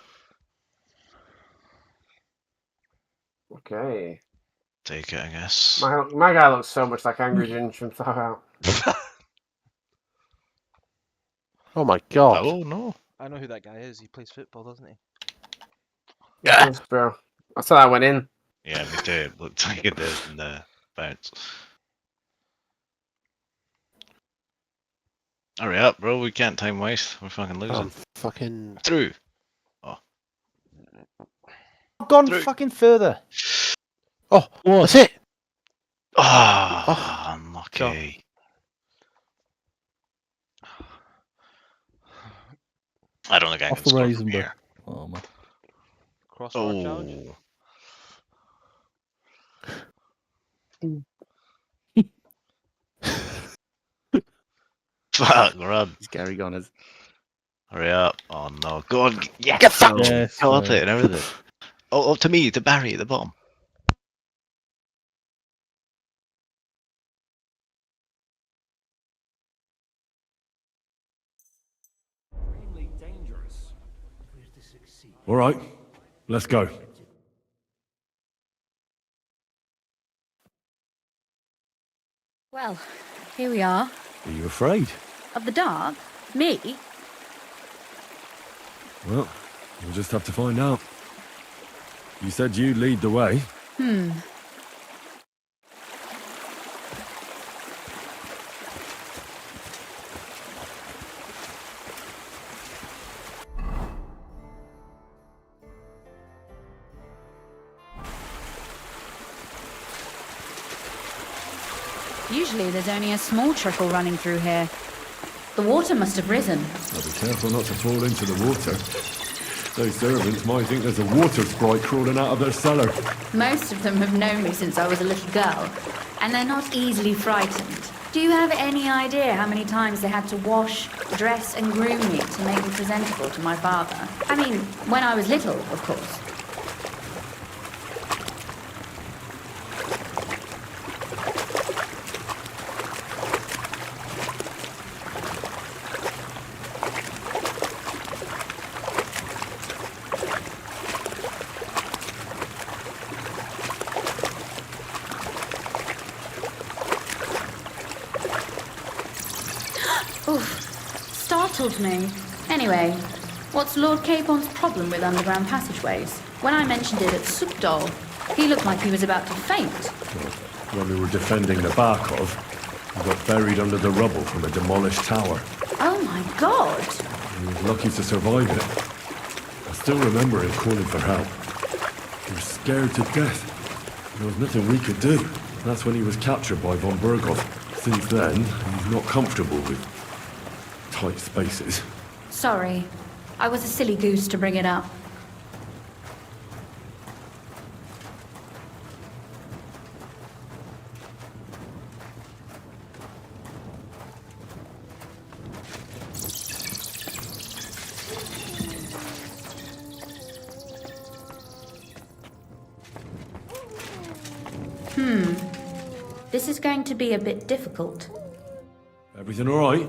Okay. Take it, I guess. My guy looks so much like Angry Ginger from Thought Out. Oh my god. Oh no. I know who that guy is. He plays football, doesn't he? Yes, bro. I saw that went in. Yeah, me too. It looked like it did in the bounce. Hurry up, bro. We can't time waste. We're fucking losing. Fucking... Through. Oh. I've gone fucking further. Oh, that's it. Oh, unlucky. I don't think I Off can the score from raisin, bro. here. Oh man. Crossbar challenge. Fuck, run. He's Gary Gunners. Hurry up. Oh no. Go on. Yeah, Get fucked. yes, got it and everything. Oh, up to me, to Barry at the bottom. All right, let's go. Well, here we are. Are you afraid? Of the dark? Me? Well, we'll just have to find out. You said you'd lead the way. Usually there's only a small trickle running through here. The water must have risen. I'll be careful not to fall into the water. Those servants might think there's a water sprite crawling out of their cellar. Most of them have known me since I was a little girl, and they're not easily frightened. Do you have any idea how many times they had to wash, dress, and groom me to make me presentable to my father? I mean, when I was little, of course. Oof, startled me. Anyway, what's Lord Capon's problem with underground passageways? When I mentioned it at Sukdol, he looked like he was about to faint. When we were defending the Barkov, we got buried under the rubble from a demolished tower. Oh my god! He was lucky to survive it. I still remember him calling for help. He was scared to death. There was nothing we could do. That's when he was captured by von Berghoff. Since then, he's not comfortable with tight spaces. Sorry, I was a silly goose to bring it up. This is going to be a bit difficult. Everything all right?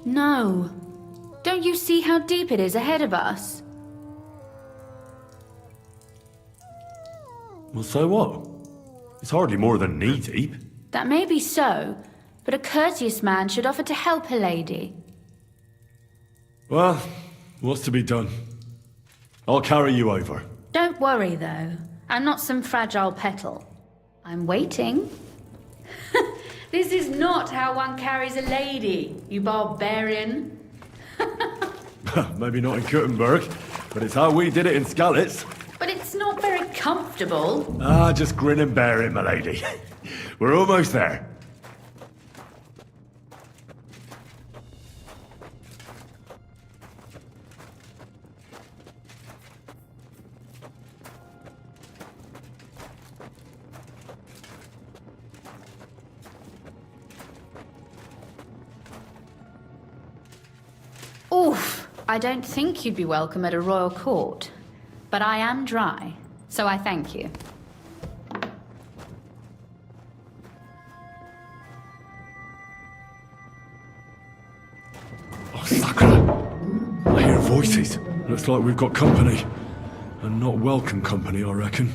No. Don't you see how deep it is ahead of us? Well, so what? It's hardly more than knee deep. That may be so, but a courteous man should offer to help a lady. Well, what's to be done? I'll carry you over. Don't worry, though. I'm not some fragile petal. I'm waiting. This is not how one carries a lady, you barbarian. Maybe not in Kuttenberg, but it's how we did it in Skalitz. But it's not very comfortable. Ah, just grin and bear it, my lady. We're almost there. I don't think you'd be welcome at a royal court, but I am dry, so I thank you. Oh, Sakura! I hear voices. Looks like we've got company. And not welcome company, I reckon.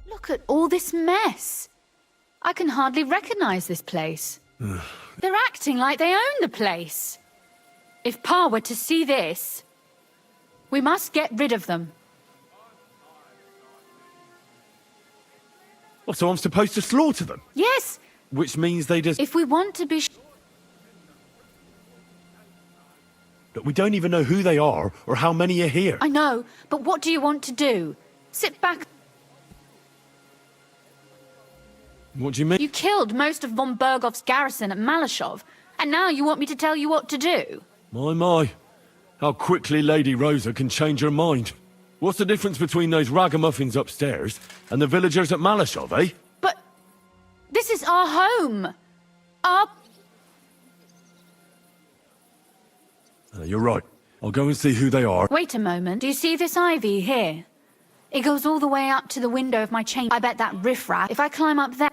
Look at all this mess. I can hardly recognize this place. They're acting like they own the place. If Pa were to see this, we must get rid of them. Oh, so I'm supposed to slaughter them? Yes, Which means they just... if we want to be... Look, we don't even know who they are or how many are here. I know, but what do you want to do? Sit back... What do you mean? You killed most of von Bergov's garrison at Malashov, and now you want me to tell you what to do? My. How quickly Lady Rosa can change her mind. What's the difference between those ragamuffins upstairs and the villagers at Malashov, eh? But this is our home. Our... You're right. I'll go and see who they are. Wait a moment. Do you see this ivy here? It goes all the way up to the window of my chamber. I bet that riffraff, if I climb up there...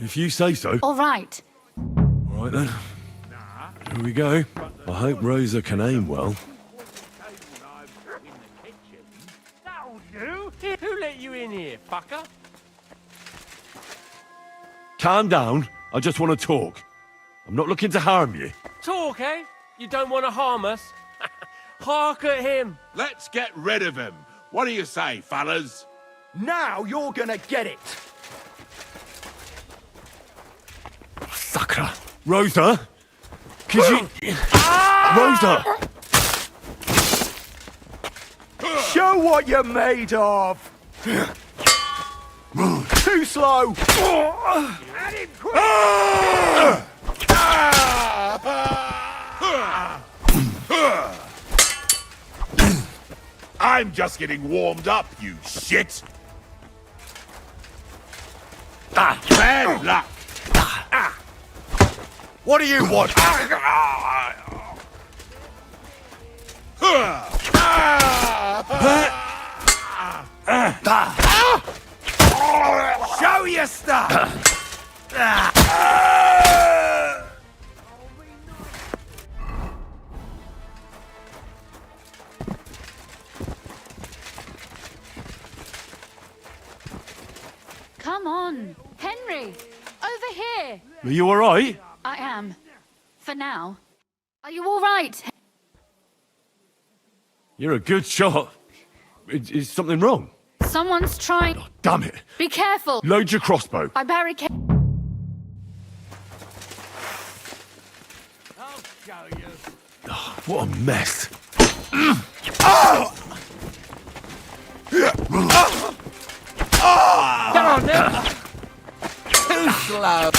If you say so. All right. All right then. Here we go. I hope Rosa can aim well. That'll do. Who let you in here, fucker? Calm down. I just want to talk. I'm not looking to harm you. Talk, eh? You don't want to harm us? Hark at him. Let's get rid of him. What do you say, fellas? Now you're gonna get it. Sakura. Rosa? Could you... Rosa! Show what you're made of. Too slow. At him quick. I'm just getting warmed up, you shit! Bad luck! What do you want? Show your stuff! Come on. Henry, over here. Are you all right? I am. For now. Are you all right? You're a good shot. Is something wrong? Someone's trying... Damn it. Be careful. Load your crossbow. I barricade... What a mess. Come on, then. Too slow.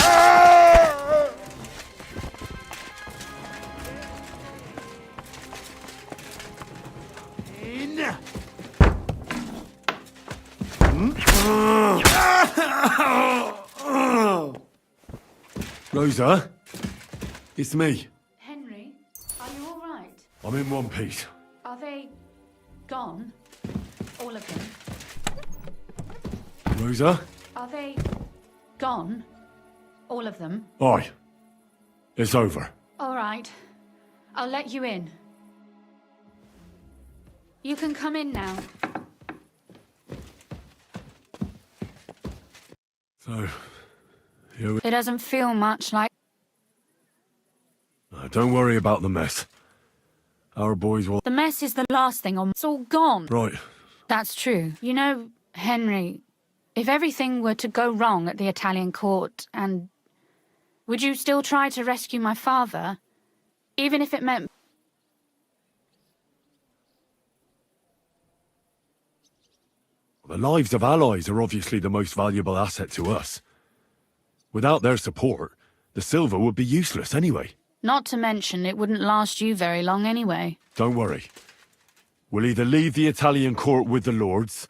Rosa? It's me. Henry, are you all right? I'm in one piece. Are they gone? All of them? Rosa? Are they gone? All of them? Aye. It's over. All right. I'll let you in. You can come in now. So, here we... It doesn't feel much like... Don't worry about the mess. Our boys will... The mess is the last thing on... It's all gone. Right. That's true. You know, Henry, if everything were to go wrong at the Italian court and... Would you still try to rescue my father? Even if it meant... The lives of allies are obviously the most valuable asset to us. Without their support, the silver would be useless anyway. Not to mention, it wouldn't last you very long anyway. Don't worry. We'll either leave the Italian court with the lords,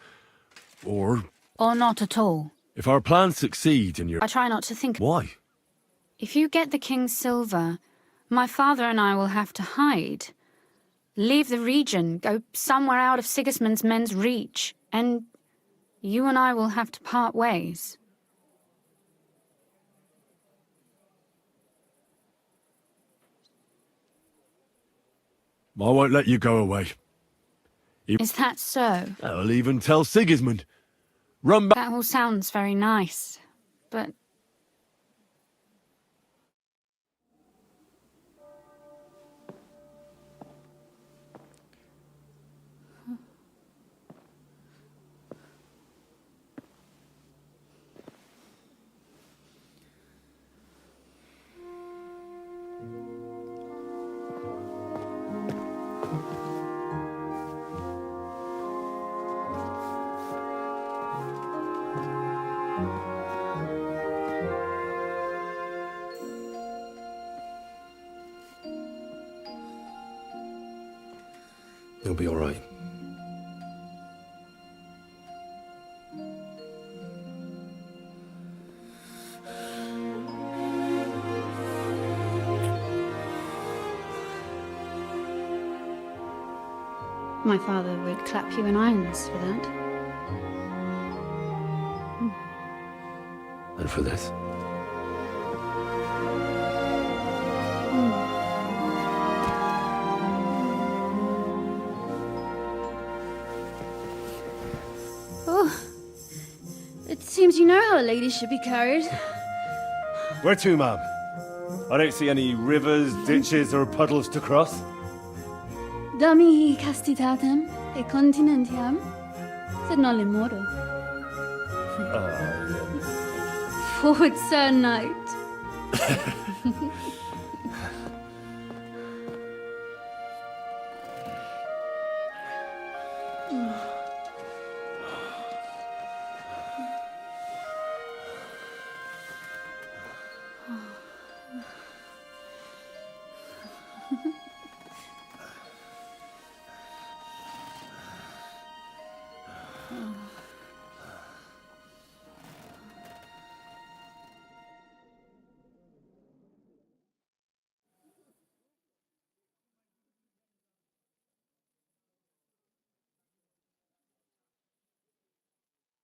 or... Or not at all. If our plans succeed and you're... I try not to think... Why? If you get the king's silver, my father and I will have to hide. Leave the region, go somewhere out of Sigismund's men's reach, and you and I will have to part ways. I won't let you go away. Is that so? I'll even tell Sigismund. Run back. That all sounds very nice, but... You'll be all right. My father would clap you in irons for that. And for this? Oh, it seems you know how a lady should be carried. Where to, ma'am? I don't see any rivers, ditches, or puddles to cross. Dami castitatem e continentiam, sed non le moro. Forward, Sir Knight.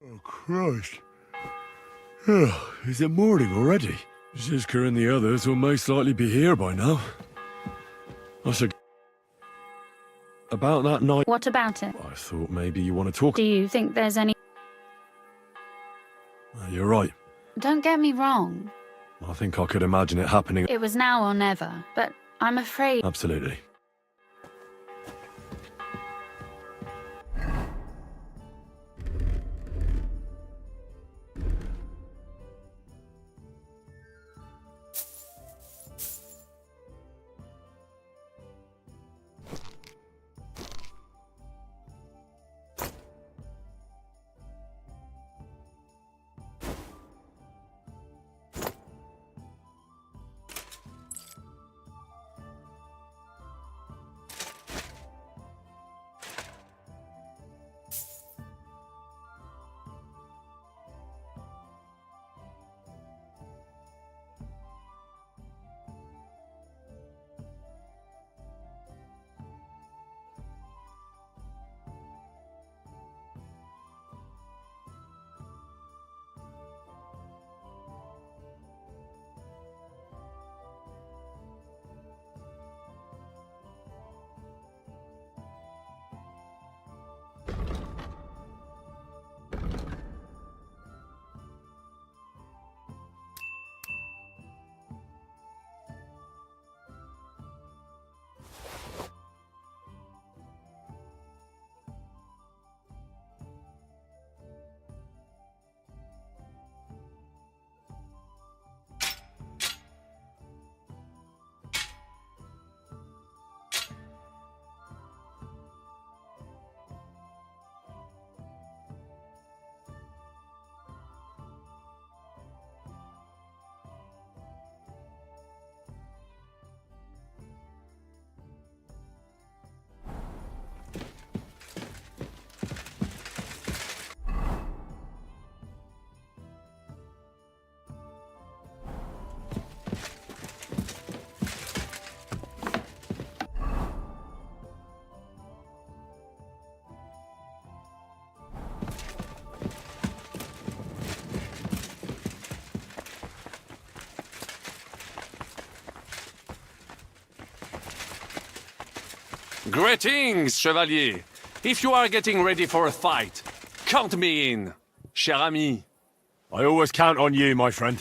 Oh, Christ. Is it morning already? Zizka and the others will most likely be here by now. I should... About that night... What about it? I thought maybe you want to talk... Do you think there's any... You're right. Don't get me wrong. I think I could imagine it happening... It was now or never, but I'm afraid... Absolutely. Greetings, Chevalier. If you are getting ready for a fight, count me in, cher ami. I always count on you, my friend.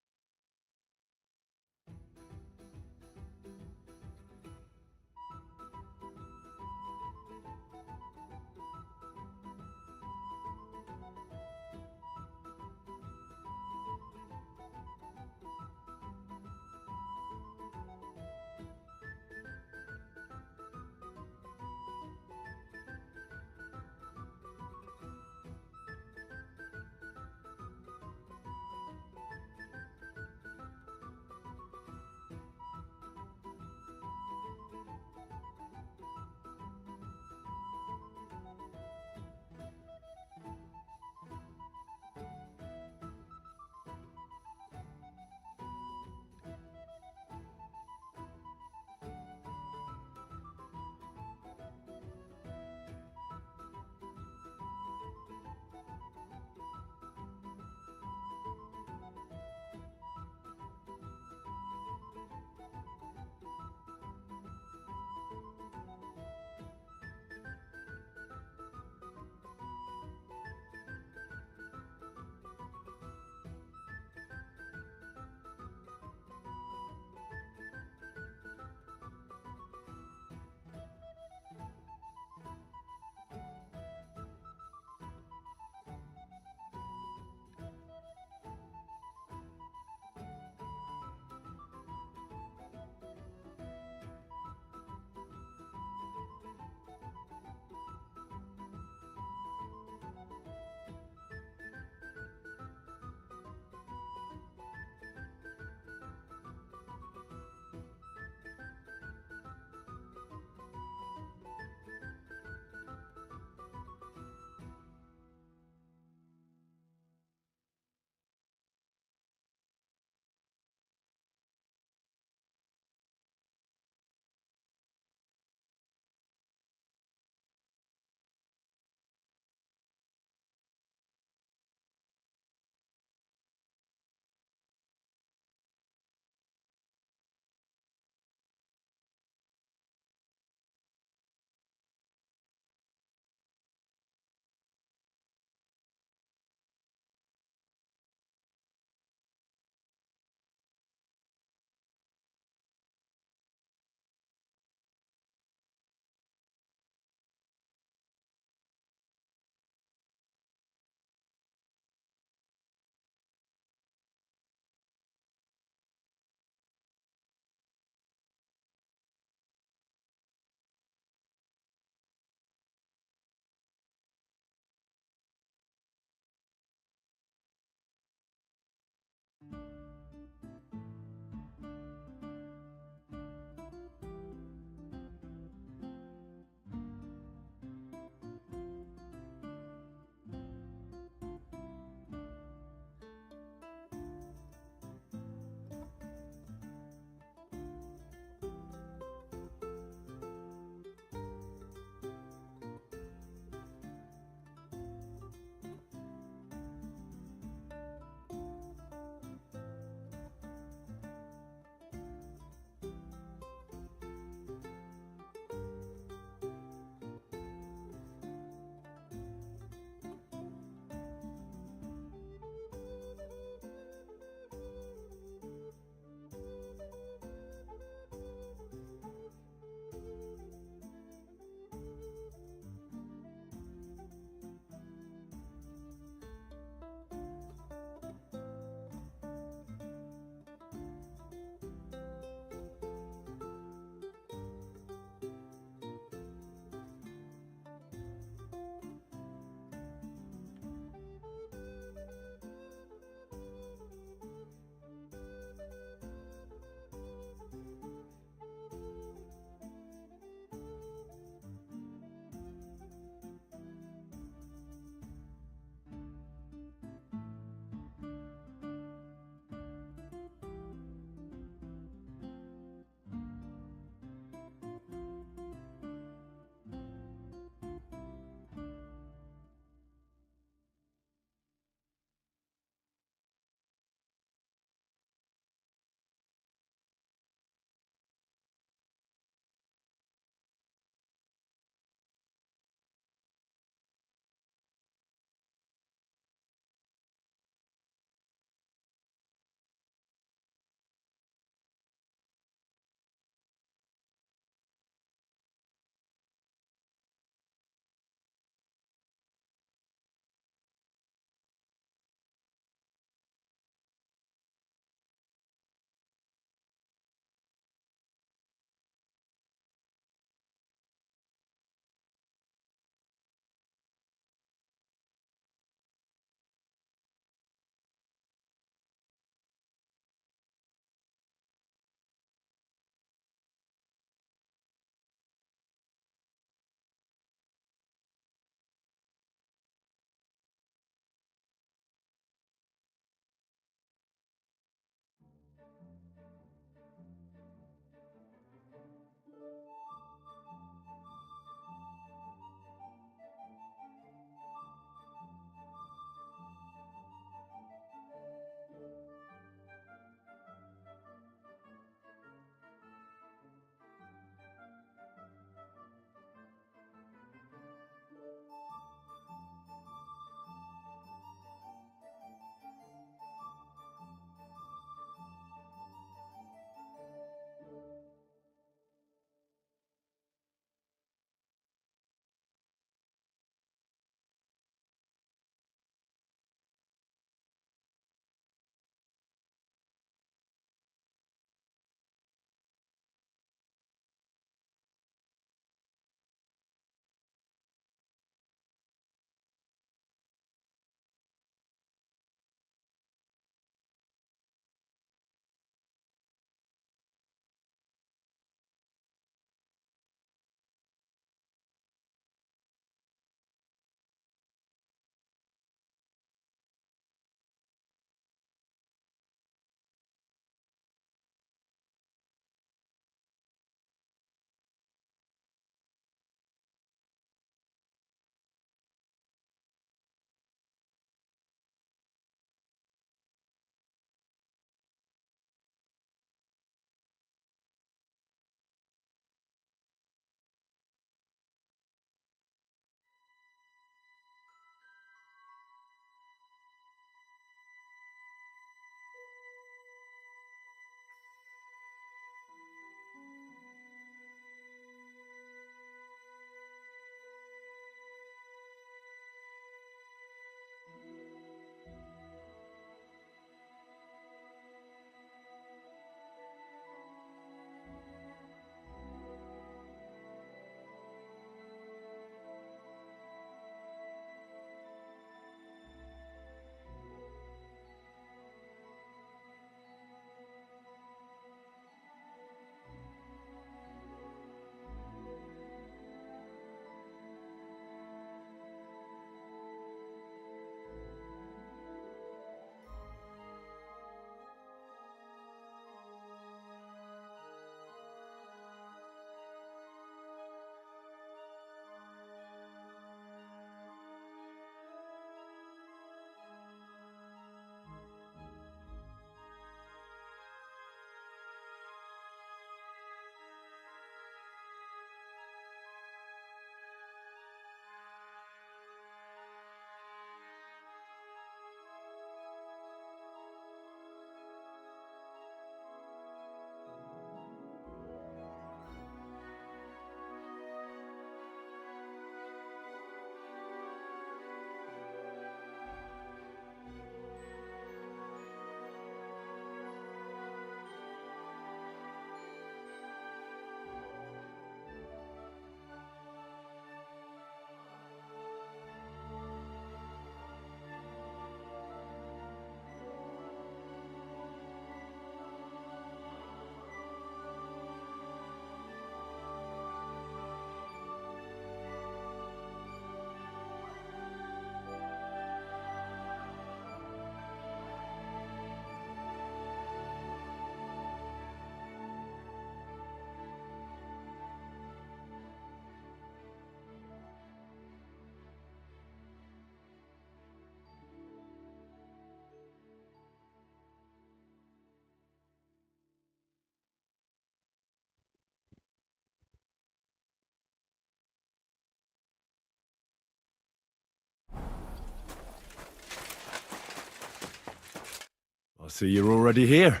see you're already here.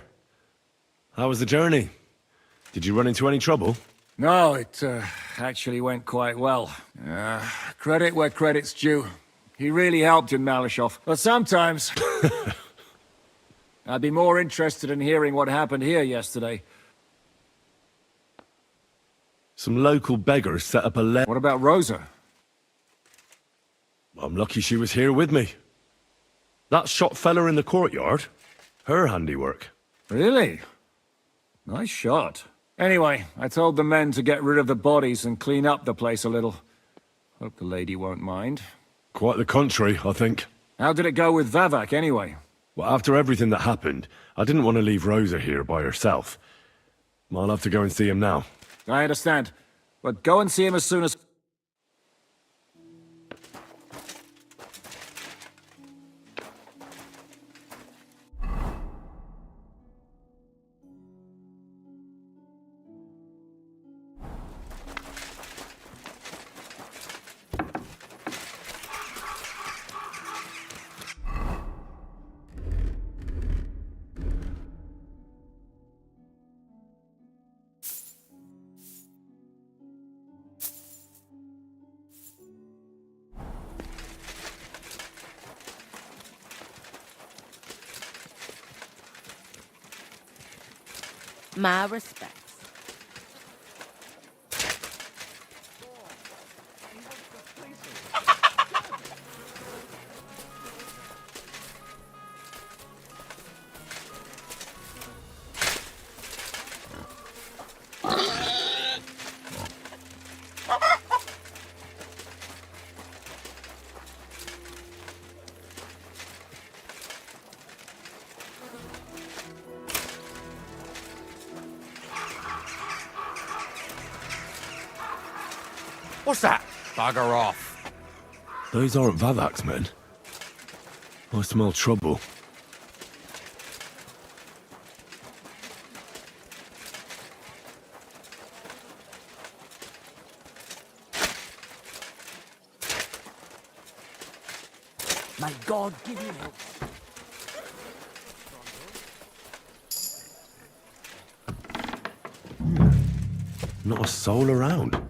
How was the journey? Did you run into any trouble? No, it actually went quite well. Credit where credit's due. He really helped in Malishov. But sometimes... I'd be more interested in hearing what happened here yesterday. Some local beggars set up a What about Rosa? I'm lucky she was here with me. That shot fella in the courtyard, her handiwork. Really? Nice shot. Anyway, I told the men to get rid of the bodies and clean up the place a little. Hope the lady won't mind. Quite the contrary, I think. How did it go with Vavak, anyway? Well, after everything that happened, I didn't want to leave Rosa here by herself. I'll have to go and see him now. I understand. But go and see him as soon as... My respects. What's that? Bugger off. Those aren't Vavak's men. I smell trouble. May God give you help. Not a soul around.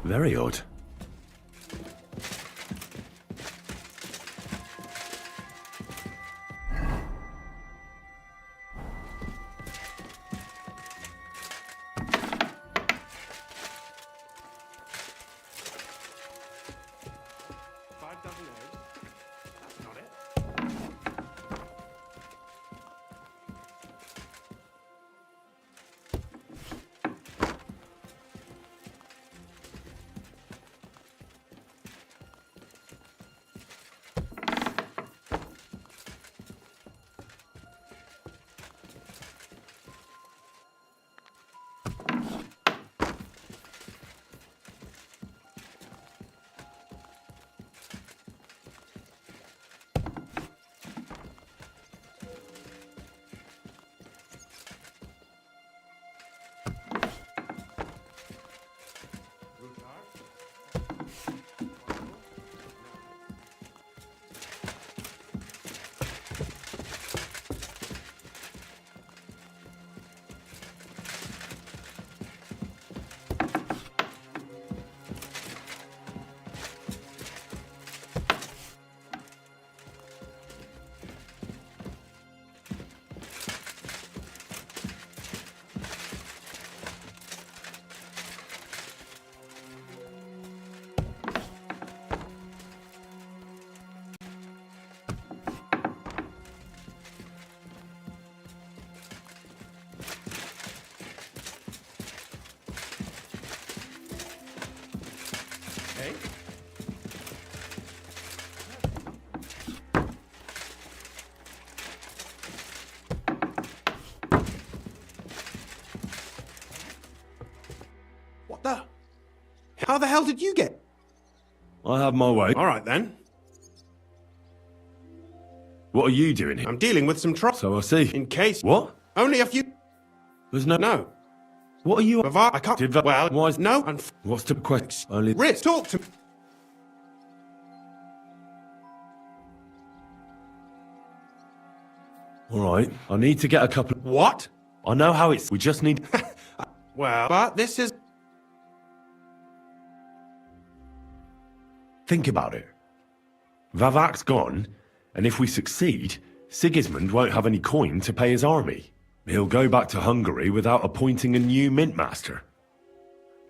Very odd. How the hell did you get? I have my way. All right, then. What are you doing here? I'm dealing with some trouble. So I see. In case... What? Only a few... There's no... No. What are you... I can't... Did that... Well, Why is... no. What's the question? Only... Riz, talk to me. All right. I need to get a couple... What? I know how it's... We just need... Well, but this is... Think about it. Vavak's gone, and if we succeed, Sigismund won't have any coin to pay his army. He'll go back to Hungary without appointing a new mint master.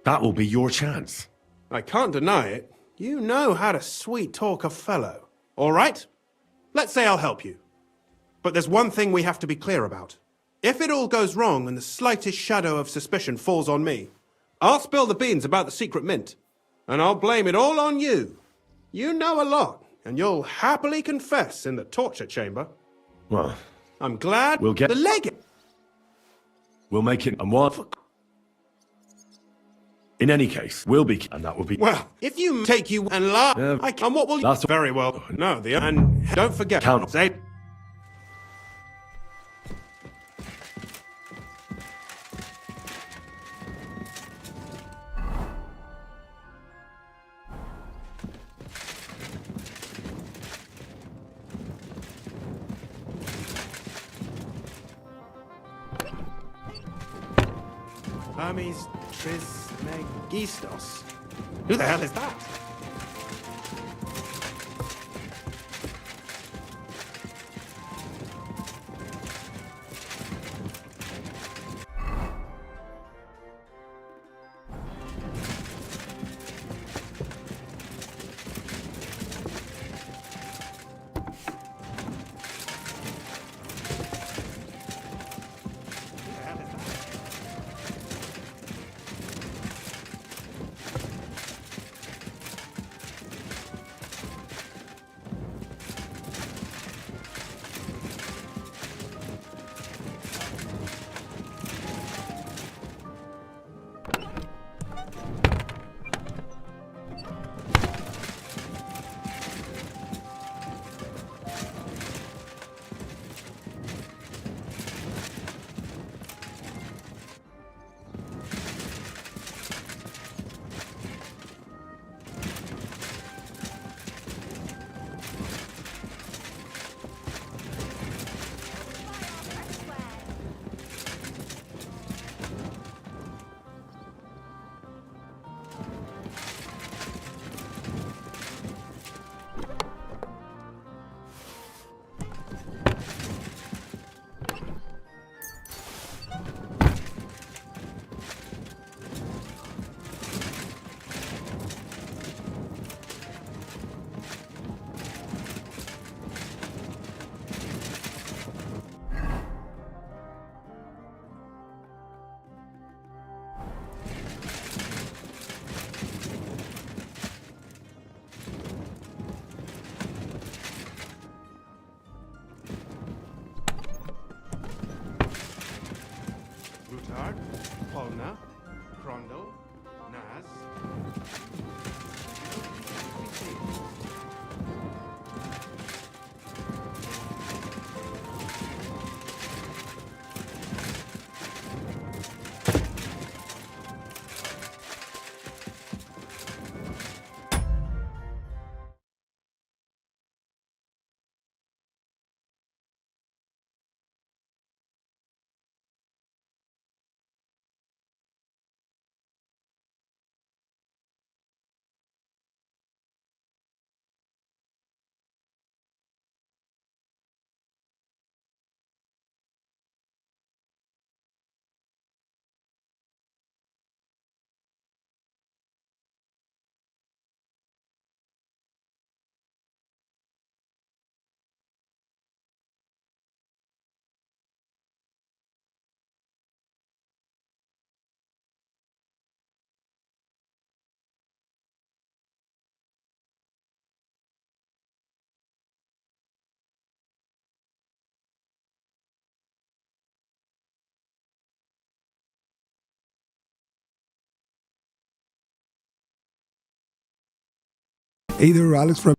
That will be your chance. I can't deny it. You know how to sweet-talk a fellow. All right? Let's say I'll help you. But there's one thing we have to be clear about. If it all goes wrong and the slightest shadow of suspicion falls on me, I'll spill the beans about the secret mint. And I'll blame it all on you. You know a lot, and you'll happily confess in the torture chamber. Well... I'm glad we'll get... the legate... We'll make it... And what? In any case, we'll be... And that will be... Well, if you take you and laugh... and what will you... That's... Very well. No, and don't forget... Count... Say... Hermes Trismegistos. Who the hell is that? Rutard, Polna, Krondel, Naz. Either Alex from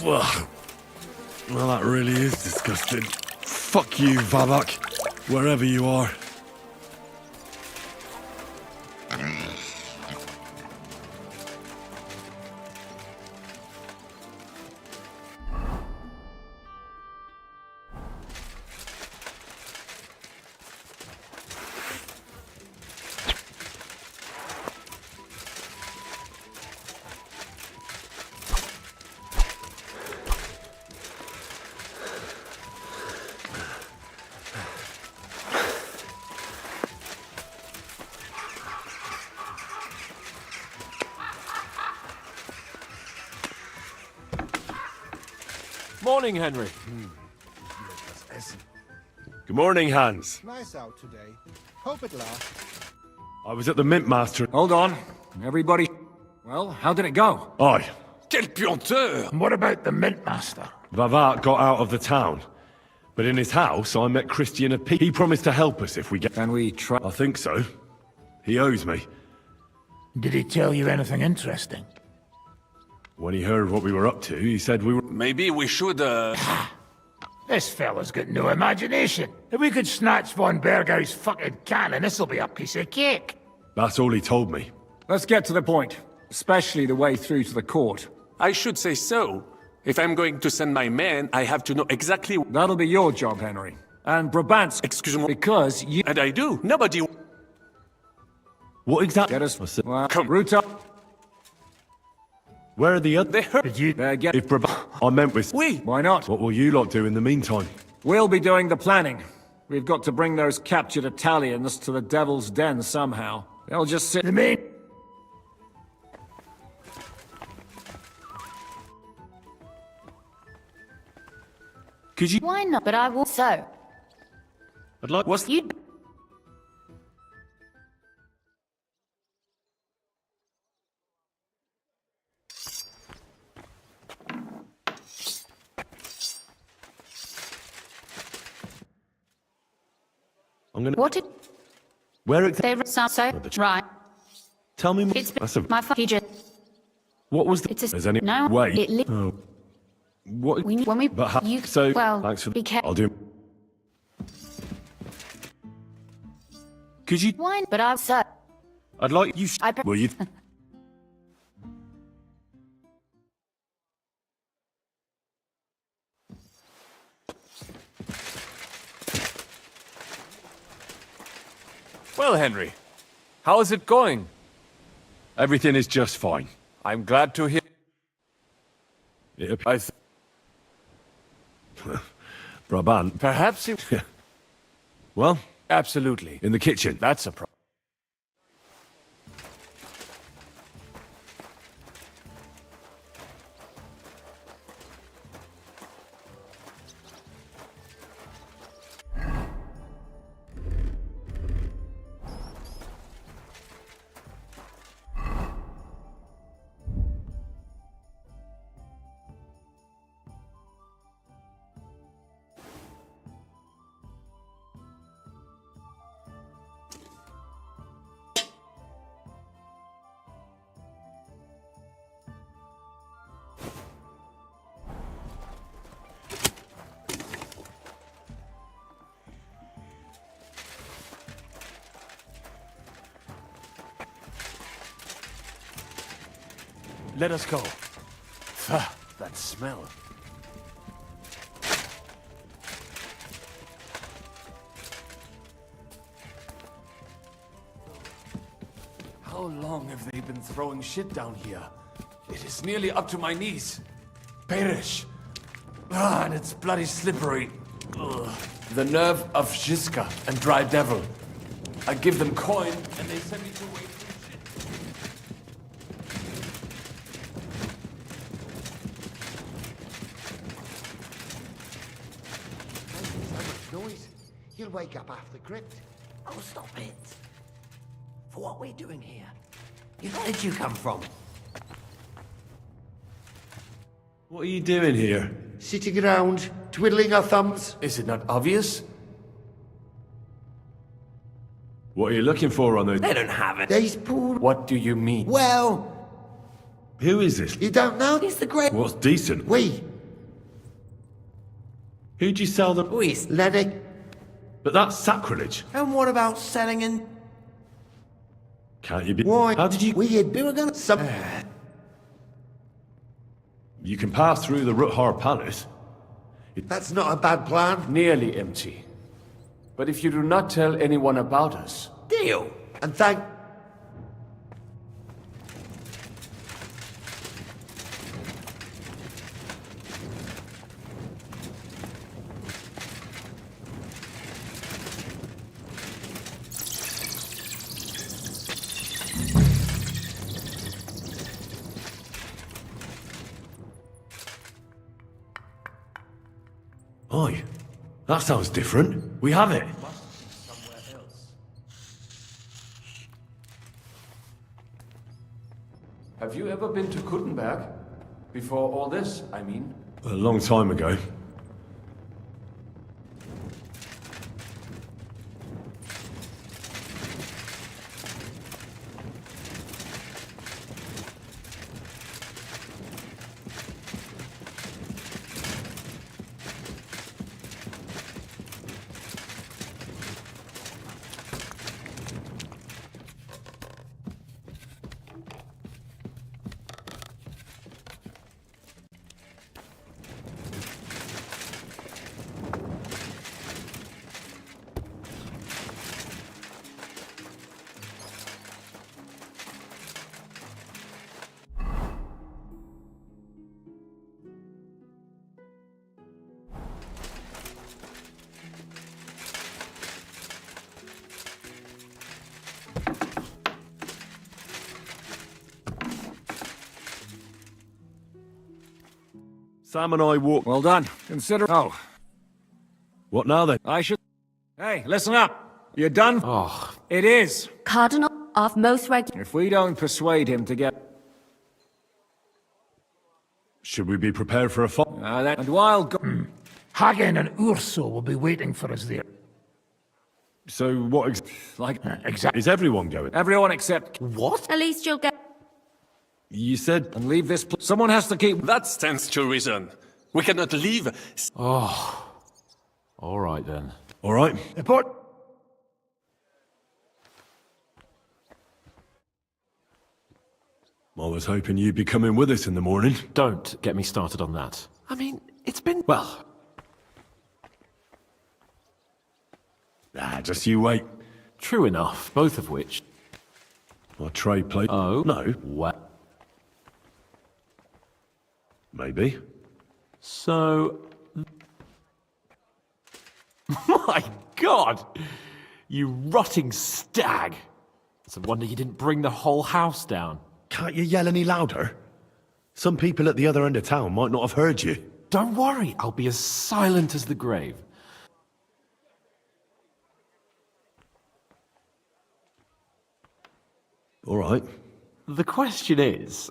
Ugh. Well, that really is disgusting. Fuck you, Vavak, wherever you are. Morning, Henry. Good morning, Hans. Nice out today. Hope it lasts. I was at the Mint Master. Hold on. Everybody... Well, how did it go? Aye. Quel puanteur! And what about the Mint Master? Vavak got out of the town. But in his house, I met Christian at He promised to help us if we get... Can we try... I think so. He owes me. Did he tell you anything interesting? When he heard what we were up to, he said we were... Maybe we should, This fella's got no imagination. If we could snatch von Bergau's fucking cannon, this'll be a piece of cake. That's all he told me. Let's get to the point. Especially the way through to the court. I should say so. If I'm going to send my men, I have to know exactly... That'll be your job, Henry. And Brabant's... Excuse me. Because you... And I do. Nobody... What exactly? Get us... Well, come. Route up. Where are the others? They heard... Did you... get... If Brabant... I meant with... We... Why not? What will you lot do in the meantime? We'll be doing the planning. We've got to bring those captured Italians to the Devil's Den somehow. They'll just sit... The main... Could you... Why not? But I will so. I'd like... What's... You... I'm gonna... What did... Where exactly... They sound so... Right. Tell me more. It's That's a... my he just... What was the... It's a... There's any... No. Wait. It Oh. What... We need... When we... But how... You... So... Well... Thanks for... Be careful. I'll do... Could you... Why? But I... So... I'd like you... I... Will you... Well, Henry, how is it going? Everything is just fine. I'm glad to hear... Brabant. Perhaps he... Well... Absolutely. In the kitchen. That's a problem. Let us go. That smell. How long have they been throwing shit down here? It is nearly up to my knees. Perish. And it's bloody slippery. Ugh. The nerve of Shiska and Dry Devil. I give them coin, and they send me to wait for shit. Noise. You'll wake up after crypt. Oh, stop it. For what we're doing here. Where did you come from? What are you doing here? Sitting around, twiddling our thumbs. Is it not obvious? What are you looking for on those... They don't have it. These poor... What do you mean? Well... Who is this? You don't know? He's the great... What's decent? We. Who'd you sell them? Let it. But that's sacrilege. And what about selling in? Can't you be? Why? How did you? We were gonna. You can pass through the Ruthar Palace. That's not a bad plan. Nearly empty. But if you do not tell anyone about us... Deal. And thank... Oi, that sounds different. We have it. Have you ever been to Kuttenberg? Before all this, I mean. A long time ago. Sam and I walk. Well done. Consider. Oh. What now then? I should. Hey, listen up. You done? Oh. It is. Cardinal of most regular. If we don't persuade him to get. Should we be prepared for a fight? And while. Hagen and Urso will be waiting for us there. So what? Exactly. Is everyone going? Everyone except. What? At least you'll get. You said. And leave this. Someone has to keep. That stands to reason. We cannot leave. Oh. All right then. All right. Report. I was hoping you'd be coming with us in the morning. Don't get me started on that. I mean, it's been... Well... Just you wait. True enough, both of which... Our trade plate... Oh? No. What? Maybe. So... My God! You rotting stag! It's a wonder you didn't bring the whole house down. Can't you yell any louder? Some people at the other end of town might not have heard you. Don't worry, I'll be as silent as the grave. All right. The question is...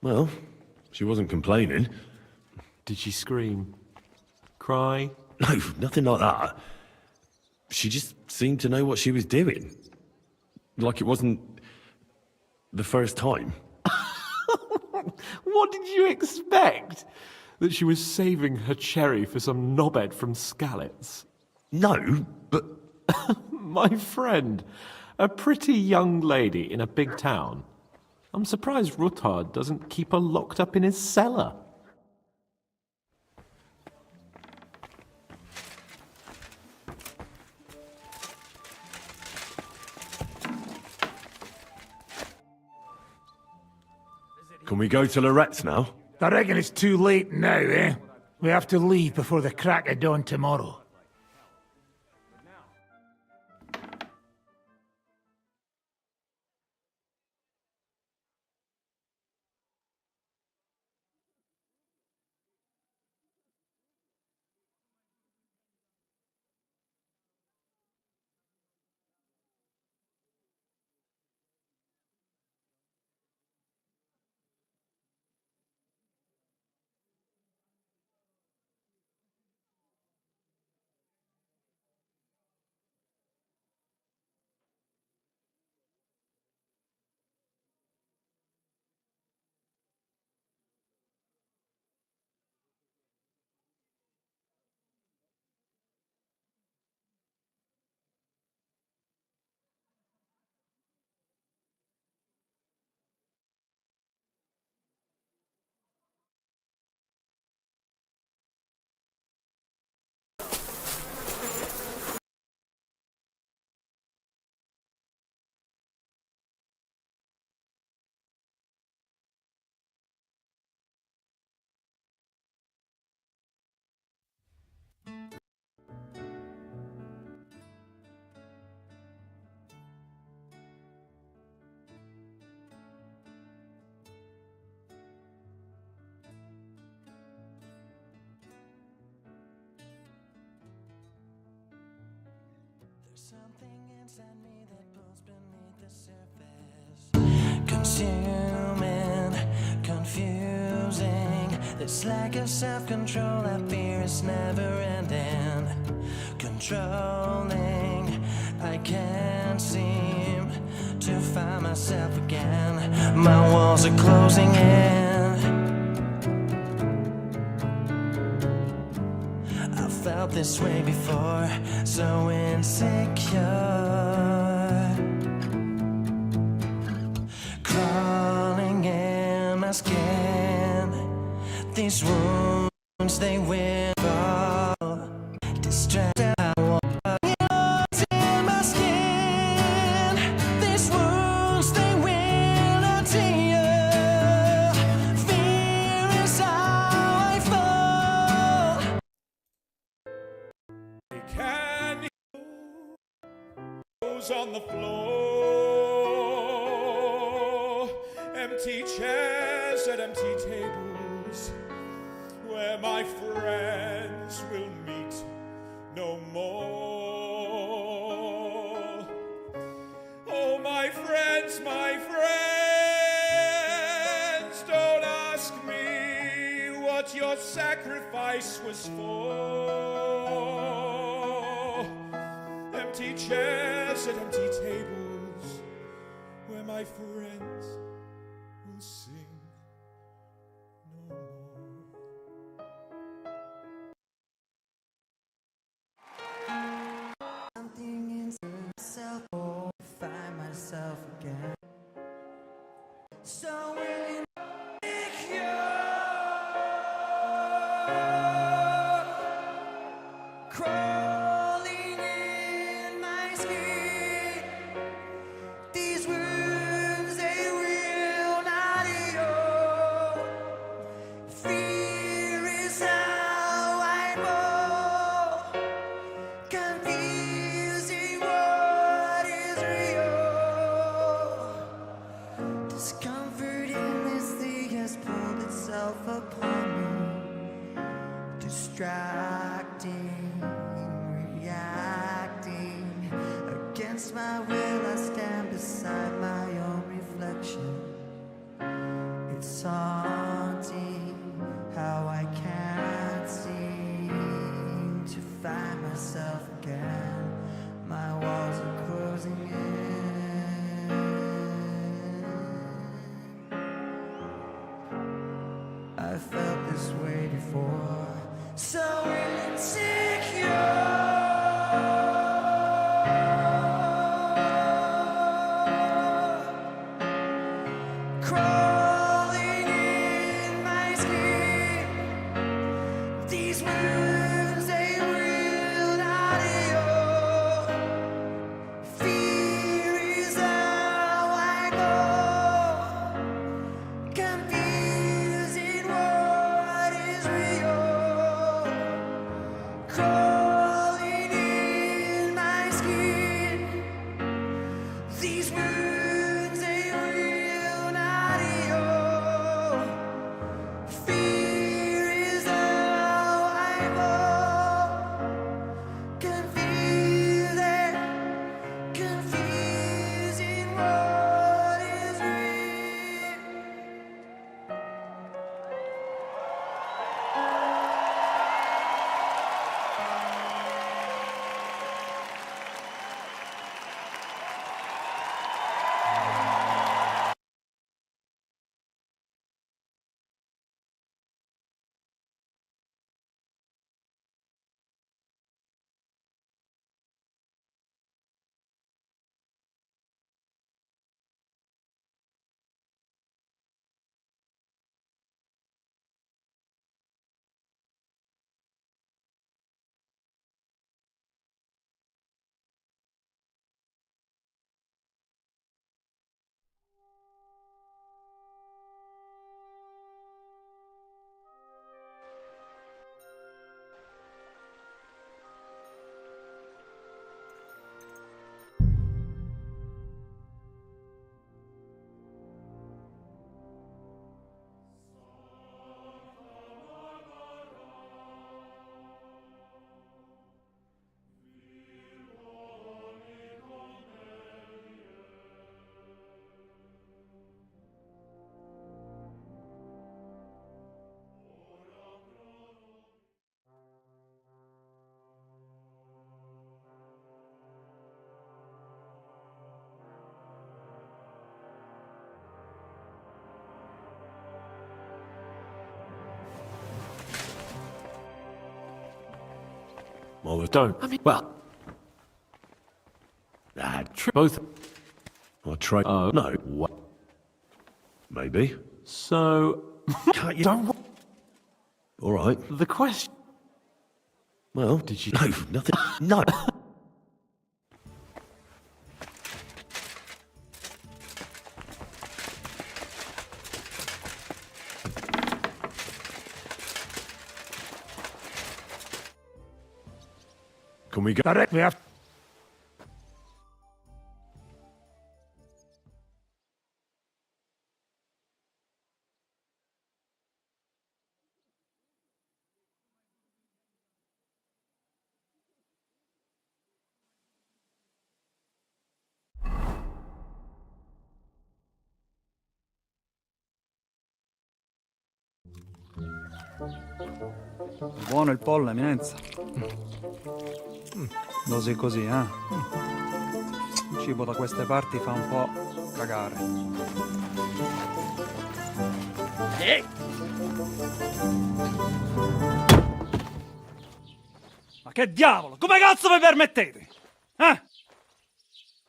Well, she wasn't complaining. Did she scream? Cry? No, nothing like that. She just seemed to know what she was doing. Like it wasn't the first time. What did you expect? That she was saving her cherry for some knobhead from Skalitz? No, but... My friend, a pretty young lady in a big town. I'm surprised Ruthard doesn't keep her locked up in his cellar. Can we go to Lorette's now? I reckon it's too late now, eh? We have to leave before the crack of dawn tomorrow. Consuming, confusing. This lack of self-control, I fear is never ending. Controlling, I can't seem to find myself again. My walls are closing in. I felt this way before, so insecure. Crawling in my skin. These wounds, they will fall. Distracted, I walk in my skin. These wounds, they will not heal. Fear is how I fall. Can goes on the floor. Empty chairs and empty tables where my friends will meet no more. Oh, my friends, don't ask me what your sacrifice was for. Empty chairs and empty tables where my friends will sing no more. Something inside myself, oh, find myself again. So insecure, crawling in my skin. These wounds, they will not heal. Fear is how I fall. Confusing what is real. Discomfort in this thing has pulled itself upon me. Distracting, reacting. Against my will, I stand beside my own reflection. It's haunting how I can't seem to find myself again. My walls are closing in. I felt this way before, so insecure. Crawling in my skin. These wounds, they will not heal. Fear is how I go. Confusing what is real. Crawling Well, Don't. I mean, well... both... I'll try... Oh. No. What? Maybe. So... Can't you... Don't... All right. The question... Well, did you... No, nothing... No. Can we go? Direct, we have... Buono il pollo, eminenza. Così così, eh? Il cibo da queste parti fa un po' cagare. Ma che diavolo? Come cazzo vi permettete? Eh?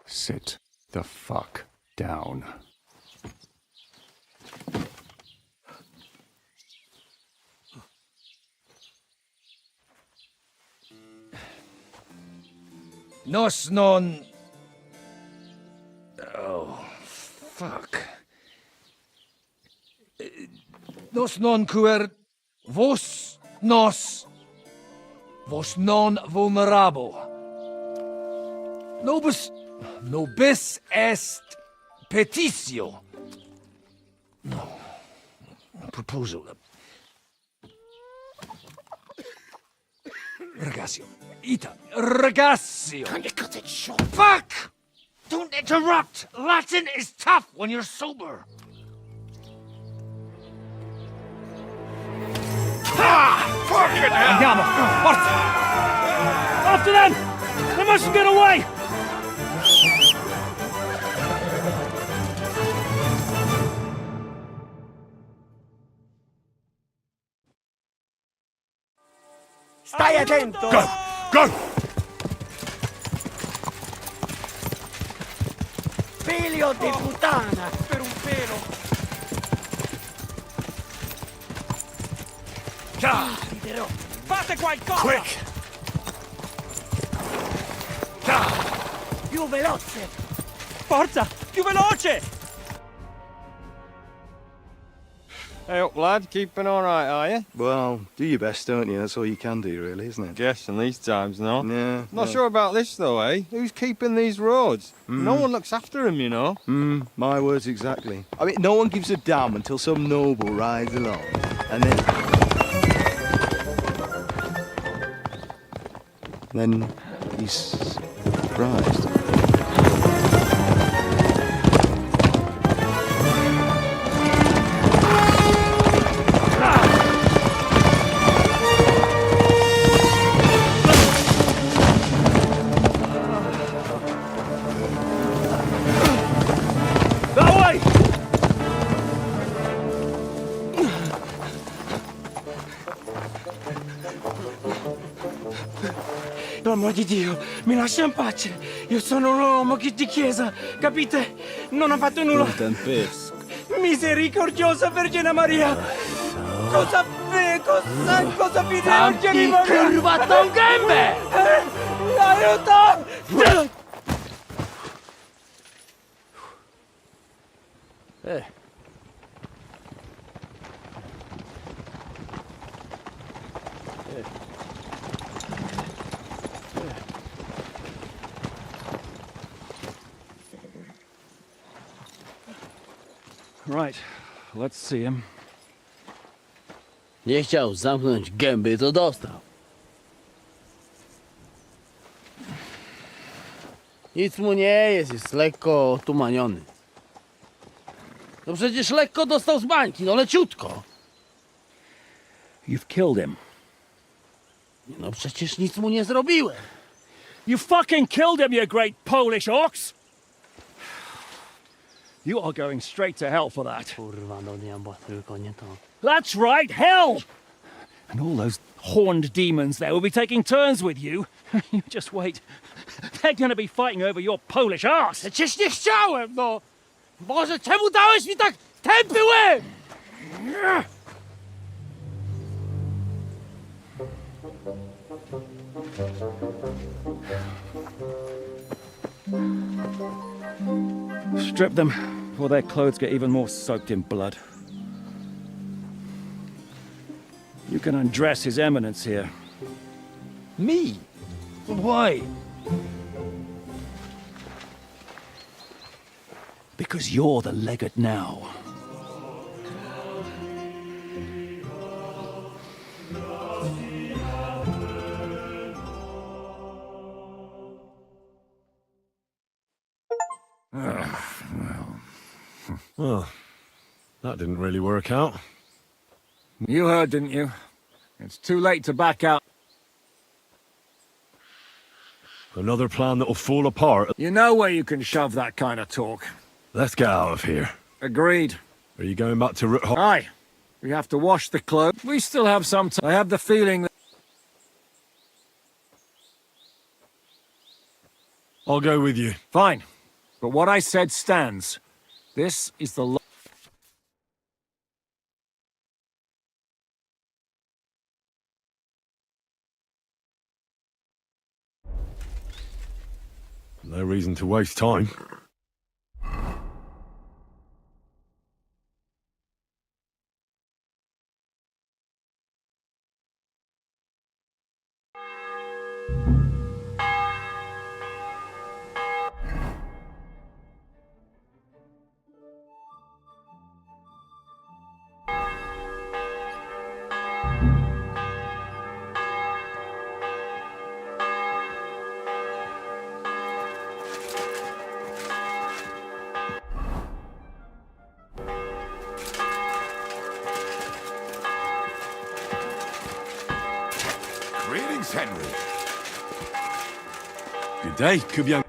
Sit the fuck down. Nos non... Oh, fuck. Nos non cuer... Vos nos... Vos non vulnerabo. Nobis est petitio. No. Proposal. Ragazio. Ita. Ragazio. Can you cut it short? Fuck! Don't interrupt! Latin is tough when you're sober. Fucking hell! Andiamo! Forza! After them! They must get away! Stai attento! Go! Go! Figlio di puttana! Per un pelo! Riderò! Fate qualcosa! Quick! Più veloce! Forza! Più veloce! Hey up, lad. Keeping all right, are you? Well, do your best, don't you? That's all you can do, really, isn't it? Guess in these times, no? Yeah. Not sure about this, though, eh? Who's keeping these roads? No one looks after them, you know. My words exactly. I mean, no one gives a damn until some noble rides along, and then he's surprised. Per amor di Dio, mi lascia in pace. Io sono un uomo di chiesa, capite? Non ho fatto nulla. Non tempisco. Misericordiosa Vergine Maria. Cosa fide Vergine Maria? Curvato un gambe! Aiuto! Right, let's see him. Nie chciał zamknąć gęby, to dostał. Nic mu nie jest lekko otumaniony. No przecież lekko dostał z bańki, no leciutko. You've killed him. No przecież nic mu nie zrobiłem. You fucking killed him, you great Polish ox! You are going straight to hell for that. Kurwa, do diabła, tylko nie to. That's right, hell! And all those horned demons there will be taking turns with you. You just wait. They're going to be fighting over your Polish arse. Przecież nie chciałem, no! Boże, czemu dałeś mi tak tępy łeb? Strip them, or their clothes get even more soaked in blood. You can undress His Eminence here. Me? Why? Because you're the legate now. Well, that didn't really work out. You heard, didn't you? It's too late to back out. Another plan that'll fall apart. You know where you can shove that kind of talk. Let's get out of here. Agreed. Are you going back to Root? Aye. We have to wash the clothes. We still have some time. I have the feeling that... I'll go with you. Fine. But what I said stands. This is the... No reason to waste time. Greetings, Henry. Good day, Kubian.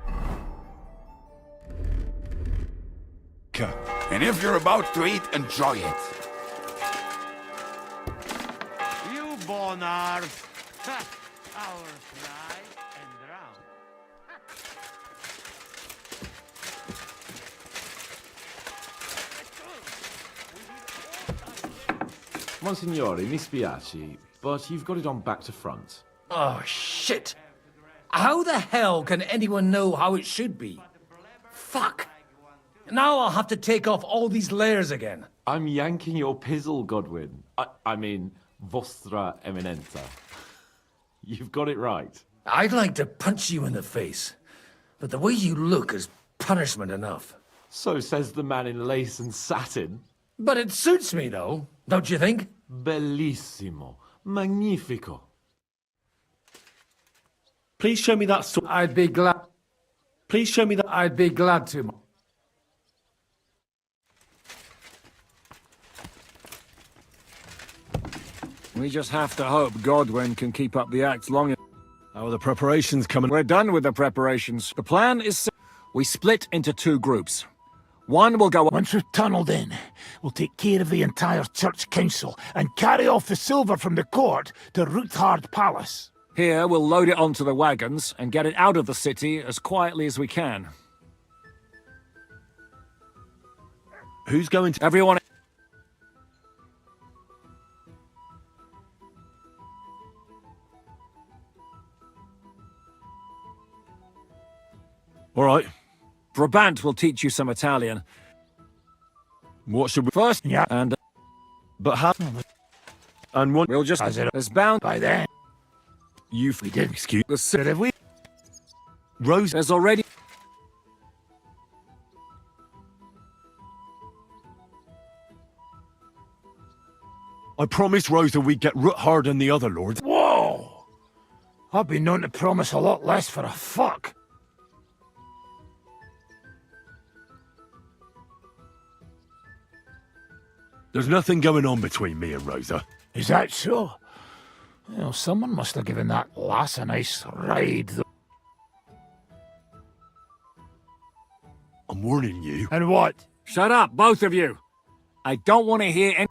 And if you're about to eat, enjoy it. You bonars! Our fry and drown. Monsignore, mi spiace, but you've got it on back to front. Oh, shit! How the hell can anyone know how it should be? Fuck! Now I'll have to take off all these layers again. I'm yanking your pizzle, Godwin. I mean, Vostra Eminenza. You've got it right. I'd like to punch you in the face, but the way you look is punishment enough. So says the man in lace and satin. But it suits me, though, don't you think? Bellissimo. Magnifico. Please show me that sword. I'd be glad... Please show me that... I'd be glad to. We just have to hope Godwin can keep up the act long enough. How are the preparations coming? We're done with the preparations. The plan is... We split into two groups. One will go... Once we've tunneled in, we'll take care of the entire church council and carry off the silver from the court to Ruthard Palace. Here, we'll load it onto the wagons and get it out of the city as quietly as we can. Who's going to... Everyone... All right. Brabant will teach you some Italian. What should we... First, yeah. And... But how... And one... We'll just... As it... There's bound... By then... We did. Excuse... The Have we... Rose... There's already... I promised Rosa we'd get Ruthard and the other lords. Whoa! I've been known to promise a lot less for a fuck. There's nothing going on between me and Rosa. Is that so? Well, someone must have given that lass a nice ride, though. I'm warning you. And what? Shut up, both of you! I don't want to hear any...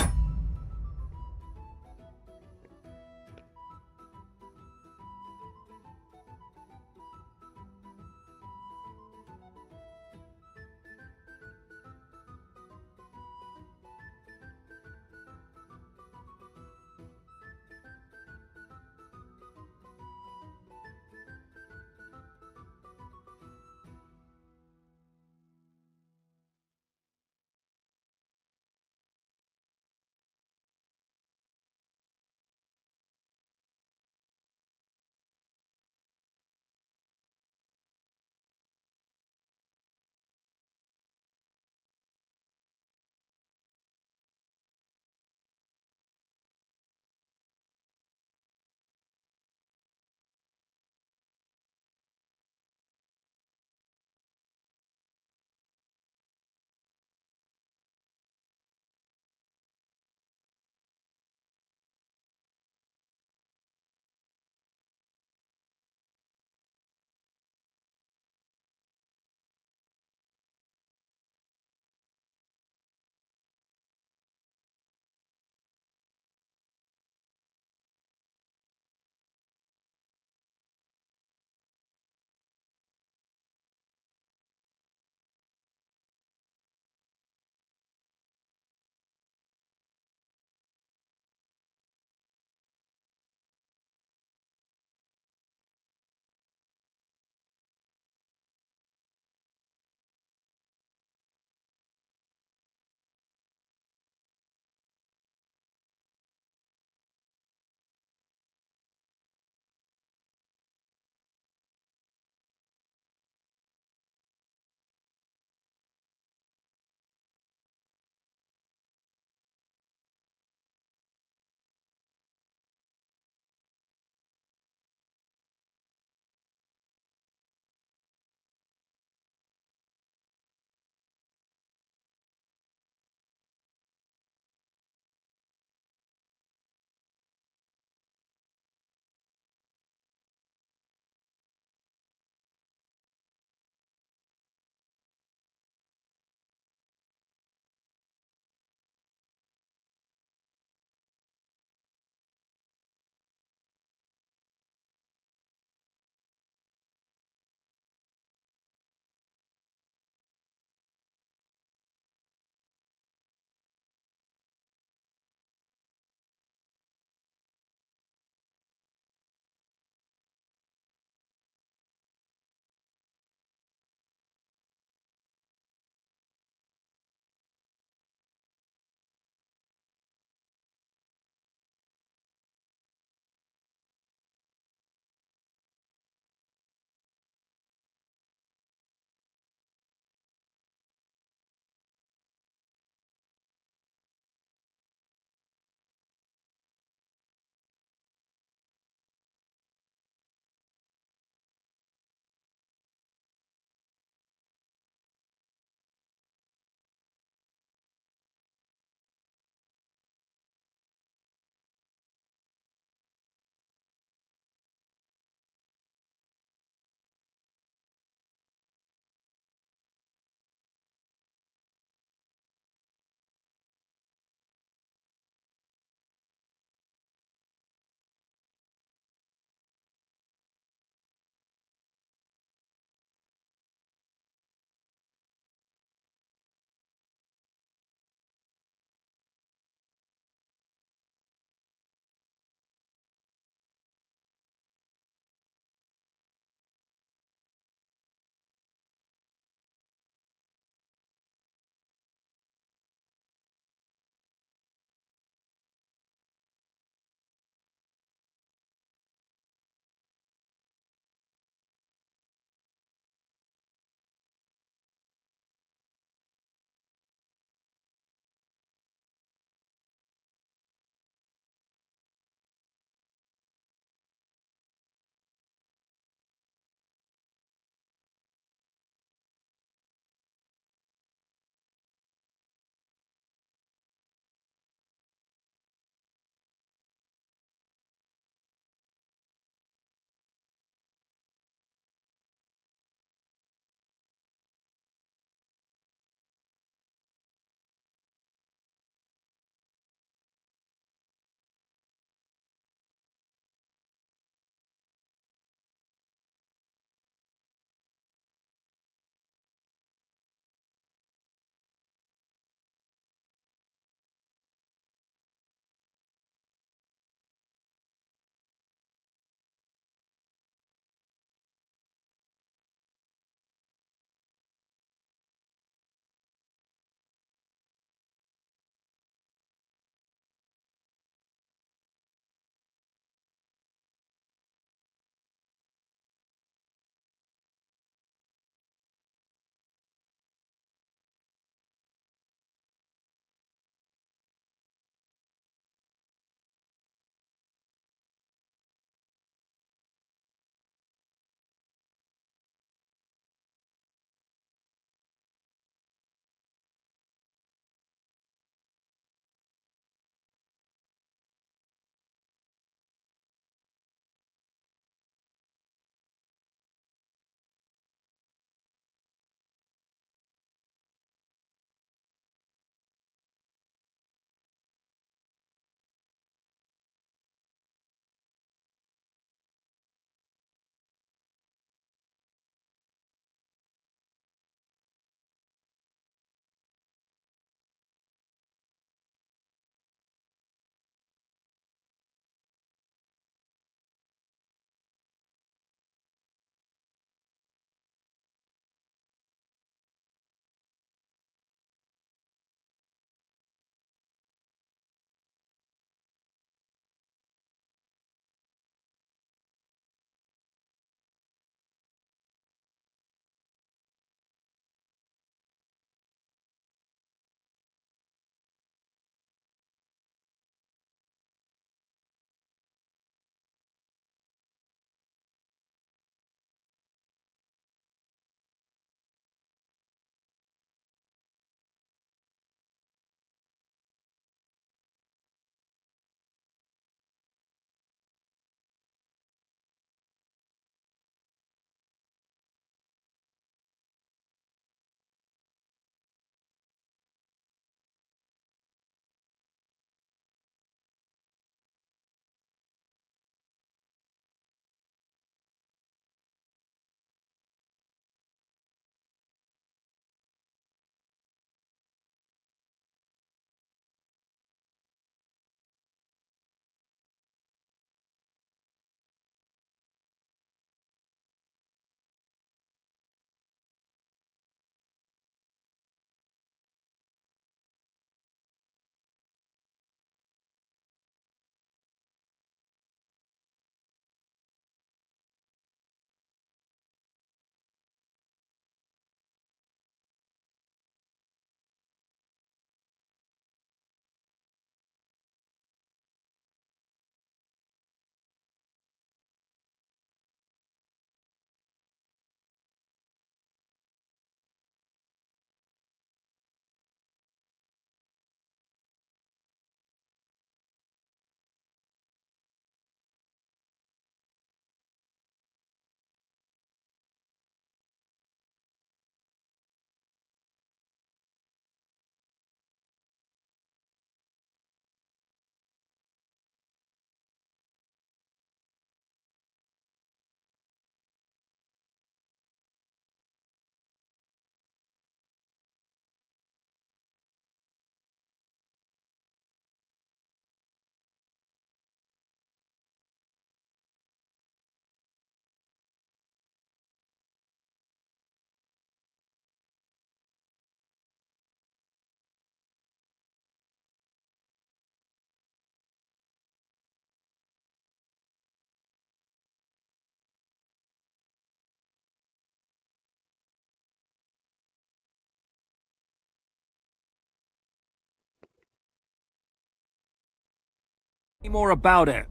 More about it.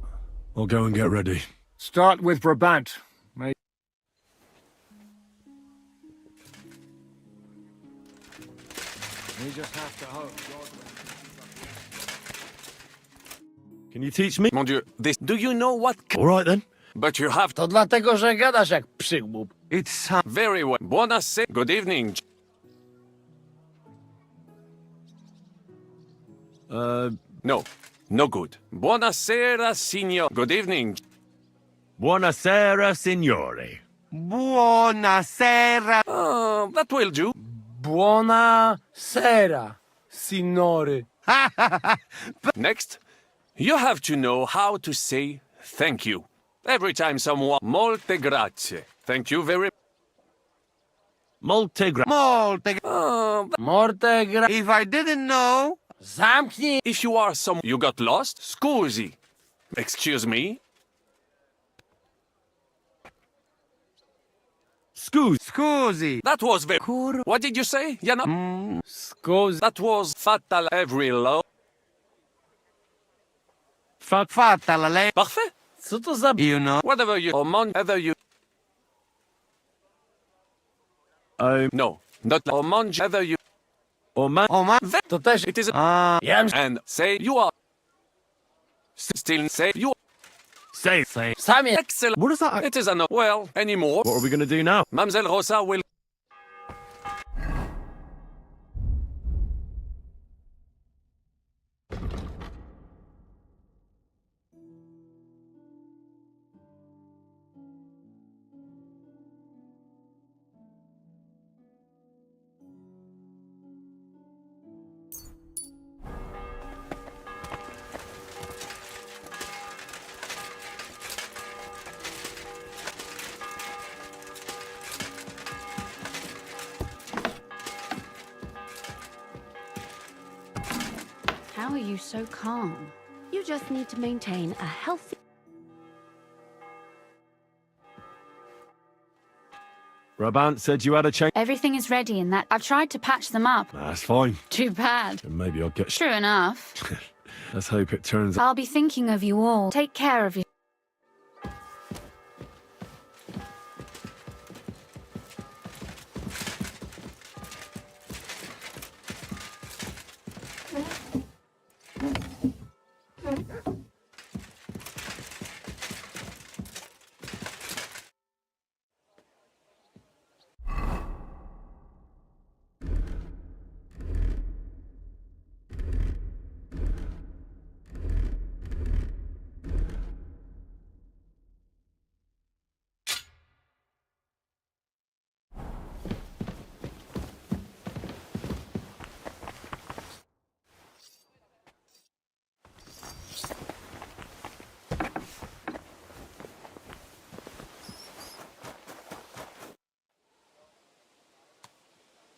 I'll go and get ready. Start with Brabant. Maybe. We just have to hope. Can you teach me? Mon Dieu, this... Do you know what... All right, then. But you have... To dlatego, że gadasz jak przygłup. It's... Very well. Buonasera. Good evening. No. No good. Buonasera, signor. Good evening. Buonasera, signore. Buonasera. That will do. Buonasera, signore. Next, you have to know how to say thank you. Every time someone... Molte grazie. Thank you very... Molte If I didn't know... Zamknij. If you are some... You got lost? Scusi. Excuse me? Scusi. That was very... What did you say, Jana? Scusi. That was fatal every low. Fatta la lei. Parfait. Co to za... You know. Whatever you... Whatever you... No. Not... Whatever you... To też... It is... Ja And say you are... Still say you are... Say. Sam jest... Excellent. What is that? It is a no... Well, anymore. What are we going to do now? Mademoiselle Rosa will... How are you so calm? You just need to maintain a healthy... Brabant said you had a change. Everything is ready in that. I've tried to patch them up. That's fine. Too bad. And maybe I'll get... True enough. Let's hope it turns out... I'll be thinking of you all. Take care of you.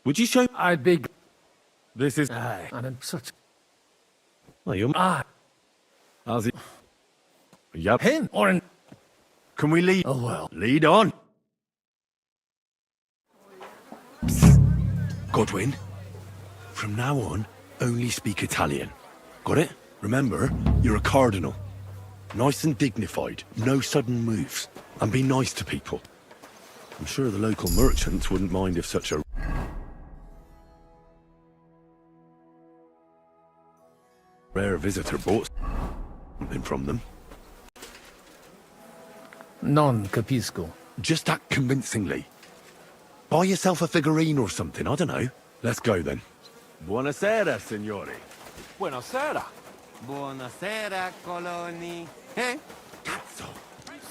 Would you show... I'd be... This is... Aye. And I'm such... Well, you're... Ah. How's it? Yep. Him or in... Can we lead? Oh, well. Lead on. Godwin, from now on, only speak Italian. Got it? Remember, you're a cardinal. Nice and dignified, no sudden moves. And be nice to people. I'm sure the local merchants wouldn't mind if such a... rare visitor bought something from them. Non capisco. Just act convincingly. Buy yourself a figurine or something, I don't know. Let's go then. Buonasera, signore. Buonasera. Buonasera, coloni. Cazzo!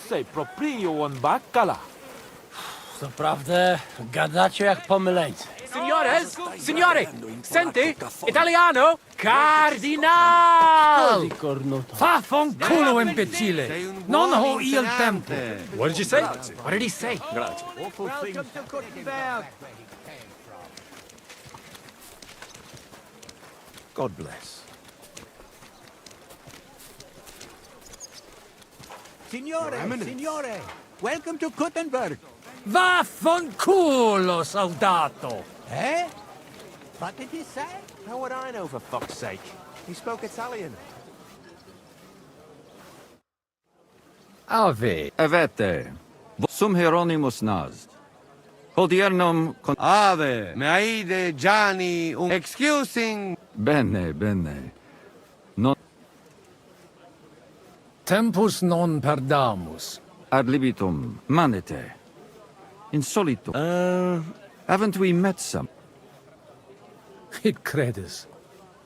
Sei proprio un baccala. Zaprawdę gadacie jak pomyleńcy. Signores, signore, senti, italiano, cardinal! Vaffanculo, imbecille! Non ho il tempo! What did you say? What did he say? Welcome to Gutenberg. God bless. Signore, welcome to Gutenberg. Vaffanculo, soldato! Eh? What did he say? How would I know, for fuck's sake? He spoke Italian. Ave. Avete. Sum Hieronymus Nazd. Hodiernum con... Ave, meide Gianni, excusing... Bene, bene. Non... Tempus non perdamus. Ad libitum manete. Insolito. Haven't we met some? It credes.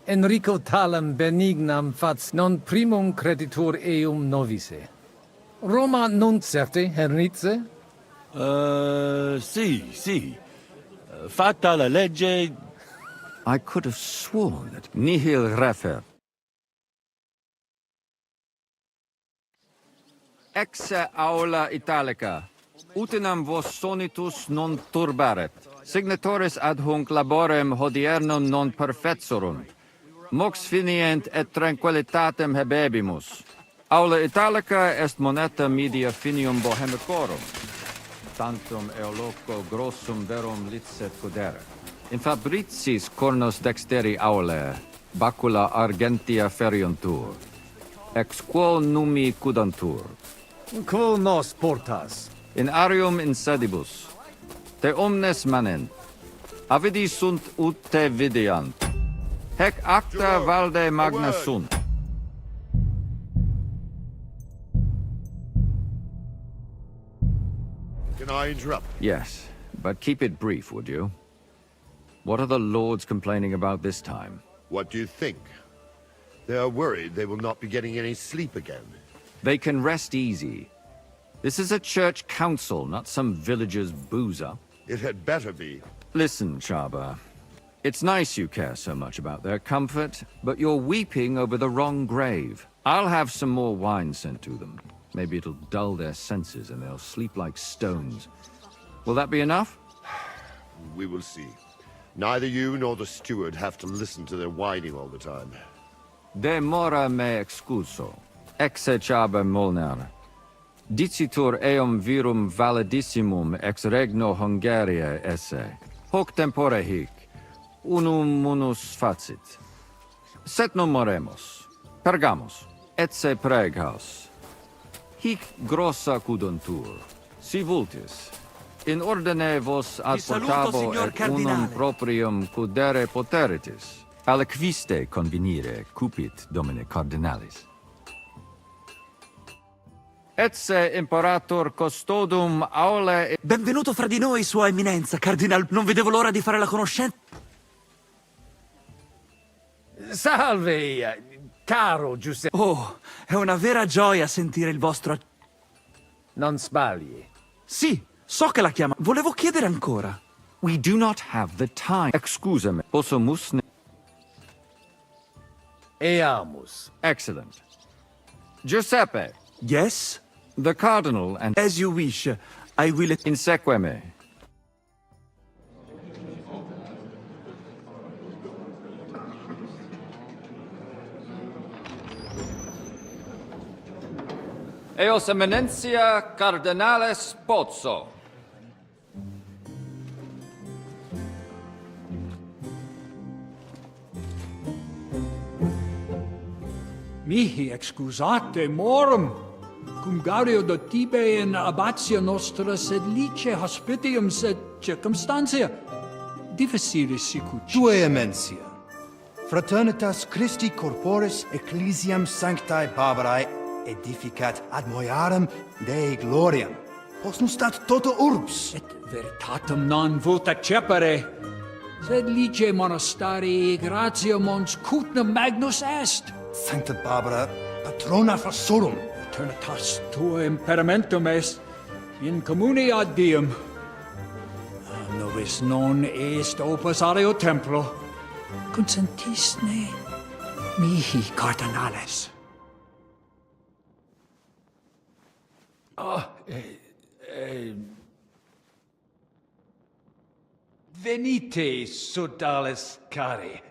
Enrico talam benignam fats non primum creditur eum novice. Roma non certe, Henrice? Sì. Fatta la legge... I could have sworn that nihil refer. Ex aula italica. Utinam vos sonitus non turbaret. Signatoris ad hunc laborem hodiernum non perfetsorunt. Mox finient et tranquillitatem habebimus. Aula italica est moneta media finium bohemicorum. Tantum eoloco grossum verum licet cudere. In fabricis cornos dexteri aule, bacula argentia feriuntur. Ex quo numi cudantur. Quo nos portas? In arium insedibus. Te omnes manent. Avidi sunt ut te videant. Hec acta valde magna sunt. Can I interrupt? Yes, but keep it brief, would you? What are the lords complaining about this time? What do you think? They are worried they will not be getting any sleep again. They can rest easy. This is a church council, not some villager's boozer. It had better be. Listen, Chaba. It's nice you care so much about their comfort, but you're weeping over the wrong grave. I'll have some more wine sent to them. Maybe it'll dull their senses and they'll sleep like stones. Will that be enough? We will see. Neither you nor the steward have to listen to their whining all the time. De mora me excuso. Exe Chaba Molnar. Dicitur eum virum validissimum ex regno Hungaria esse. Hoc tempore hic. Unum munus facit. Set non moremus. Pergamus. Etse preghaus. Hic grossa cuduntur. Si vultis. In ordine vos ad portabo et unum proprium cudere poteritis. Aliquiste convenire cupit domine cardinalis. Etse imperator custodum aule... Benvenuto fra di noi, Sua Eminenza, Cardinal. Non vedevo l'ora di fare la conoscenza. Salve, caro Giuseppe. Oh, è una vera gioia sentire il vostro... Non sbagli. Sì, so che la chiama. Volevo chiedere ancora. We do not have the time. Excusami. Possumus ne... Eamus. Excellent. Giuseppe. Yes? The Cardinal and... As you wish. I will... Inseque me. Eos Eminentia Cardinales Pozzo. Mihi excusate morum, cum gaudio de tibe in abatia nostra sed lice hospitium sed circumstantia difficilis sicut. Tue emensia. Fraternitas Christi corporis ecclesiam sanctae Barbarae edificat ad moiarem Dei gloriam. Post nustat toto urbs. Et veritatem non vult accepere, sed lice monastarii gratia mons cutnam magnus est. Sancta Barbara, patrona forsorum. Eternitas tua imperamentum est in communi ad diem. Nobis non est opus areo templo. Consentisne mihi cardinales. Venite, sodales cari.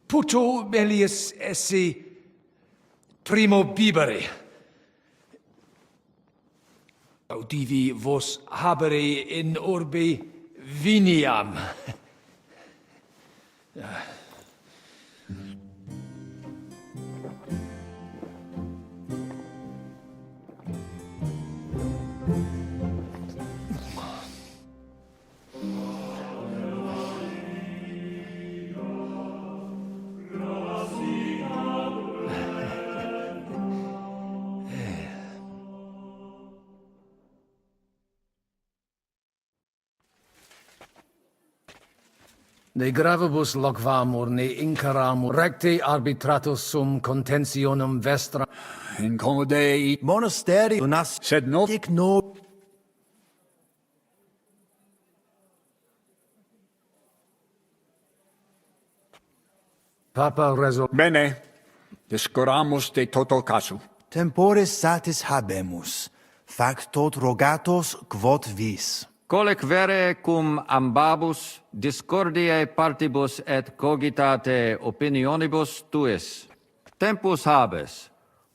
Puto melius esse primo bibere. Audivi vos habere in orbe viniam. De gravibus locvamur ne incaramur recte arbitratus sum contentionum vestra. Incomodei Monasteri unas sed not no. Papa resol... Bene. Discuramus de toto casu. Temporis satis habemus. Factot rogatos quod vis. Colec vere cum ambabus discordiae partibus et cogitate opinionibus tuis. Tempus habes,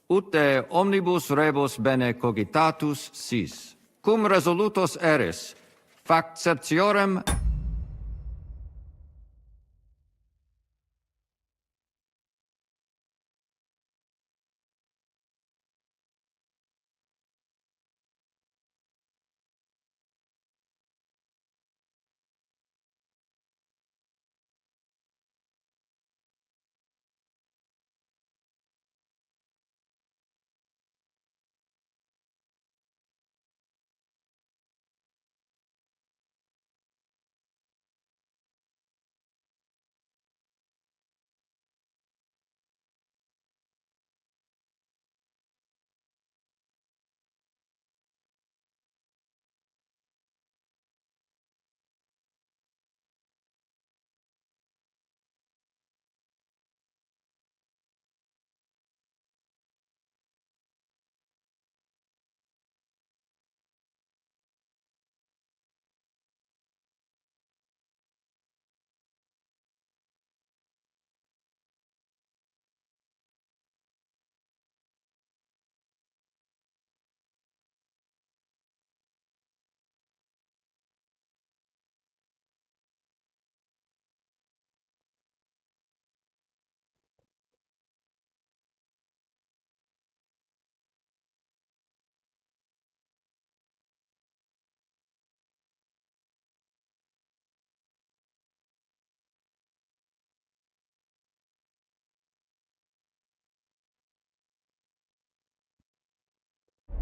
ut omnibus rebus bene cogitatus sis. Cum resolutos eris, factiorem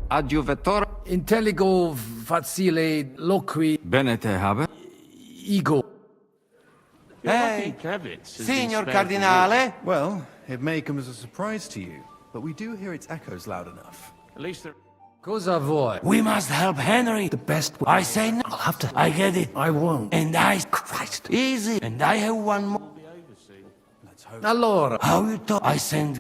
adjuvetor Intelligo facile loqui... bene te habe. Ego. Hey, Signor Cardinale. Well, it may come as a surprise to you, but we do hear its echoes loud enough. At least they're... Cosa vuoi? We must help Henry the best way. I say no. I'll have to. I get it. I won't. And I... Christ. Easy. And I have one more. Allora. How you talk? I send...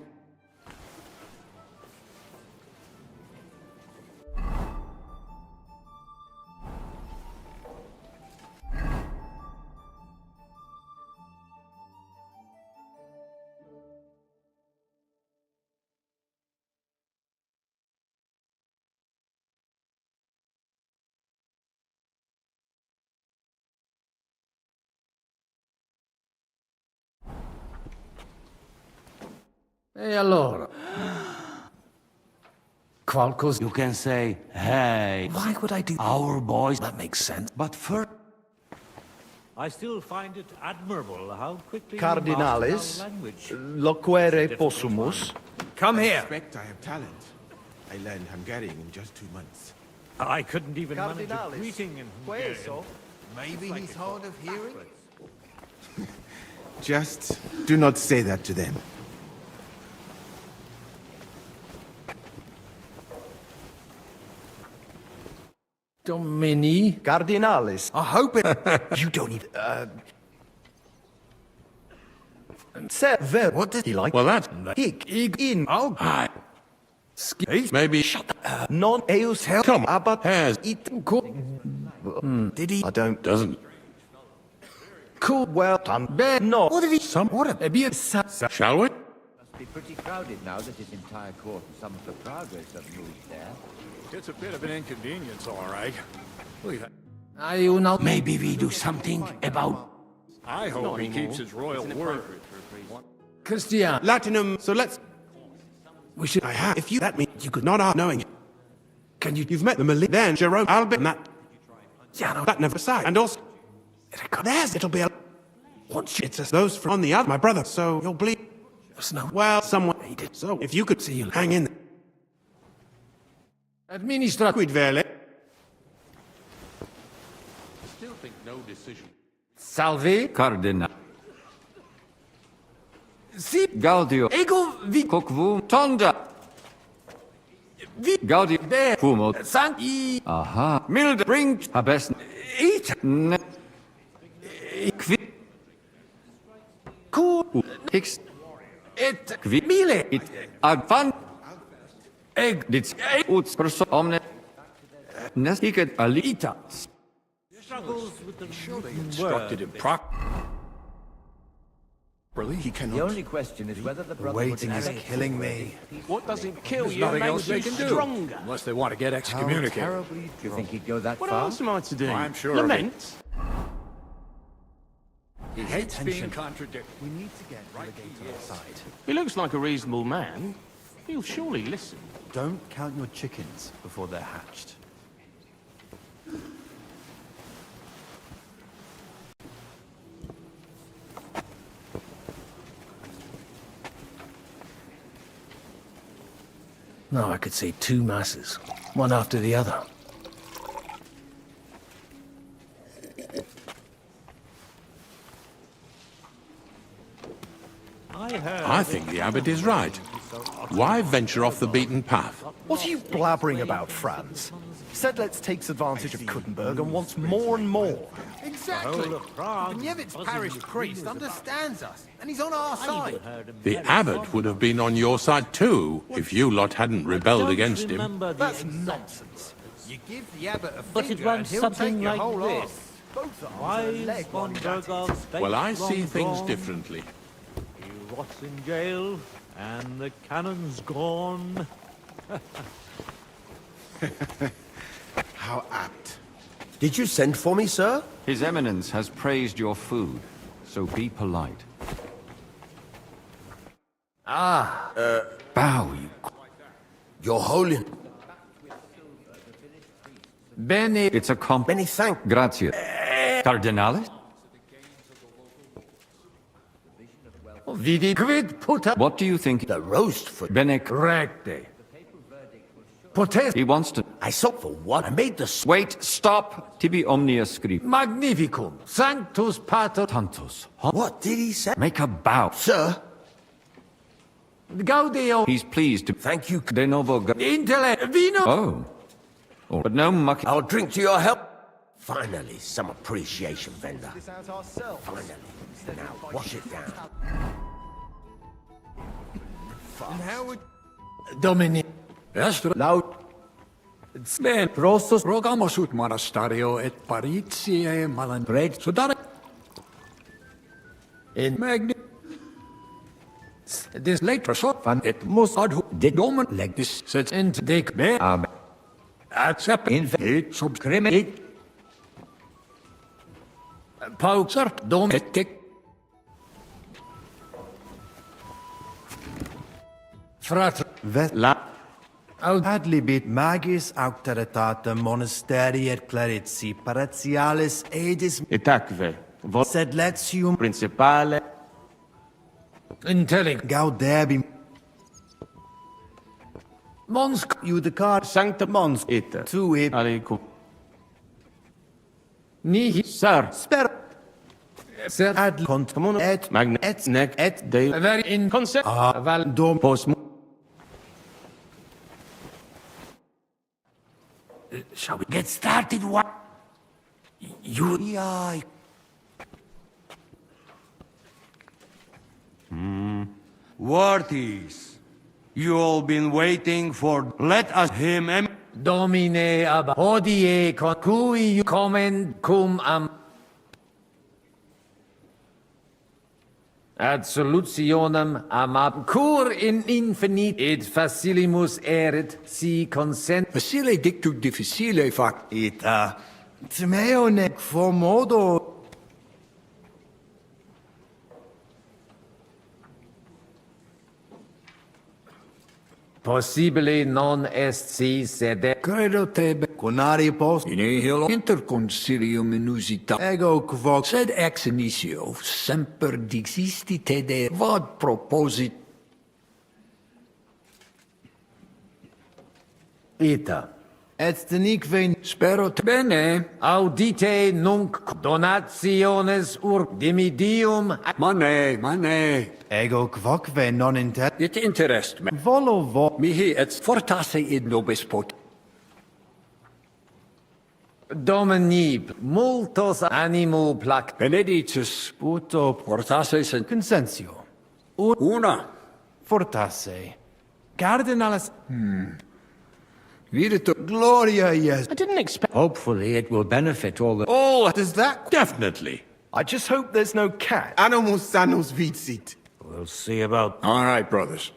E allora? Qualcosa... You can say, hey. Why would I do... Our boys... That makes sense. But first... I still find it admirable how quickly Cardinalis, you master our language. loquere possumus. Come I here. expect I have talent. I learned Hungarian in just 2 months. I couldn't even manage a Cardinalis, greeting in Hungarian. queso. Maybe he's hard of hearing? Just do not say that to them. Domini? Cardinalis. I hope it... You don't need... Sever. What did he like? Well, that's... Hic. In. Oh. Hi. Maybe... Shut up. Non eus hel... Come on. Abat... Has... Did he? I don't... Doesn't... Cool. Well done. No. What did he... What a... Be Shall we? Must be pretty crowded now that his entire court and some of the progress have moved there. It's a bit of an inconvenience, all right. Maybe we do something about... I hope he keeps his royal word. Christian. Latinum, so let's... We should... I have. If you let me, you could not knowing. Can you... You've met the Malik, then Jerome Albert, and that... Yeah, no. That never side. And also... There's, it'll be a... Once It's those from on the other, my brother, so you'll bleed. No. Well, someone hated. So, if you could see you hang in there. Administra... Quid vele. Still think no decision. Salve. Cardinal. Si. Gaudio. Ego vi. Kokvu. Tonda. Vi. Gaudio. De. Fumo. San. I. Aha. Milde. Bring. Habes. Eat. Ne. Kvi. Ku. Hix. Et. Kvi. Mile. It. Advan. Eg. Dit. Uts. Perso. Omne. Nestiket. Alita. Struggles with the Constructed in proc. He cannot. The only question is whether the Brotherhood Waiting is killing me. What doesn't kill There's you nothing makes else they you can do. stronger. Unless they want to get excommunicated. Do you think he'd go that What far? else am I to do? I'm sure of it. Lament? He hates being contradicted. We need to get the legator outside. He looks like a reasonable man. He'll surely listen. Don't count your chickens before they're hatched. Now I could say 2 masses, one after the other. I think the abbot is right. Why venture off the beaten path? What are you blabbering about, Franz? Said let's take advantage of Kuttenberg and wants more and more. Exactly. Benievit's parish priest understands us, and he's on our side. The abbot would have been on your side too, if you lot hadn't rebelled against him. That's nonsense. You give the abbot a But it finger and runs he'll something take your like whole arm. this. Both arms Why are is leg von one gutted. Berg's faith Well, I see long things gone? differently. He rots in jail, and the cannon's gone. How apt. Did you send for me, sir? His Eminence has praised your food, so be polite. Bow, you... Your Holiness. Bene. It's a Many thanks. Grazie. Cardinale? Vidi quid puta. What do you think? The roast for Bene... Recte. Potest. He wants to... I sought for what? I made the... Wait, stop! Tibi omnia script. Magnificum. Sanctus pater. Tantos. What did he say? Make a bow. Sir? Gaudio. He's pleased to... Thank you. De novo... Intellect. Vino. Oh. But no muck... I'll drink to your health. Finally, some appreciation, Venda. Finally. Now, wash it down. And how would... Domini. Est laut. Ben prostos rogamos ut monasterio et paritiae malan red sudare. In magni. This later sort van et mus ad de domen legis sets into dec me am. Accept in it subscrime. Pauser dom et dec. Frat. La. Adlibit magis auctoritatem monasteri et clerici paratialis edis Etacve. sed letium Principale. Intellig. gaudebi Mons. judicar Sancta mons Ita. tu ib Alicum. Nihi. Sir. sper Sed. ad contumum et Magna. et Nec. Et de. Very in. Concept. Val. dom Post. Shall we get started? What? You. Yai. Worthies, you all been waiting for... Let us him... Domine ab hodie con cui comment cum am ad solutionem amab cur in infinit et facilimus erit si consent Facile dictu difficile fac. Ita timeo nec modo possibile non est si sed Credo tebe conari post in nihilo interconcilium inusita. ego quo Sed ex initio semper dixisti te de vad proposit. Ita Et denique Spero bene. Audite nunc donationes dimidium. Mane. Ego quoque non inter... It interest me. Volo Mihi et fortasse id nobis pot. Dominib, multos animo plac. Benedictus, puto fortasse sent... Consensio. Una. Fortasse. Cardinalis... Vidito. Gloria, yes. I didn't expect... Hopefully it will benefit all the... Oh, does that? Definitely. I just hope there's no cat. Animus sanus vicit. We'll see about... All right, brothers.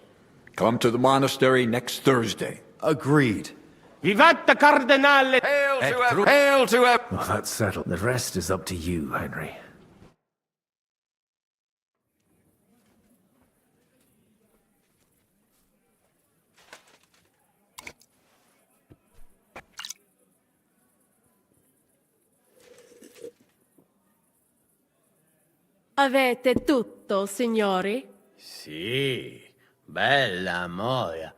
Come to the monastery next Thursday. Agreed. Vivat the Cardinale! Hail to ever! Well, that's settled. The rest is up to you, Henry. Avete tutto, signori? Sì, bella moia.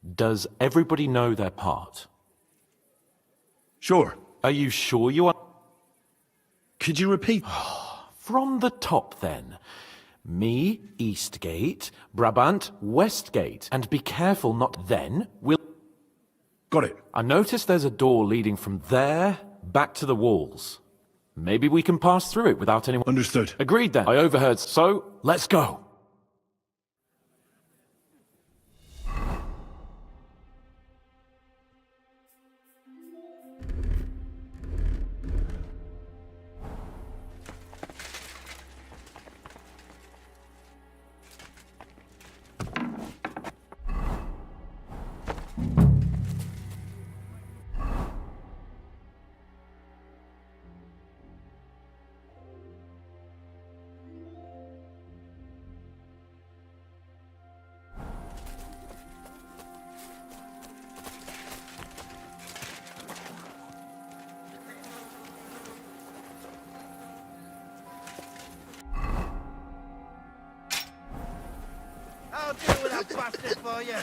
Does everybody know their part? Sure. Are you sure you are? Could you repeat? From the top, then. Me, Eastgate, Brabant, Westgate. And be careful not then, we'll... Got it. I noticed there's a door leading from there back to the walls. Maybe we can pass through it without anyone... Understood. Agreed then. I overheard, so let's go. I'll deal with that bastard for you.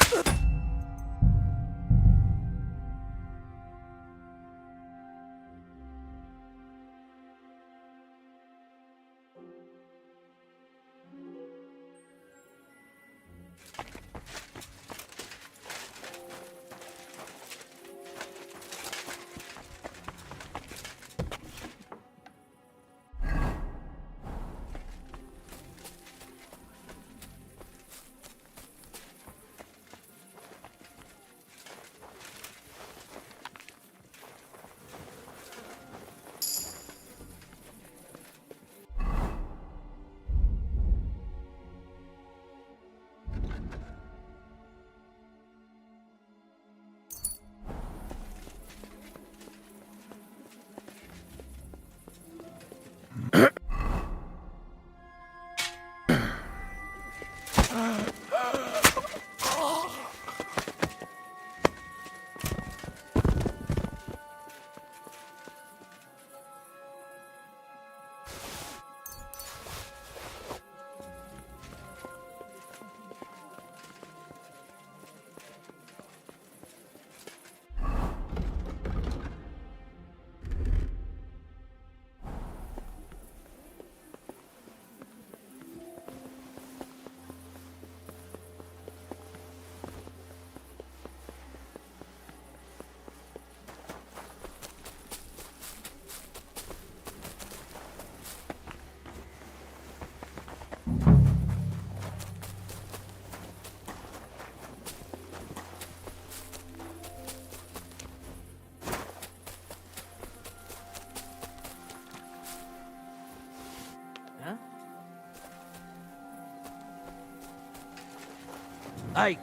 Hey,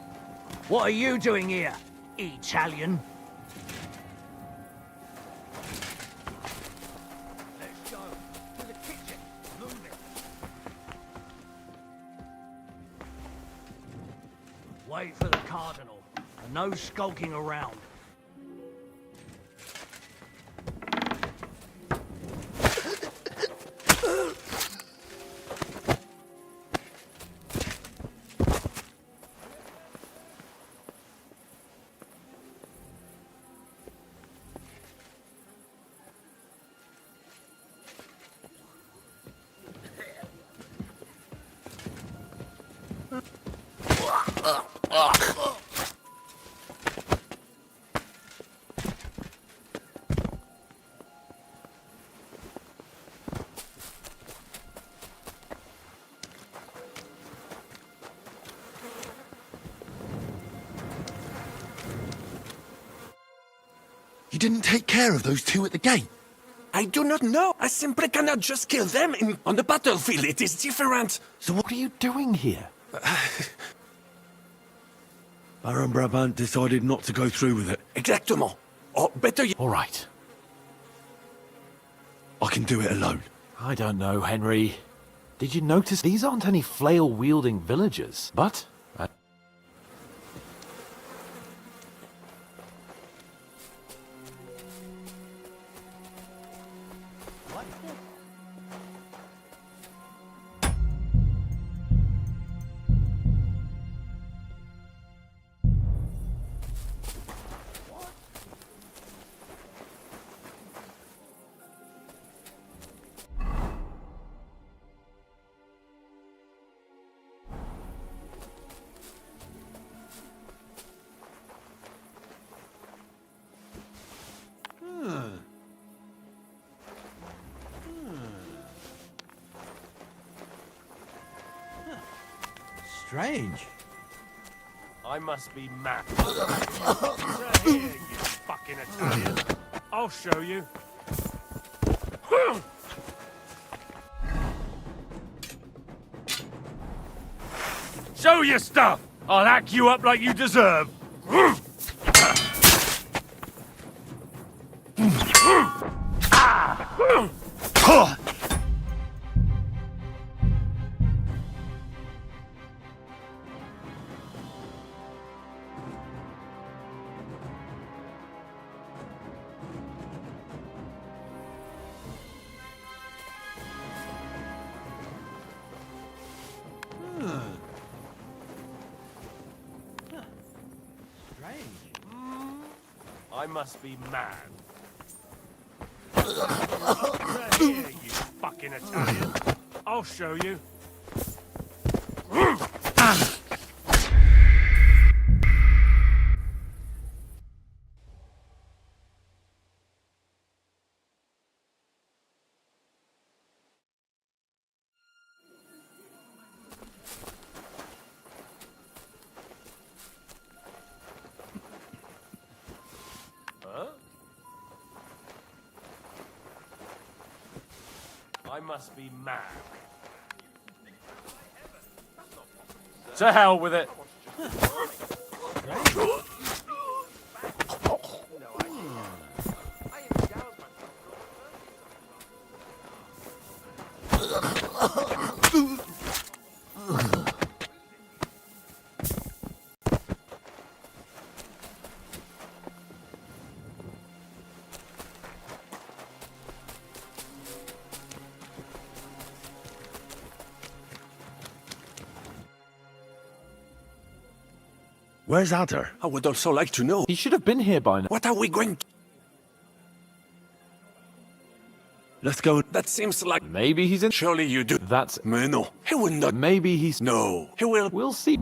what are you doing here, Italian? Let's go to the kitchen. Move it. Wait for the Cardinal, and no skulking around. You didn't take care of those two at the gate? I do not know. I simply cannot just kill them on the battlefield. It is different. So what are you doing here? Baron Brabant decided not to go through with it. Exactement. Or better yet... All right. I can do it alone. I don't know, Henry. Did you notice these aren't any flail-wielding villagers? But... Strange. I must be mad. Here, you fucking Italian. I'll show you. Show your stuff! I'll hack you up like you deserve. I must be mad. Here, you fucking Italian. I'll show you. I must be mad. To hell with it. Where's Adder? I would also like to know. He should have been here by now. What are we going to... Let's go. That seems like... Maybe he's in... Surely you do. That's... No. He will not... Maybe he's... No. He will... We'll see.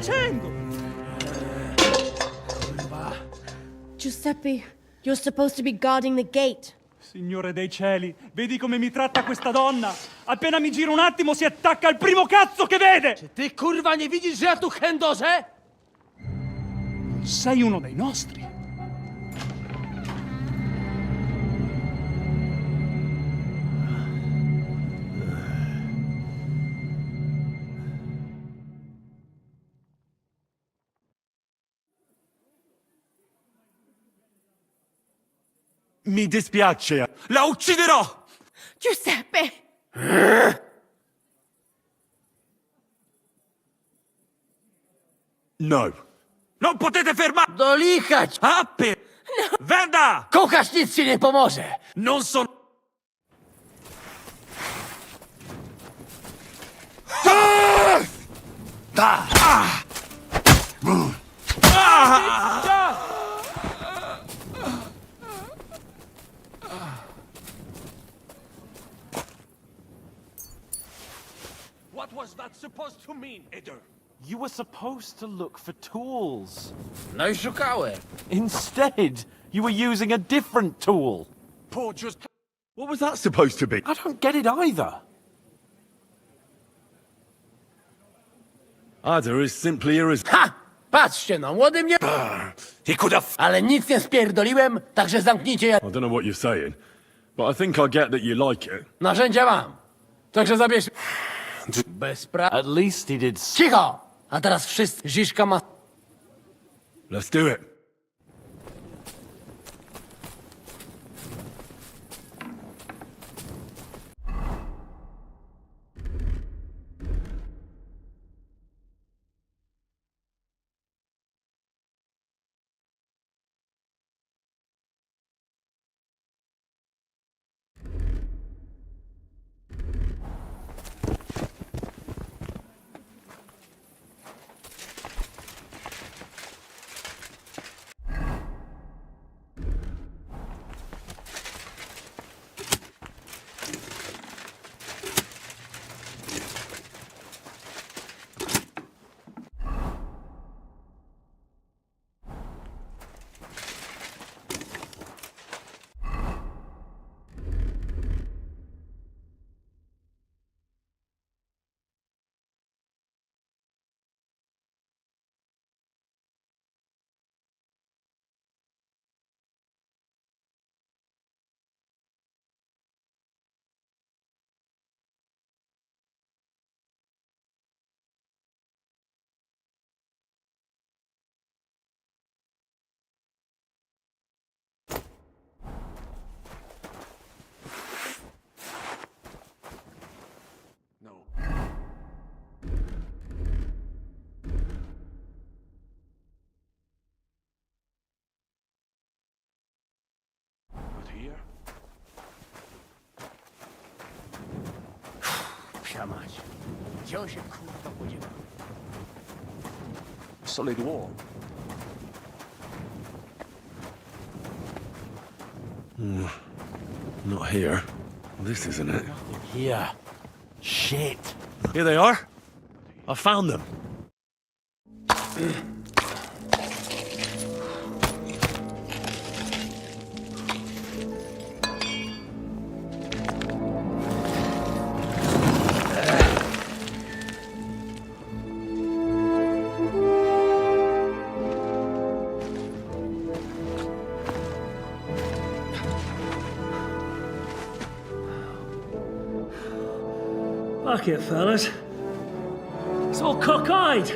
facendo? Giuseppe, you're supposed to be guarding the gate. Signore dei cieli, vedi come mi tratta questa donna? Appena mi giro un attimo si attacca al primo cazzo che vede! Czy ty, kurwa, nie widzisz, że ja tu chędożę? Sei uno dei nostri. Mi dispiace. La ucciderò! Giuseppe! No. Non potete fermare! Do licha! Apy! Wenda! Kochasz, nic ci nie pomoże! Non sono... Da! What was that supposed to mean, Eder? You were supposed to look for tools. No i szukałem. Instead, you were using a different tool. Poor just... What was that supposed to be? I don't get it either. Ada is simply irresistible. Ha! Patrzcie no, młody mnie... He could have... Ale nic nie spierdoliłem, także zamknijcie ja... I don't know what you're saying, but I think I get that you like it. Narzędzia mam. Także zabierz... Bez At least he did... Cicho! A teraz wszyscy... Ziszka ma... Let's do it. Psia mać. Gdzie on się kurwa podziewa? Solid wall. Not here. This isn't it. Here. Shit. Here they are. I found them. Fuck it, fellas. It's all cockeyed.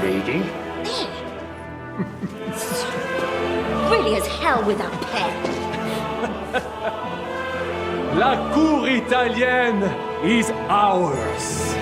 Lady? Really as hell without pay. La cour italienne is ours.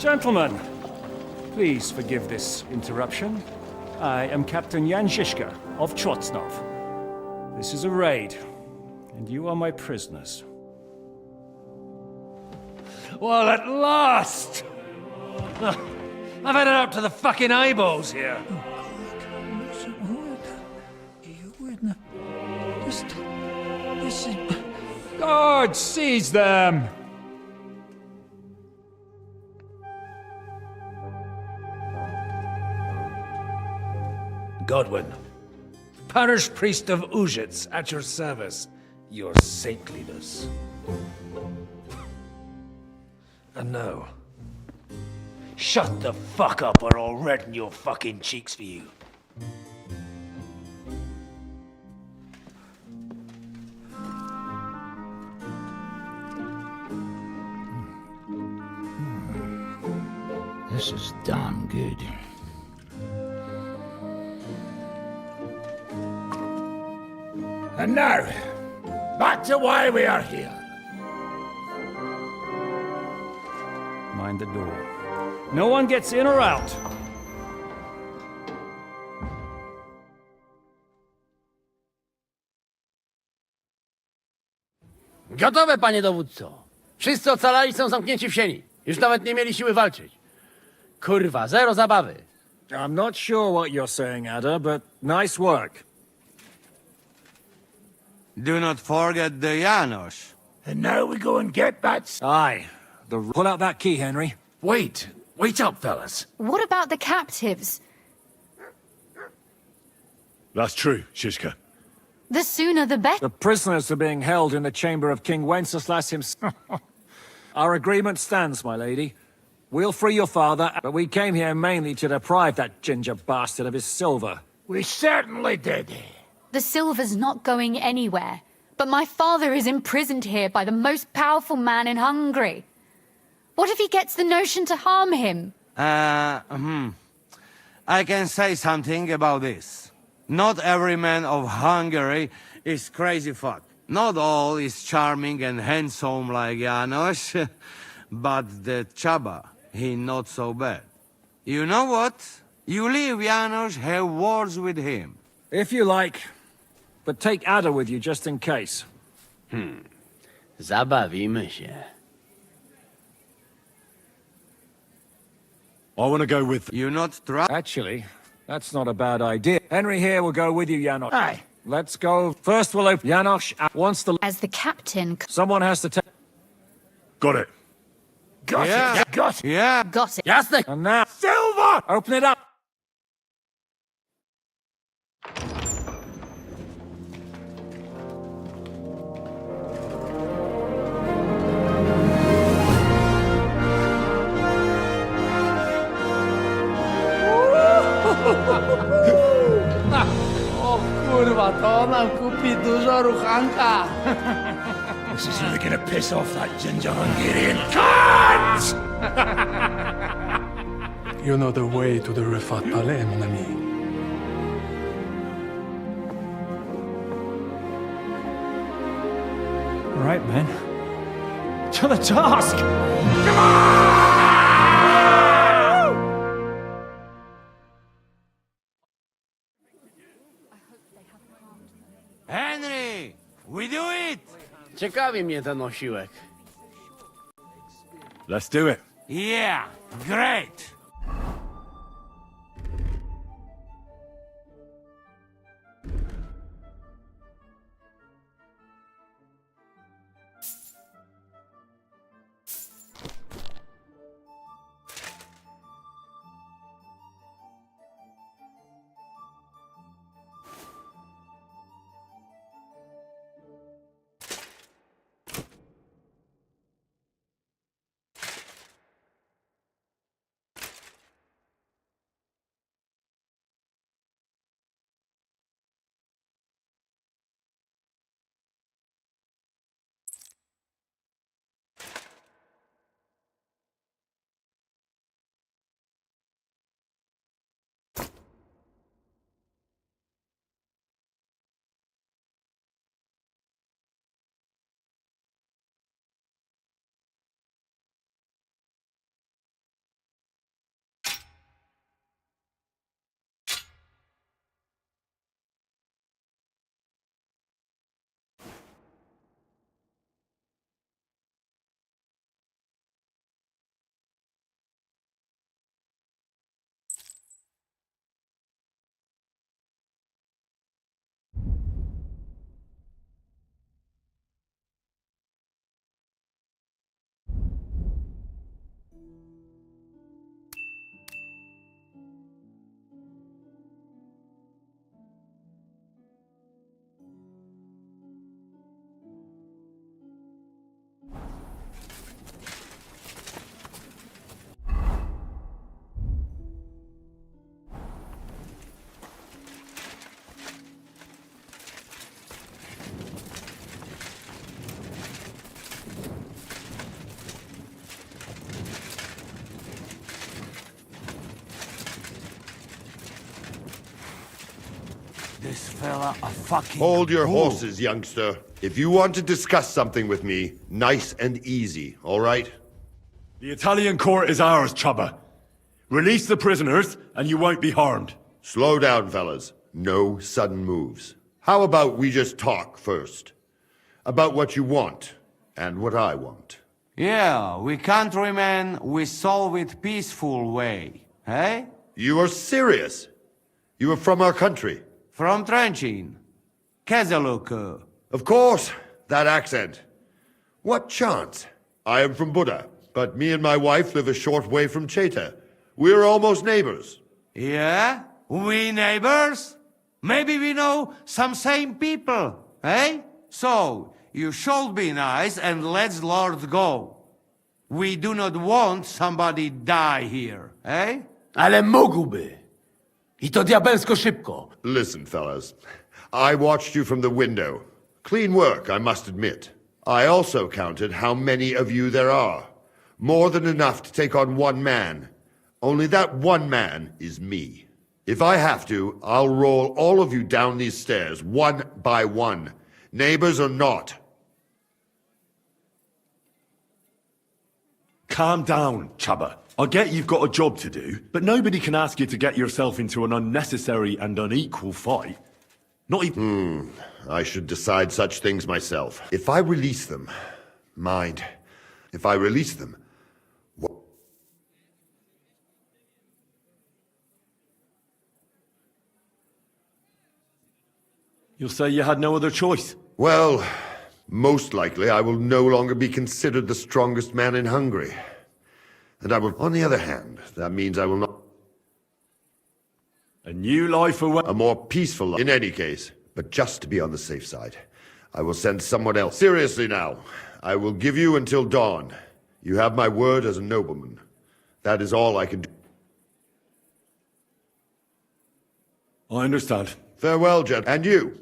Gentlemen, please forgive this interruption. I am Captain Jan Žižka of Trotznov. This is a raid, and you are my prisoners. Well, at last! I've had it up to the fucking eyeballs here. God, seize them! Godwin, parish priest of Uzhitz, at your service. Your saintliness. And now, shut the fuck up or I'll redden your fucking cheeks for you. This is damn good. And now, back to why we are here. Mind the door. No one gets in or out. Gotowe, panie dowódco. Wszyscy ocalali są zamknięci w sieni. Już nawet nie mieli siły walczyć. Kurwa, zero zabawy. I'm not sure what you're saying, Ada, but nice work. Do not forget the Janos. And now we go and get that... Aye. Pull out that key, Henry. Wait up, fellas. What about the captives? That's true, Žižka. The sooner the better. The prisoners are being held in the chamber of King Wenceslas himself. Our agreement stands, my lady. We'll free your father, but we came here mainly to deprive that ginger bastard of his silver. We certainly did. The silver's not going anywhere. But my father is imprisoned here by the most powerful man in Hungary. What if he gets the notion to harm him? I can say something about this. Not every man of Hungary is crazy fuck. Not all is charming and handsome like Janos, but the Chaba, he not so bad. You know what? You leave Janos, have words with him. If you like, but take Ada with you just in case. Zabawimy się. I want to go with... You not try? Actually, that's not a bad idea. Henry here will go with you, Janos. Aye. Let's go. First we'll open... Janos wants the... As the captain... Someone has to take... Got it. Got it. Got it. Yeah. Got it. Jasne. And now... Silver! Open it up! O kurwa, to nam kupi dużo ruchanka. This is really gonna piss off that ginger Hungarian cunt! You know the way to the Rifat Palais, mon ami. Right, men. To the task! Henry! We do it! Ciekawi mnie ten osiłek. Let's do it. Yeah, great! fella a fucking Hold your fool. horses, youngster. If you want to discuss something with me, nice and easy, all right? The Italian court is ours, Chubba. Release the prisoners, and you won't be harmed. Slow down, fellas. No sudden moves. How about we just talk first? About what you want, and what I want. Yeah, we countrymen, we solve it peaceful way, eh? You are serious? You are from our country? From Trenchin. KCD2. Of course, that accent. What chance? I am from Buddha, but me and my wife live a short way from Cheta. We're almost neighbors. Yeah? We neighbors? Maybe we know some same people, eh? So, you should be nice and let's Lord go. We do not want somebody die here, eh? Ale mógłby. I to diabelsko szybko. Listen, fellas. I watched you from the window. Clean work, I must admit. I also counted how many of you there are. More than enough to take on one man. Only that one man is me. If I have to, I'll roll all of you down these stairs, one by one. Neighbors or not. Calm down, Chubba. I get you've got a job to do, but nobody can ask you to get yourself into an unnecessary and unequal fight. Not even... I should decide such things myself. If I release them... Mind. If I release them... You'll say you had no other choice. Well, most likely I will no longer be considered the strongest man in Hungary. And I will... On the other hand, that means I will not... A new life away... A more peaceful life, in any case. But just to be on the safe side, I will send someone else. Seriously now, I will give you until dawn. You have my word as a nobleman. That is all I can do. I understand. Farewell, gent. And you,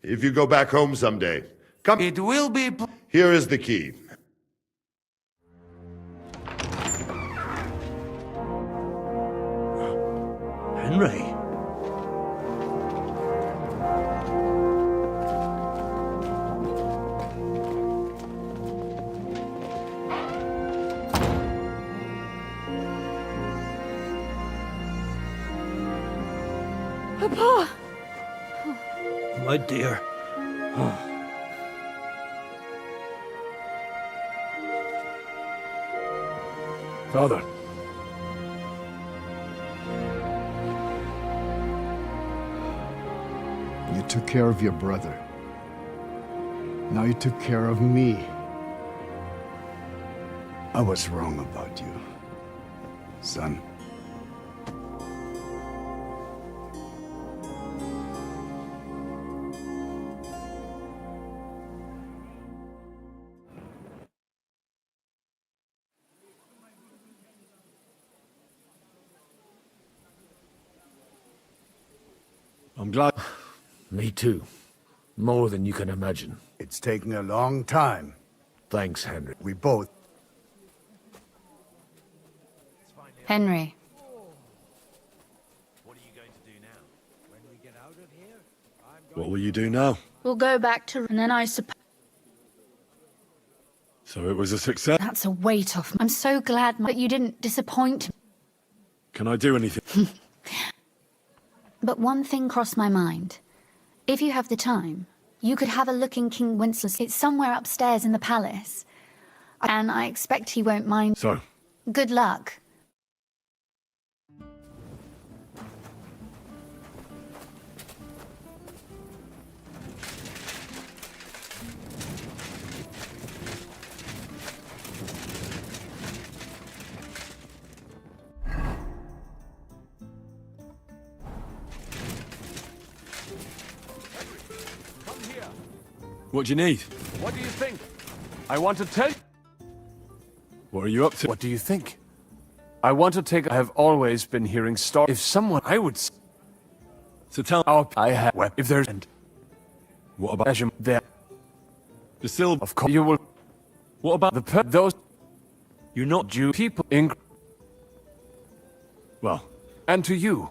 if you go back home someday, come... It will be... Here is the key. Henry. Papa! My dear. Father. You took care of your brother. Now you took care of me. I was wrong about you, son. I'm glad... Me too. More than you can imagine. It's taking a long time. Thanks, Henry. We both... Henry. What will you do now? We'll go back to... And then I suppose... So it was a success? That's a weight off. I'm so glad that you didn't disappoint me. Can I do anything? But one thing crossed my mind. If you have the time, you could have a look in King Wenceslas. It's somewhere upstairs in the palace. And I expect he won't mind. So? Good luck. What do you need? What do you think? I want to tell you. What are you up to? What do you think? I want to take... I have always been hearing stories. If someone... I would... So tell... I have... If there's... And what about... There... The silver... Of course you will... What about... Those... You're not Jew... People in... Well... And to you.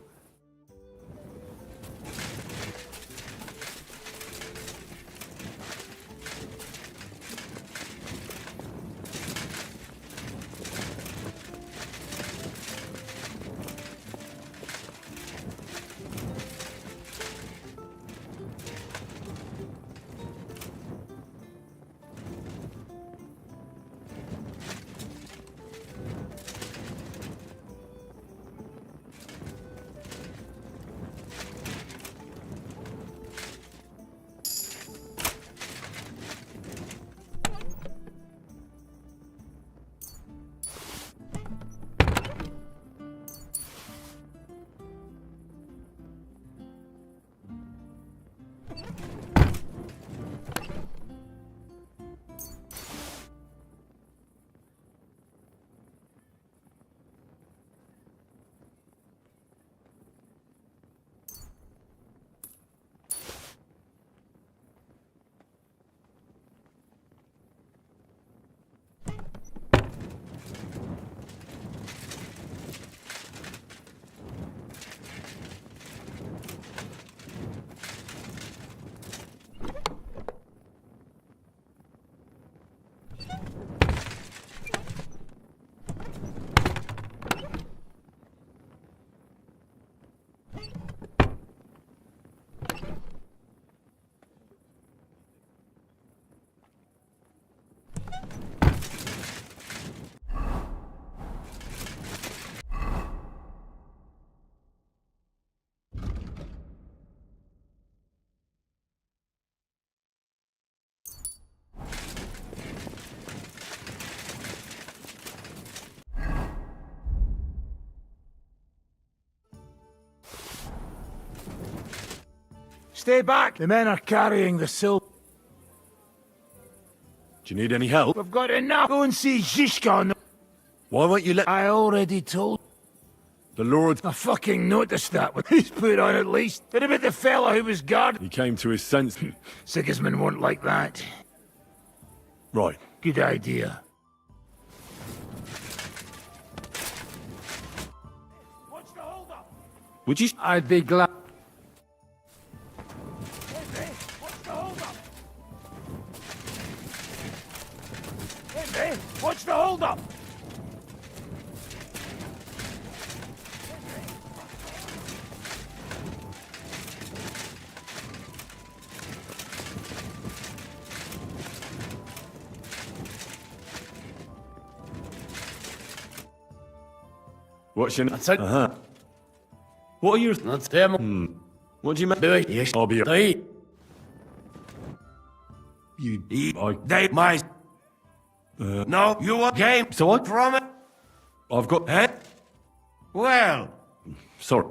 Stay back. The men are carrying the silver. Do you need any help? We've got enough. Go and see Zishka. Why won't you let... I already told... The Lord... I fucking noticed that when he's put on at least. What about the fella who was guarding? He came to his senses. Sigismund won't like that. Right. Good idea. Would you... I'd be glad... Watch the hold up! What's your... That's it. What are your... That's them. What do you mean? Yes. I'll be... They... You... They... My... No, you want game. So what? From it? I've got... Eh? Well... Sorry.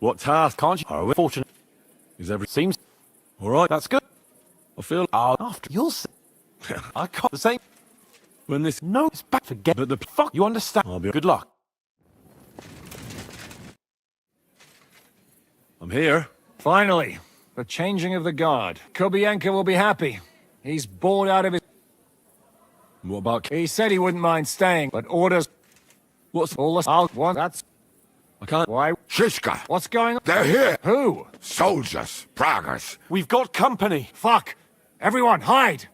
What task can't you? Are we fortunate? Is everything seems all right? That's good. I feel After you'll see. I can't the same. When this No, it's back. Forget. but the Fuck, you understand? I'll be Good luck. I'm here. Finally, the changing of the guard. Kobienka will be happy. He's bored out of his... What about... He said he wouldn't mind staying, but orders... What's... All this... I'll want... That's... I can't... Why? Shishka, What's going on? they're here. Who? Soldiers, Pragas. We've got company. Fuck! Everyone, hide!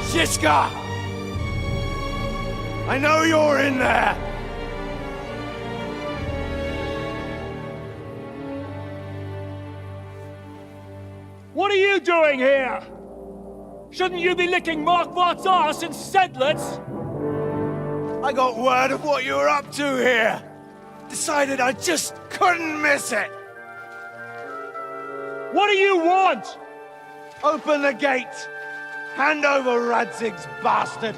Zishka! I know you're in there! What are you doing here? Shouldn't you be licking Markvart's ass in Sedlitz? I got word of what you were up to here. Decided I just couldn't miss it. What do you want? Open the gate. Hand over Radzig's bastard.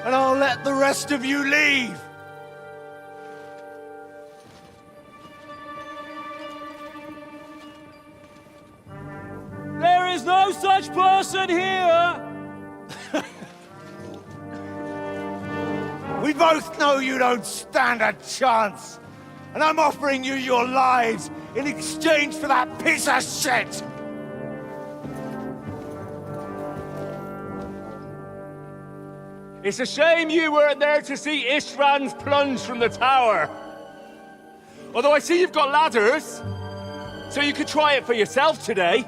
And I'll let the rest of you leave. There is no such person here! We both know you don't stand a chance. And I'm offering you your lives in exchange for that piece of shit! It's a shame you weren't there to see Ishrand's plunge from the tower. Although I see you've got ladders, so you could try it for yourself today.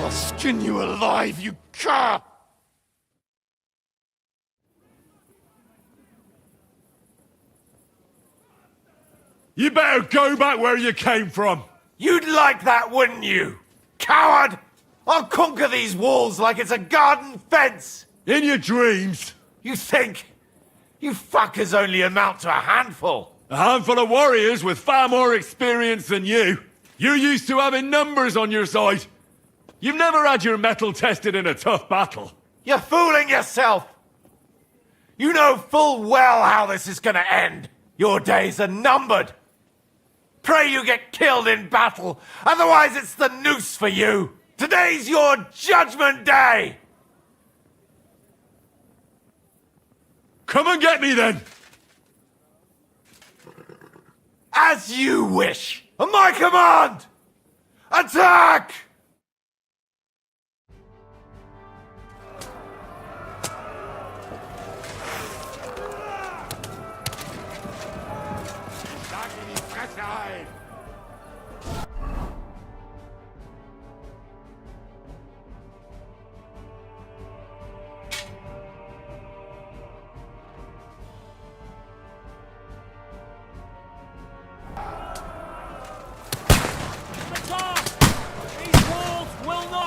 I'll skin you alive, you cur! You better go back where you came from. You'd like that, wouldn't you? Coward! I'll conquer these walls like it's a garden fence! In your dreams! You think? You fuckers only amount to a handful! A handful of warriors with far more experience than you. You're used to having numbers on your side. You've never had your mettle tested in a tough battle. You're fooling yourself! You know full well how this is gonna end. Your days are numbered. Pray you get killed in battle, otherwise it's the noose for you. Today's your judgment day! Come and get me then! As you wish! On my command! Attack!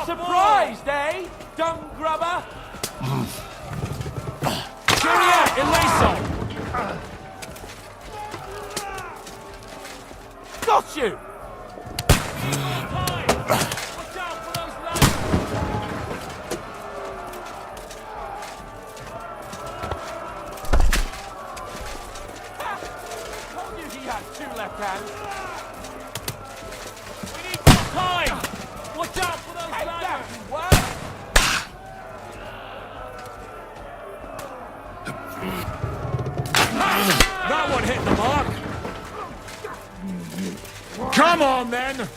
Surprised, eh? Dung grubber? Cheerio, Eliso! Got you! Told you he had two left hands. We need more time! Watch out for those ladders! That one hit the mark! Come on, then!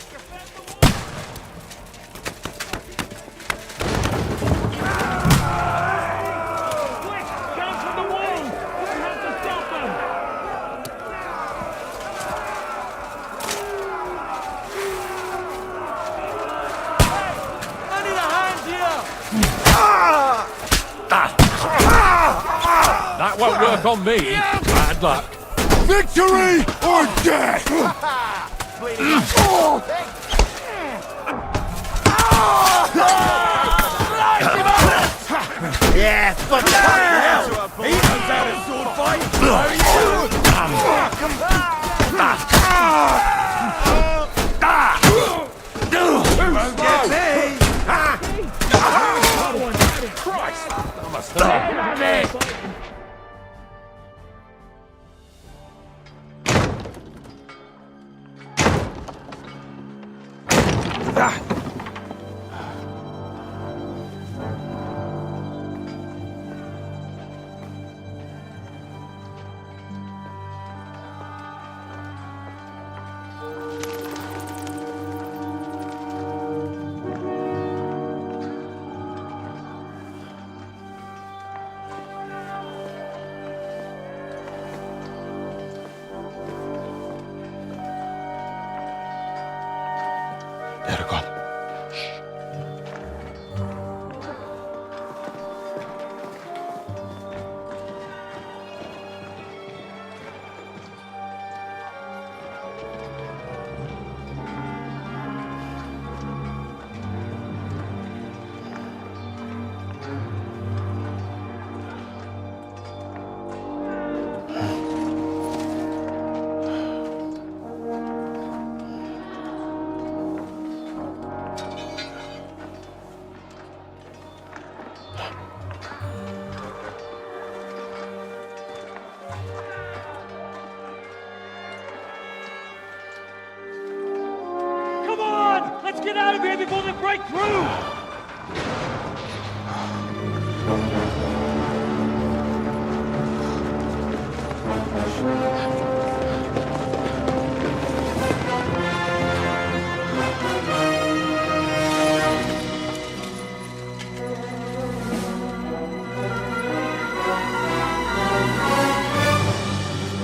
That won't work on me. Bad luck. Victory or death! Yeah, fuck that! He knows how to sword fight! Won't get me! Christ! I must have... They're gone. Come on! Let's get out of here before they break through!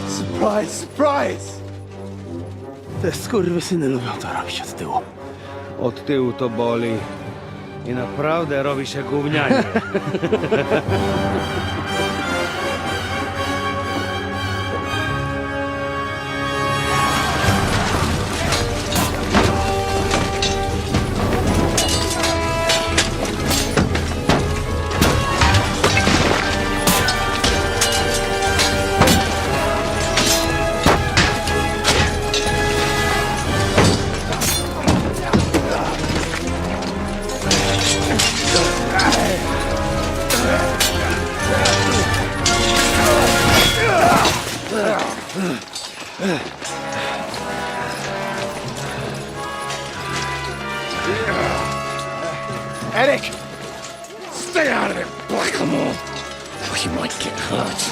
Surprise, surprise! Te skurwysyny lubią to robić od tyłu. Od tyłu to boli. I naprawdę robi się gównianie. Eric! Stay out of it, Blackamoor! Or you might get hurt.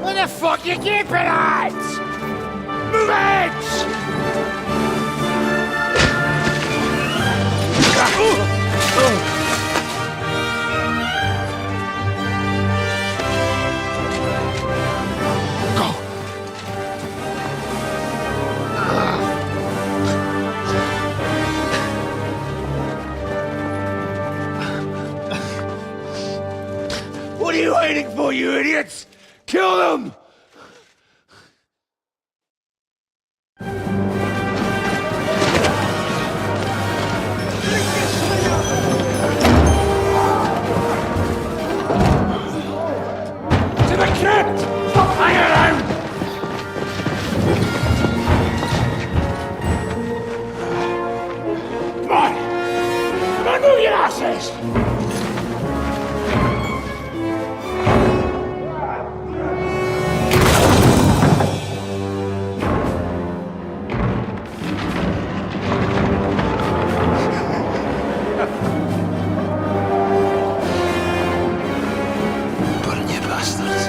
Where the fuck you keeping at? Move it! What are you waiting for, you idiots? Kill them! To the crypt! Hang around! Come on! Come on, move your asses! Burn you bastards.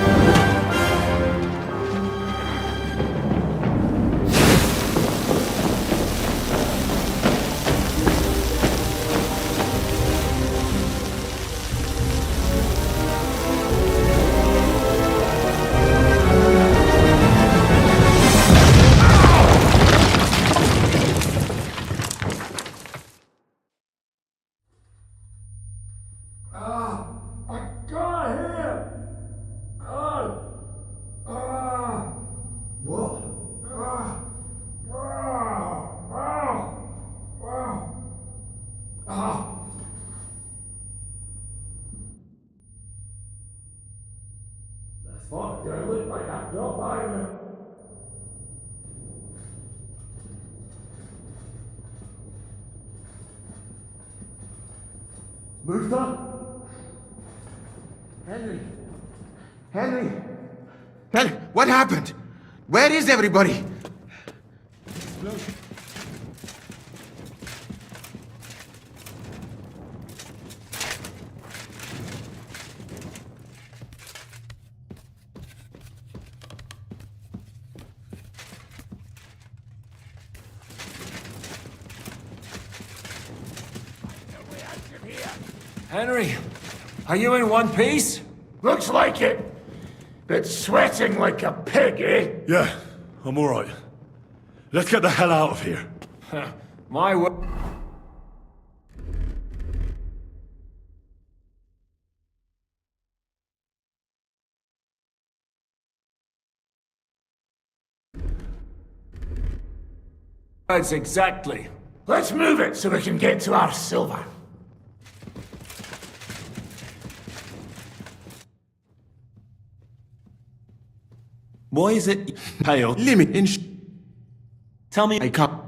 Fuck, I look like I dropped by him. Mutha? Henry? Henry? What happened? Where is everybody? Henry, are you in one piece? Looks like it. But sweating like a pig, eh? Yeah, I'm alright. Let's get the hell out of here. My word. That's exactly. Let's move it so we can get to our silver. Why is it pale? Limit in Tell me I can't.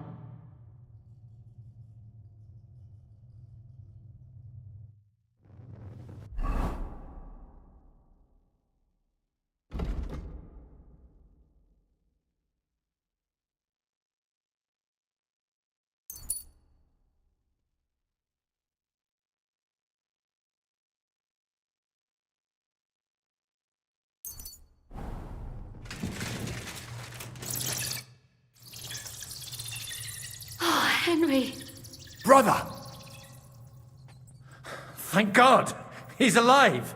Henry. Brother! Thank God! He's alive!